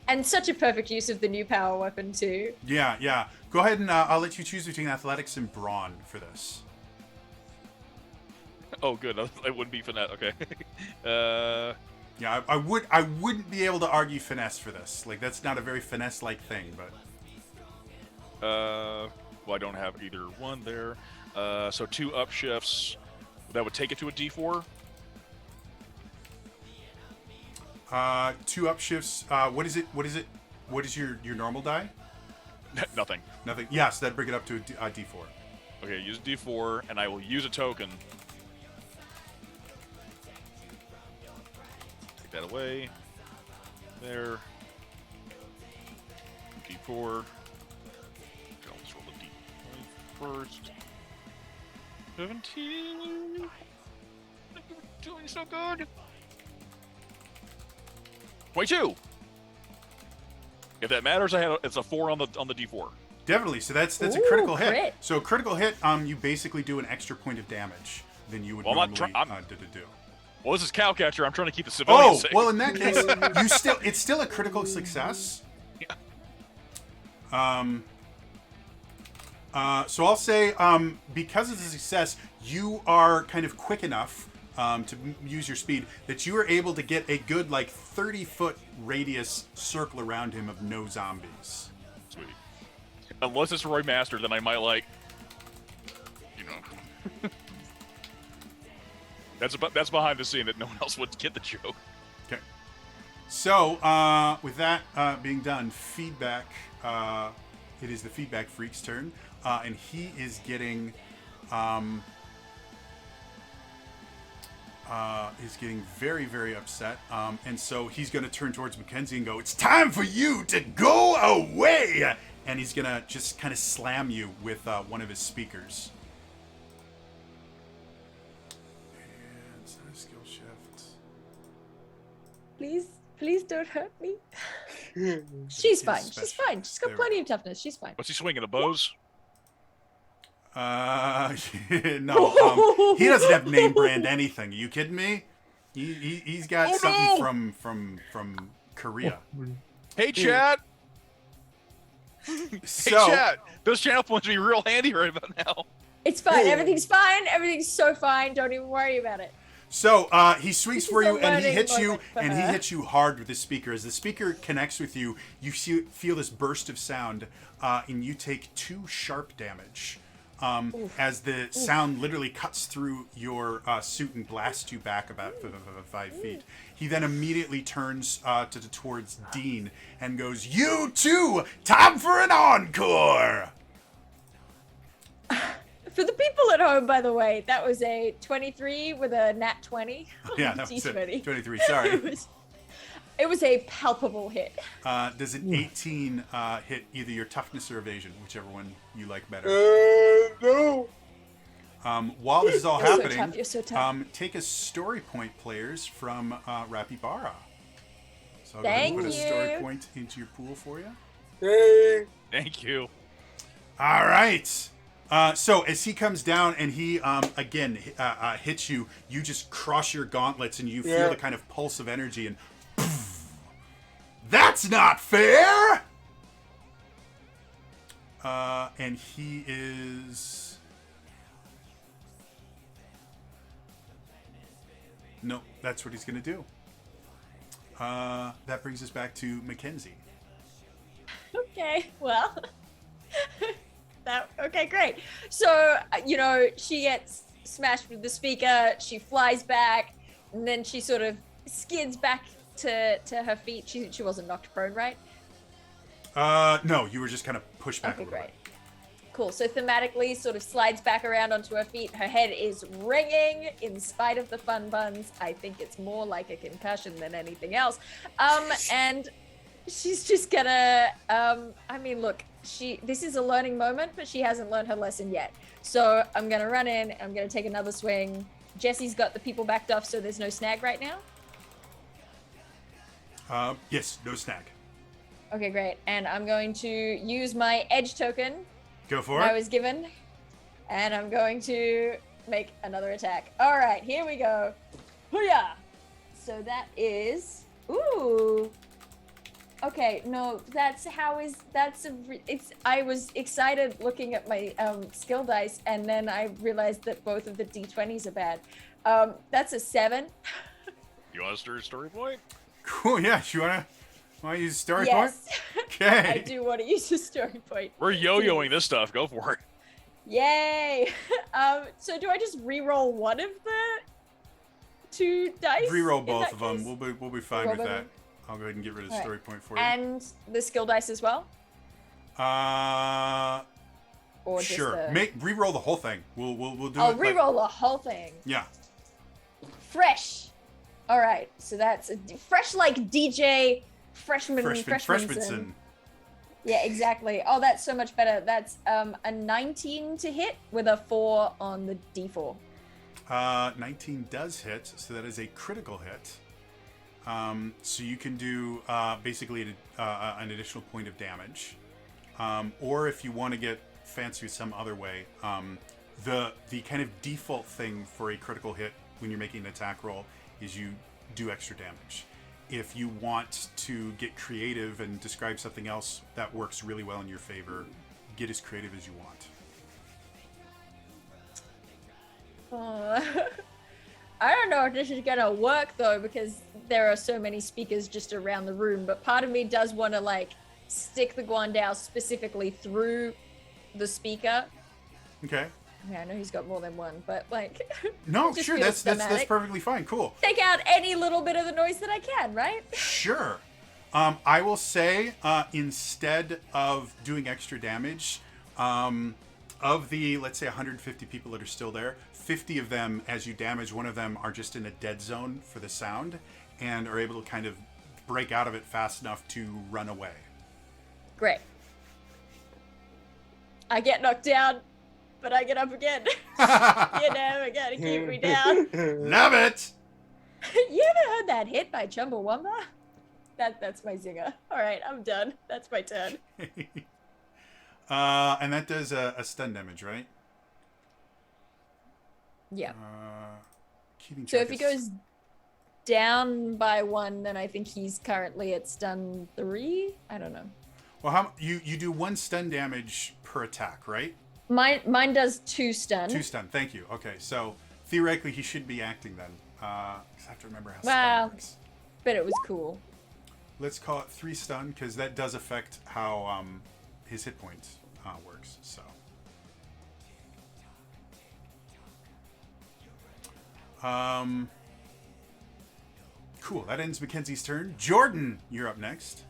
And such a perfect use of the new power weapon too. Yeah. Go ahead and I'll let you choose between athletics and brawn for this. oh, good. I wouldn't be finesse. Okay. Yeah, I wouldn't be able to argue finesse for this. Like that's not a very finesse-like thing, but. Well, I don't have either one there. So 2 upshifts. That would take it to a D4. 2 upshifts. What is it? What is your normal die? Nothing. Nothing. Yes, that'd bring it up to a D4. Okay, use D4, and I will use a token. Take that away. There. D4. Okay, I'll just roll the D20 first. 17. Doing so good. 22. If that matters, it's a 4 on the D4. Definitely. So that's a Ooh, critical hit. crit. So a critical hit, you basically do an extra point of damage than you would Well, I'm normally not do. Well, this is Cowcatcher. I'm trying to keep the civilians Oh, safe. well, in that case, it's still a critical success. So I'll say, because it's a success, you are kind of quick enough to use your speed that you are able to get a good 30-foot radius circle around him of no zombies. Sweet. Unless it's Roy Master, then I might that's behind the scene that no one else would get the joke. Okay. So with that being done, feedback. It is the Feedback Freak's turn, and he is getting very, very upset. And so he's going to turn towards Mackenzie and go, "It's time for you to go away!" And he's going to just kind of slam you with one of his speakers. And it's not a skill shift. Please don't hurt me. She's fine. Special. She's fine. She's got There we plenty of toughness. She's fine. What's he swinging, the bows? No, he doesn't have name brand anything. Are you kidding me? He's got something from Korea. Hey, chat! So, Hey, chat! Those channel points would be real handy right about now. It's fine. Everything's fine. Everything's so fine. Don't even worry about it. So he swings for This is you a and he learning hits you moment for and he her. hits you hard with the speaker. As the speaker connects with you, you feel this burst of sound and you take 2 sharp damage. As the sound literally cuts through your suit and blasts you back about 5 feet. He then immediately turns towards Dean and goes, "You too! Time for an encore!" For the people at home, by the way, that was a 23 with a nat 20. Yeah, that was D20. it. 23, sorry. It was a palpable hit. Does an 18 hit either your toughness or evasion, whichever one you like better? No. While this is all You're so happening, tough, you're so tough. take a story point, players, from Rapibara. So I'll Thank put a story you. point into your pool for you. Hey. Thank you. All right. So as he comes down and he again hits you, you just cross your gauntlets and you feel Yeah. the kind of pulse of energy and That's not fair! And he is... Nope, that's what he's going to do. That brings us back to Mackenzie. Okay, well, okay, great. So, you know, she gets smashed with the speaker, she flies back, and then she sort of skids back to her feet. She wasn't knocked prone, right? No, you were just kind of pushed back a Okay, little great. bit. Cool. So thematically, sort of slides back around onto her feet. Her head is ringing in spite of the fun buns. I think it's more like a concussion than anything else. And she's just gonna. I mean, look, this is a learning moment, but she hasn't learned her lesson yet. So I'm gonna run in. I'm gonna take another swing. Jesse's got the people backed off, so there's no snag right now. Yes, no snag. Okay, great. And I'm going to use my edge token Go for I it. was given, and I'm going to make another attack. All right, here we go. Hoo-yah! So that is, ooh. Okay, no, I was excited looking at my skill dice, and then I realized that both of the d20s are bad. That's a 7. You want to story point? Cool, yeah. You want to use story Yes, point? Okay. I do want to use a story point. We're yo-yoing this stuff. Go for it. Yay! So do I just re-roll one of the 2 dice? Reroll in both that of them. case? We'll be fine Roll with both that. of them? I'll go ahead and get rid of All right. story point for you. And the skill dice as well? Or just Sure. the... Reroll the whole thing. We'll do I'll it. re-roll the whole thing. Yeah. Fresh. All right, so that's fresh like DJ freshman. Freshmanson. Yeah, exactly. Oh, that's so much better. That's a 19 to hit with a 4 on the D4. 19 does hit, so that is a critical hit. So you can do basically an additional point of damage. Or if you want to get fancy some other way, the kind of default thing for a critical hit when you're making an attack roll is you do extra damage. If you want to get creative and describe something else that works really well in your favor, get as creative as you want. I don't know if this is gonna work though, because there are so many speakers just around the room, but part of me does want to like stick the Guandao specifically through the speaker. Okay. Yeah, I know he's got more than one, but like No, just sure, feels that's thematic. perfectly fine. Cool. Take out any little bit of the noise that I can, right? Sure. I will say, instead of doing extra damage, of the, let's say, 150 people that are still there, 50 of them, as you damage one of them, are just in a dead zone for the sound and are able to kind of break out of it fast enough to run away. Great. I get knocked down, but I get up again. You never gonna keep me down. Love it! You ever heard that hit by Chumbawamba? That's my zinger. All right, I'm done. That's my turn. And that does a stun damage, right? Yeah. Keeping So track if he of- goes down by 1, then I think he's currently at stun 3. I don't know. Well, you do 1 stun damage per attack, right? Mine does 2 stun. 2 stun. Thank you. Okay, so theoretically he should be acting then. 'Cause I have to remember how Wow. stun works. But it was cool. Let's call it 3 stun because that does affect how his hit points works. So. Cool. That ends Mackenzie's turn. Jordan, you're up next.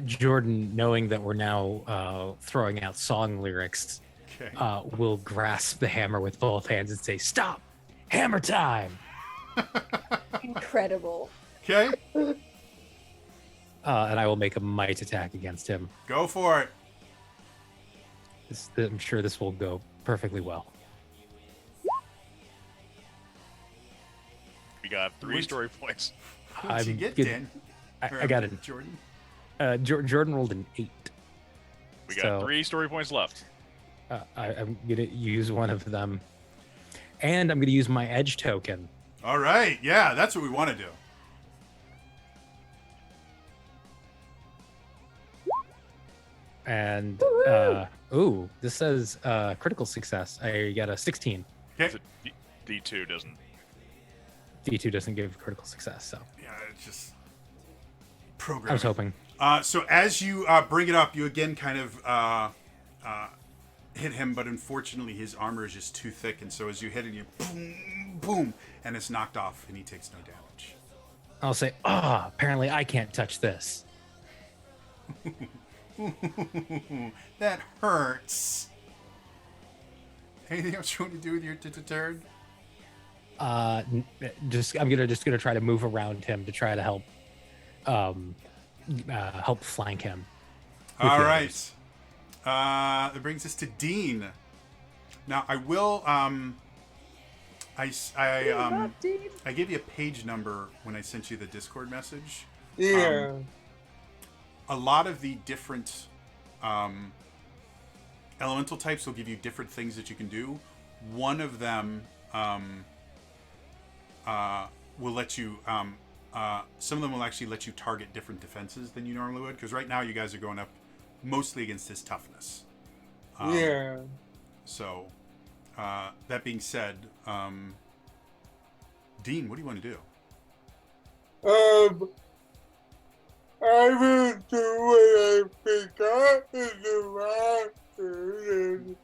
Jordan, knowing that we're now throwing out song lyrics, Okay. will grasp the hammer with both hands and say, "Stop! Hammer time!" Incredible. Okay. And I will make a might attack against him. Go for it. I'm sure this will go perfectly well. We got 3 Wait. story points. What'd you get, good. Dan? I got it. Jordan. Jordan rolled an 8. We got So- 3 story points left. I'm gonna use one of them, and I'm gonna use my edge token. All right. Yeah, that's what we want to do. And this says critical success. I got a 16. Okay. So D2 doesn't. D2 doesn't give critical success, so Yeah, it's just I programming. was hoping. So as you bring it up, you again kind of hit him, but unfortunately his armor is just too thick, and so as you hit it, you boom, boom, and it's knocked off, and he takes no damage. I'll say, apparently I can't touch this. That hurts. Anything else you want to do with your turn? I'm gonna try to move around him to try to help help flank him. All right. That brings us to Dean. Now I will I gave you a page number when I sent you the Discord message. Yeah. A lot of the different elemental types will give you different things that you can do. One of them will let you some of them will actually let you target different defenses than you normally would, because right now you guys are going up mostly against his toughness. Yeah. So that being said, Dean, what do you want to do? I will do what I forgot in the roster, and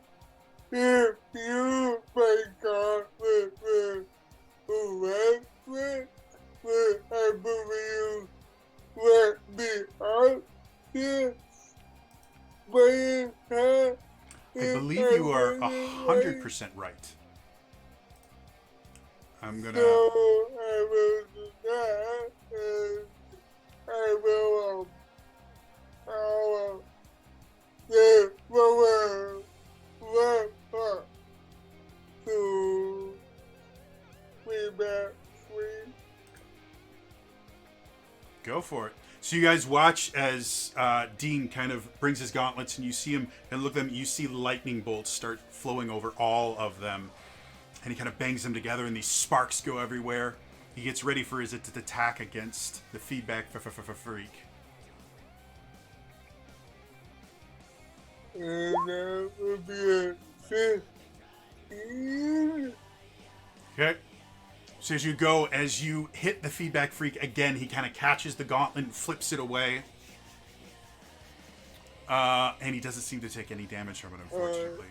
if you forgot the reference, I believe let me out here. I believe you are 100% right. I'm gonna. So I will do that, and I will the lower left up to feedback free. Go for it. So you guys watch as Dean kind of brings his gauntlets, and you see him, and look at them. You see lightning bolts start flowing over all of them, and he kind of bangs them together, and these sparks go everywhere. He gets ready for his attack against the feedback freak. And that would be a 15. Okay. So as you hit the feedback freak again, he kind of catches the gauntlet and flips it away. And he doesn't seem to take any damage from it, unfortunately.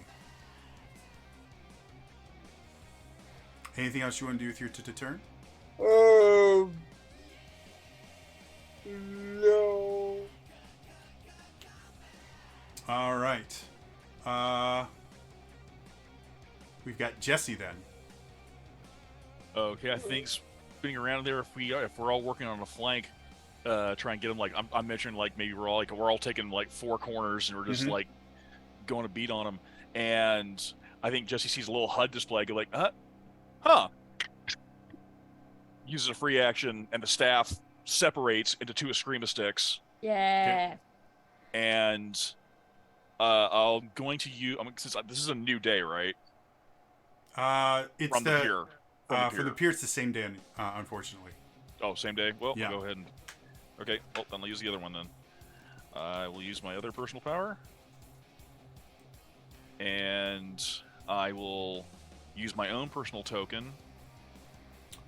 Anything else you want to do with your turn? No. All right. We've got Jesse then. Okay, I think spinning around there, if we're all working on a flank, try and get them, like I'm mentioning, like maybe we're all taking like four corners and we're just like going to beat on them. And I think Jesse sees a little HUD display, go like, uses a free action, and the staff separates into two Eskrima sticks. Yeah. And I'm going to use, since this is a new day, right? It's From the pier. For the pier, it's the same day, unfortunately. Oh, same day? Well, yeah. We'll go ahead and... Okay, well, then I'll use the other one then. I will use my other personal power. And I will use my own personal token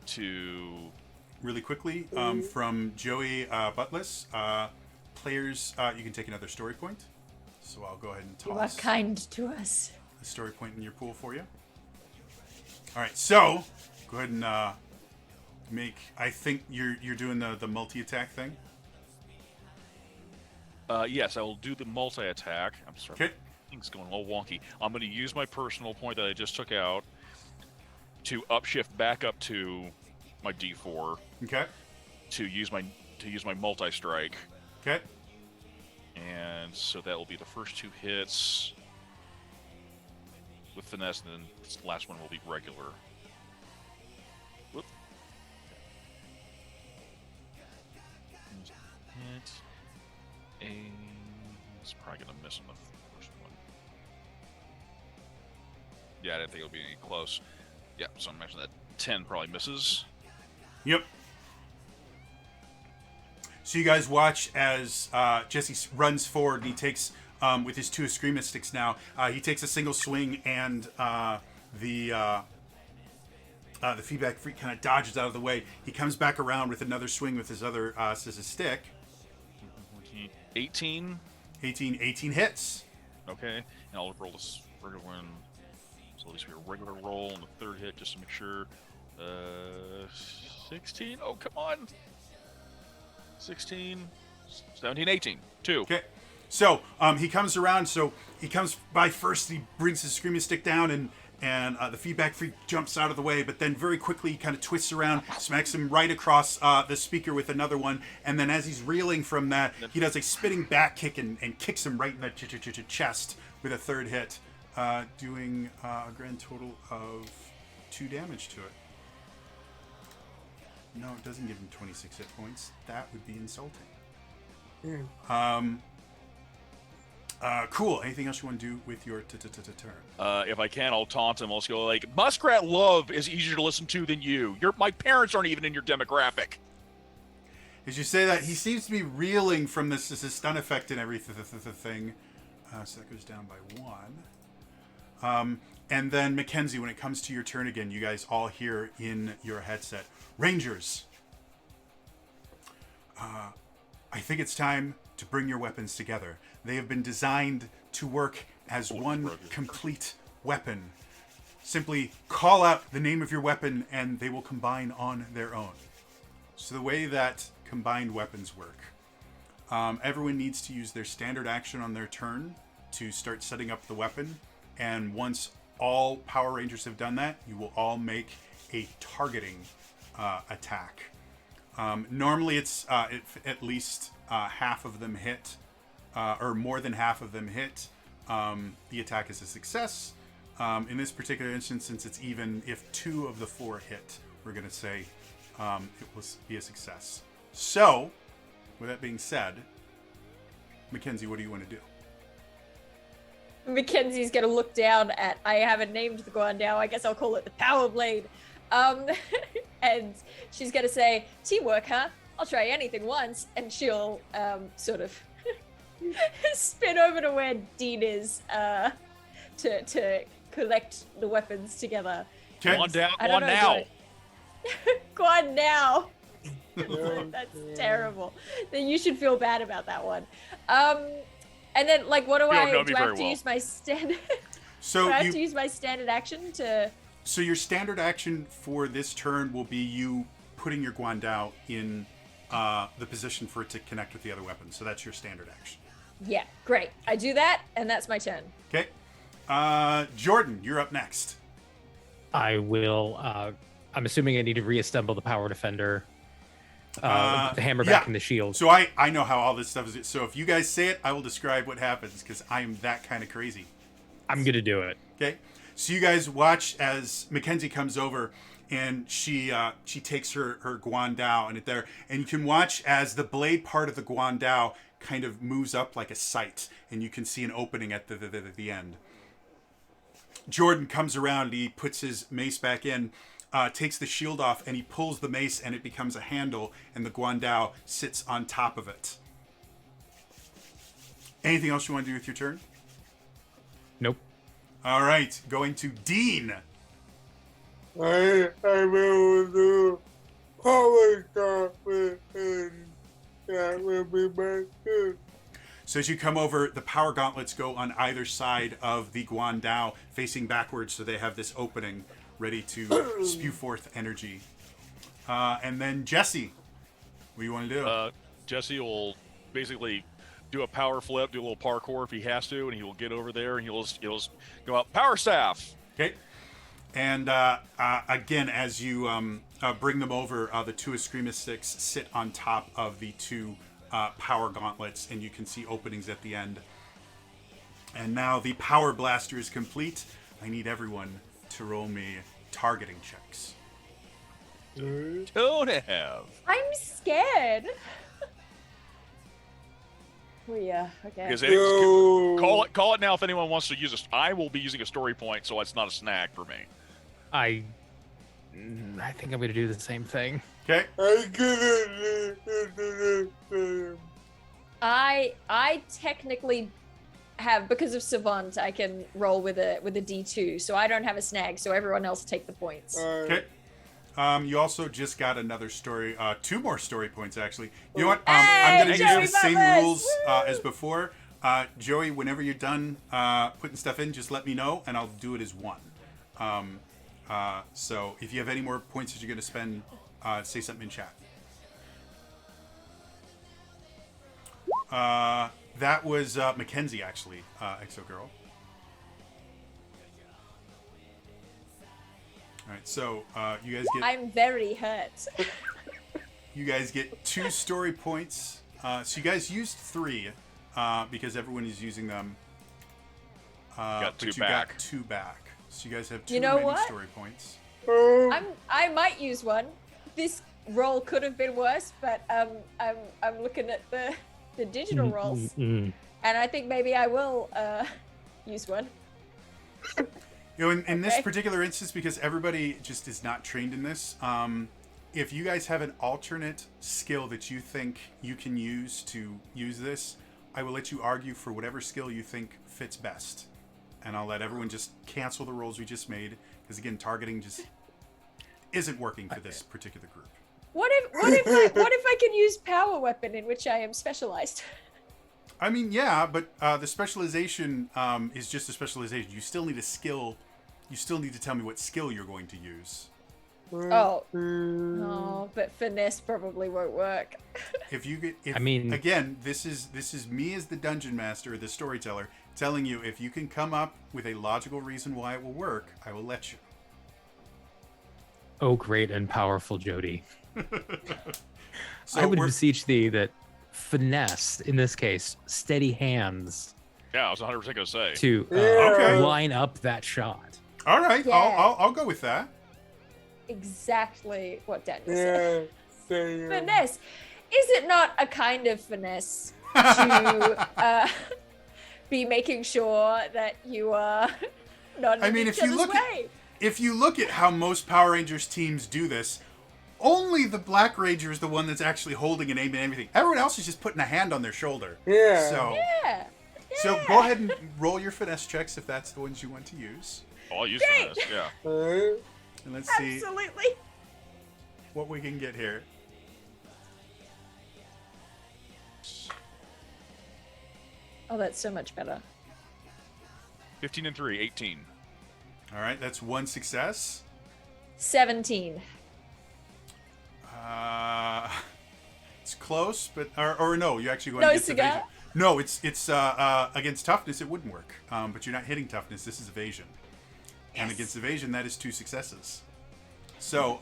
to... Really quickly, from Joey Butless, players, you can take another story point. So I'll go ahead and You are toss kind to us. a story point in your pool for you. All right, so go ahead and make. I think you're doing the multi-attack thing. Yes, I will do the multi-attack. I'm sorry. Okay. Things going all wonky. I'm going to use my personal point that I just took out to upshift back up to my D4. Okay. To use my multi-strike. Okay. And so that will be the first two hits with finesse, and then this last one will be regular. Whoop. Hit. And it's probably going to miss on the first one. Yeah, I didn't think it would be any close. Yeah, so I'm imagining that 10 probably misses. Yep. So you guys watch as Jesse runs forward and he takes with his 2 Eskrima sticks now. He takes a single swing, and the feedback freak kind of dodges out of the way. He comes back around with another swing with his other scissor stick. 18. 18 hits. Okay, and I'll roll this regular one. So at least we have a regular roll on the third hit just to make sure. 16. Oh, come on. 16, 17, 18. 2. Okay. So he comes around. So he comes by first. He brings his screaming stick down, and the feedback freak jumps out of the way. But then very quickly he kind of twists around, smacks him right across the speaker with another one. And then as he's reeling from that, he does a spinning back kick and kicks him right in the chest with a third hit, doing a grand total of 2 damage to it. No, it doesn't give him 26 hit points. That would be insulting. Cool. Anything else you want to do with your turn? If I can, I'll taunt him. I'll just go like, Muskrat Love is easier to listen to than you. My parents aren't even in your demographic. As you say that, he seems to be reeling from this stun effect and everything. So that goes down by 1. And then Mackenzie, when it comes to your turn again, you guys all hear in your headset, Rangers, I think it's time to bring your weapons together. They have been designed to work as one complete weapon. Simply call out the name of your weapon and they will combine on their own. So the way that combined weapons work, everyone needs to use their standard action on their turn to start setting up the weapon. And once all Power Rangers have done that, you will all make a targeting attack. Normally it's at least half of them hit, or more than half of them hit. The attack is a success. In this particular instance, since it's even, if 2 of the 4 hit, we're going to say it will be a success. So, with that being said, Mackenzie, what do you want to do? Mackenzie's gonna look down at, I haven't named the Guandao, I guess I'll call it the Power Blade. And she's gonna say, teamwork, huh? I'll try anything once. And she'll sort of spin over to where Dean is to collect the weapons together. Okay. Go on now. Go on now. That's terrible. Then you should feel bad about that one. And then, like, what do I have to use my standard? So do I have to use my standard action to? So your standard action for this turn will be you putting your Guandao in the position for it to connect with the other weapon. So that's your standard action. Yeah, great. I do that, and that's my turn. Okay. Jordan, you're up next. I will. I'm assuming I need to reassemble the power defender. The hammer back in the shield. So I know how all this stuff is. So if you guys say it, I will describe what happens because I am that kind of crazy. I'm gonna do it. Okay. So you guys watch as Mackenzie comes over and she takes her Guandao and you can watch as the blade part of the Guandao kind of moves up like a sight and you can see an opening at the end. Jordan comes around, he puts his mace back in, takes the shield off, and he pulls the mace and it becomes a handle and the Guandao sits on top of it. Anything else you want to do with your turn? Nope. All right, going to Dean. I will do power gauntlet and that will be my turn. So as you come over, the power gauntlets go on either side of the Guandao, facing backwards, so they have this opening ready to spew forth energy. And then Jesse, what do you want to do? Jesse will basically do a power flip, do a little parkour if he has to, and he will get over there and he'll go out, power staff. Okay. And again, as you bring them over, the 2 Eskrima sticks sit on top of the 2 power gauntlets, and you can see openings at the end. And now the power blaster is complete. I need everyone to roll me targeting checks. Don't have. I'm scared. Oh yeah, okay. Because No. call it now if anyone wants to use it. I will be using a story point, so it's not a snag for me. I think I'm gonna do the same thing. Okay. I technically have, because of Savant, I can roll with a D2, so I don't have a snag. So everyone else take the points. Okay. You also just got another story, 2 more story points actually. You know what? I'm going to use Joey the same Butlers! rules as before. Joey, whenever you're done putting stuff in, just let me know, and I'll do it as 1. So if you have any more points that you're going to spend, say something in chat. That was Mackenzie, actually, Exo Girl. All right, so you guys get... I'm very hurt. You guys get 2 story points. So you guys used 3 because everyone is using them. Got 2 but you back. got 2 back. So you guys have 2 You know remaining what? story points. I might use one. This roll could have been worse, but I'm looking at the digital rolls, and I think maybe I will use one. You know, in this particular instance, because everybody just is not trained in this, if you guys have an alternate skill that you think you can use to use this, I will let you argue for whatever skill you think fits best. And I'll let everyone just cancel the rolls we just made, because again, targeting just isn't working for this particular group. What if I can use power weapon, in which I am specialized? I mean, yeah, but the specialization is just a specialization. You still need a skill. You still need to tell me what skill you're going to use. Oh, but finesse probably won't work. If you get, again, this is me as the dungeon master, the storyteller, telling you if you can come up with a logical reason why it will work, I will let you. Oh, great and powerful Jody. So I would beseech thee that finesse, in this case, steady hands. Yeah, I was 100% going to say. To Okay. line up that shot. All right, Yeah. I'll go with that. Exactly what Daniel Yeah, said. Finesse. Is it not a kind of finesse to be making sure that you are not in each other's way? If you look at how most Power Rangers teams do this, only the Black Ranger is the one that's actually holding and aiming and everything. Everyone else is just putting a hand on their shoulder. Yeah. So go ahead and roll your finesse checks if that's the ones you want to use. Oh, I'll use Great. this, yeah. And let's see Absolutely. what we can get here. Oh, that's so much better. 15 and 3, 18. All right, that's 1 success. 17. It's close, but or no, you actually going No against cigar? evasion. No, it's against toughness. It wouldn't work. But you're not hitting toughness. This is evasion, and against evasion, that is 2 successes. So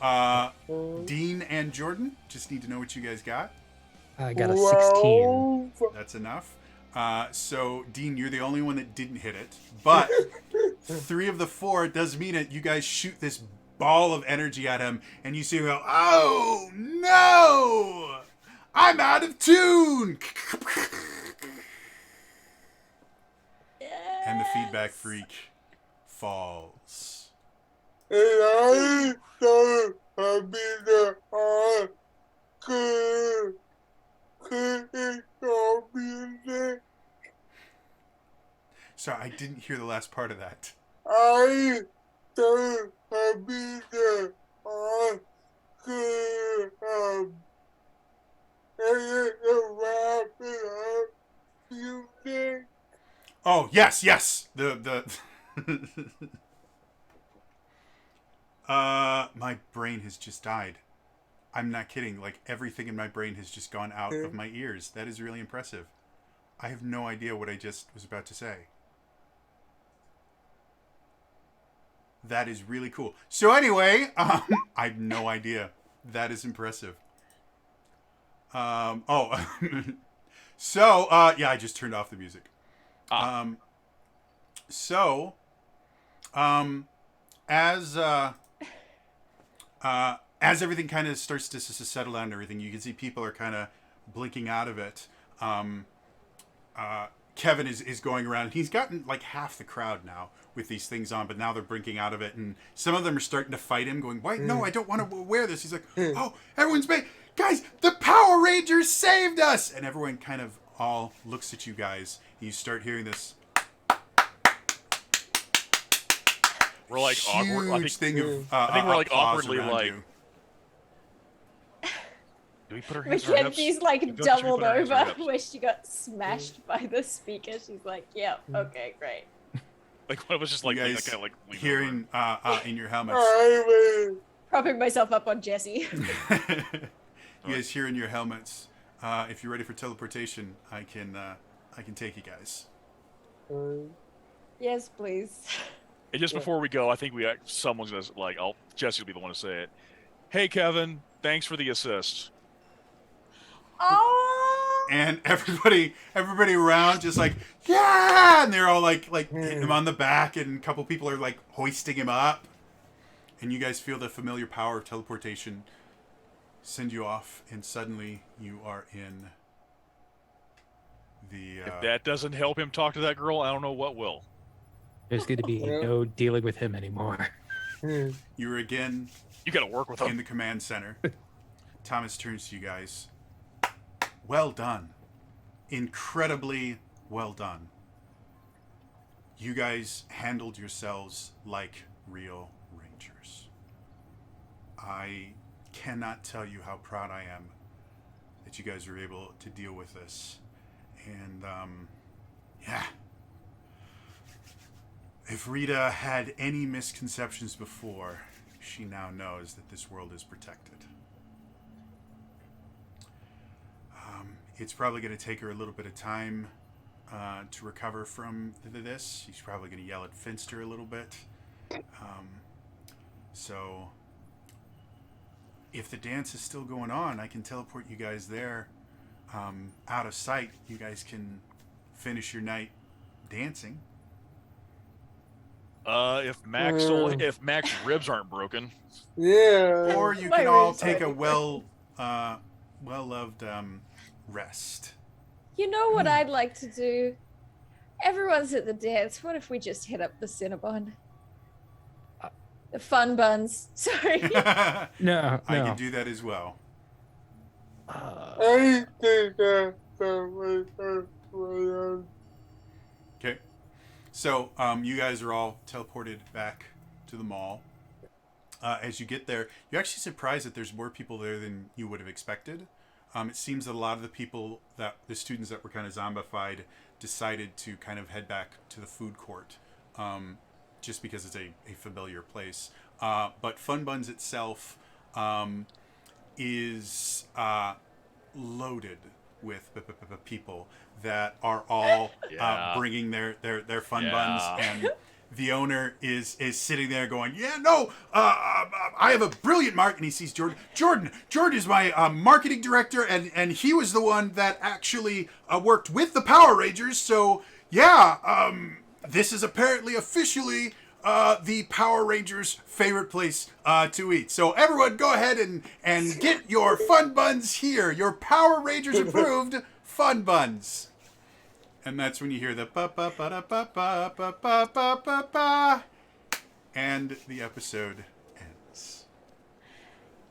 Dean and Jordan just need to know what you guys got. I got a 16. That's enough. So Dean, you're the only one that didn't hit it, but 3 of the 4 does mean it. You guys shoot this ball of energy at him, and you see him go, "Oh no! I'm out of tune!" And the feedback freak falls. And I thought I'd be the music. Sorry, I didn't hear the last part of that. I thought I'd be the music. Oh, yes. The my brain has just died. I'm not kidding. Like, everything in my brain has just gone out of my ears. That is really impressive. I have no idea what I just was about to say. That is really cool. So anyway, I have no idea. That is impressive. So, yeah, I just turned off the music. As everything kind of starts to settle down and everything, you can see people are kind of blinking out of it. Kevin is going around. He's gotten like half the crowd now with these things on, but now they're blinking out of it, and some of them are starting to fight him, going, "Why? No, I don't want to wear this." He's like, "Oh, everyone's guys, the Power Rangers saved us!" And everyone kind of all looks at you guys. You start hearing this We're like awkward. I think, thing of I think we're like applause awkwardly around like. you. Do we put our hands on our hips? Mackenzie's I like feel like we should be doubled putting our hands on our over hips. where she got smashed by the speaker. She's like, "Yep, okay, great." Like one of us just like, You guys kind of like lean hearing in your helmets. Propping myself up on Jesse. You guys hear in your helmets. If you're ready for teleportation, I can take you guys. Yes, please. And just before we go, I think someone's gonna like. Jesse will be the one to say it. Hey, Kevin, thanks for the assist. Oh! And everybody around just like, yeah, and they're all like hitting him on the back, and a couple people are like hoisting him up, and you guys feel the familiar power of teleportation send you off, and suddenly you are in the. If that doesn't help him talk to that girl, I don't know what will. There's going to be no dealing with him anymore. You're again. You got to work with him in the command center. Thomas turns to you guys. Well done. Incredibly well done. You guys handled yourselves like real Rangers. I cannot tell you how proud I am that you guys were able to deal with this. And, yeah. If Rita had any misconceptions before, she now knows that this world is protected. It's probably going to take her a little bit of time to recover from this. She's probably going to yell at Finster a little bit. So, if the dance is still going on, I can teleport you guys there out of sight. You guys can finish your night dancing. If Mac's ribs aren't broken. Yeah. Or you My can all ribs take a aren't well-loved rest. You know what I'd like to do? Everyone's at the dance. What if we just hit up the Cinnabon? The fun buns. Sorry. No. I can do that as well. I think that's Okay. So, you guys are all teleported back to the mall. As you get there, you're actually surprised that there's more people there than you would have expected. It seems that a lot of the students that were kind of zombified decided to kind of head back to the food court, just because it's a familiar place. But Fun Buns itself is loaded with people that are all bringing their fun buns, and the owner is sitting there going, I have a brilliant market. And he sees Jordan is my marketing director, and he was the one that actually worked with the Power Rangers. So this is apparently officially the Power Rangers' favorite place to eat. So everyone, go ahead and get your fun buns here. Your Power Rangers approved fun buns. And that's when you hear the ba ba ba da ba ba ba ba ba ba ba, and the episode ends.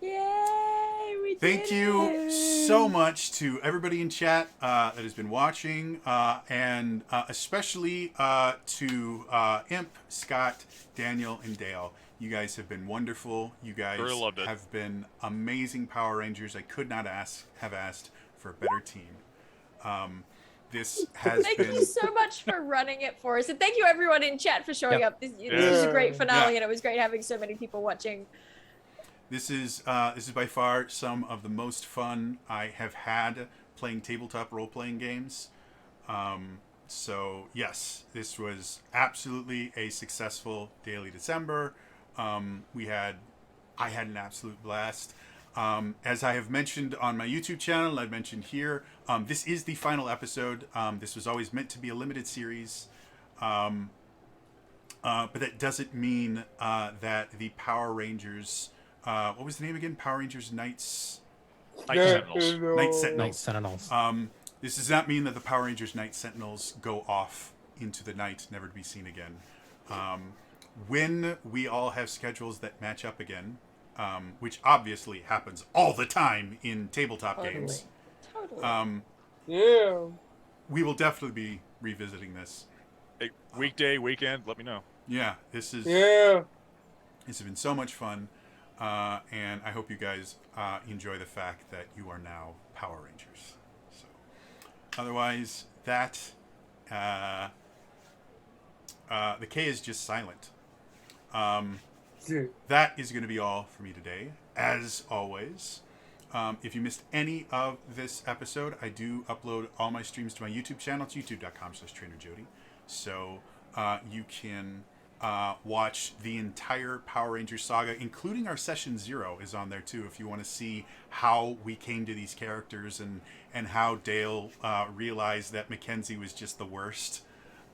Yay! We Thank did you it. so much to everybody in chat that has been watching, and especially to Imp, Scott, Daniel, and Dale. You guys have been wonderful. You guys have been amazing Power Rangers. I could not have asked for a better team. This has Thank been... you so much for running it for us, and thank you everyone in chat for showing up. This is a great finale, and it was great having so many people watching. This is by far some of the most fun I have had playing tabletop role-playing games. So yes, this was absolutely a successful Daily December. I had an absolute blast. As I have mentioned on my YouTube channel, I've mentioned here, this is the final episode. This was always meant to be a limited series. But that doesn't mean that the Power Rangers... what was the name again? Power Rangers Night Sentinels. This does not mean that the Power Rangers Night Sentinels go off into the night, never to be seen again. When we all have schedules that match up again, which obviously happens all the time in tabletop games. Totally. We will definitely be revisiting this. Hey, weekday, weekend, let me know. Yeah, this has been so much fun, and I hope you guys enjoy the fact that you are now Power Rangers. So, otherwise, the K is just silent. That is going to be all for me today. As always, if you missed any of this episode, I do upload all my streams to my YouTube channel. It's youtube.com/TrainerJody. So you can watch the entire Power Rangers saga, including our Session 0 is on there too, if you want to see how we came to these characters and how Dale realized that Mackenzie was just the worst.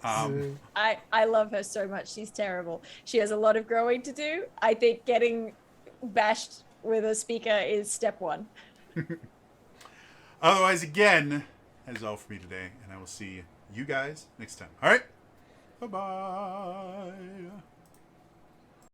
I love her so much. She's terrible. She has a lot of growing to do. I think getting bashed with a speaker is step one. Otherwise, again, that is all for me today, and I will see you guys next time. All right? Bye-bye.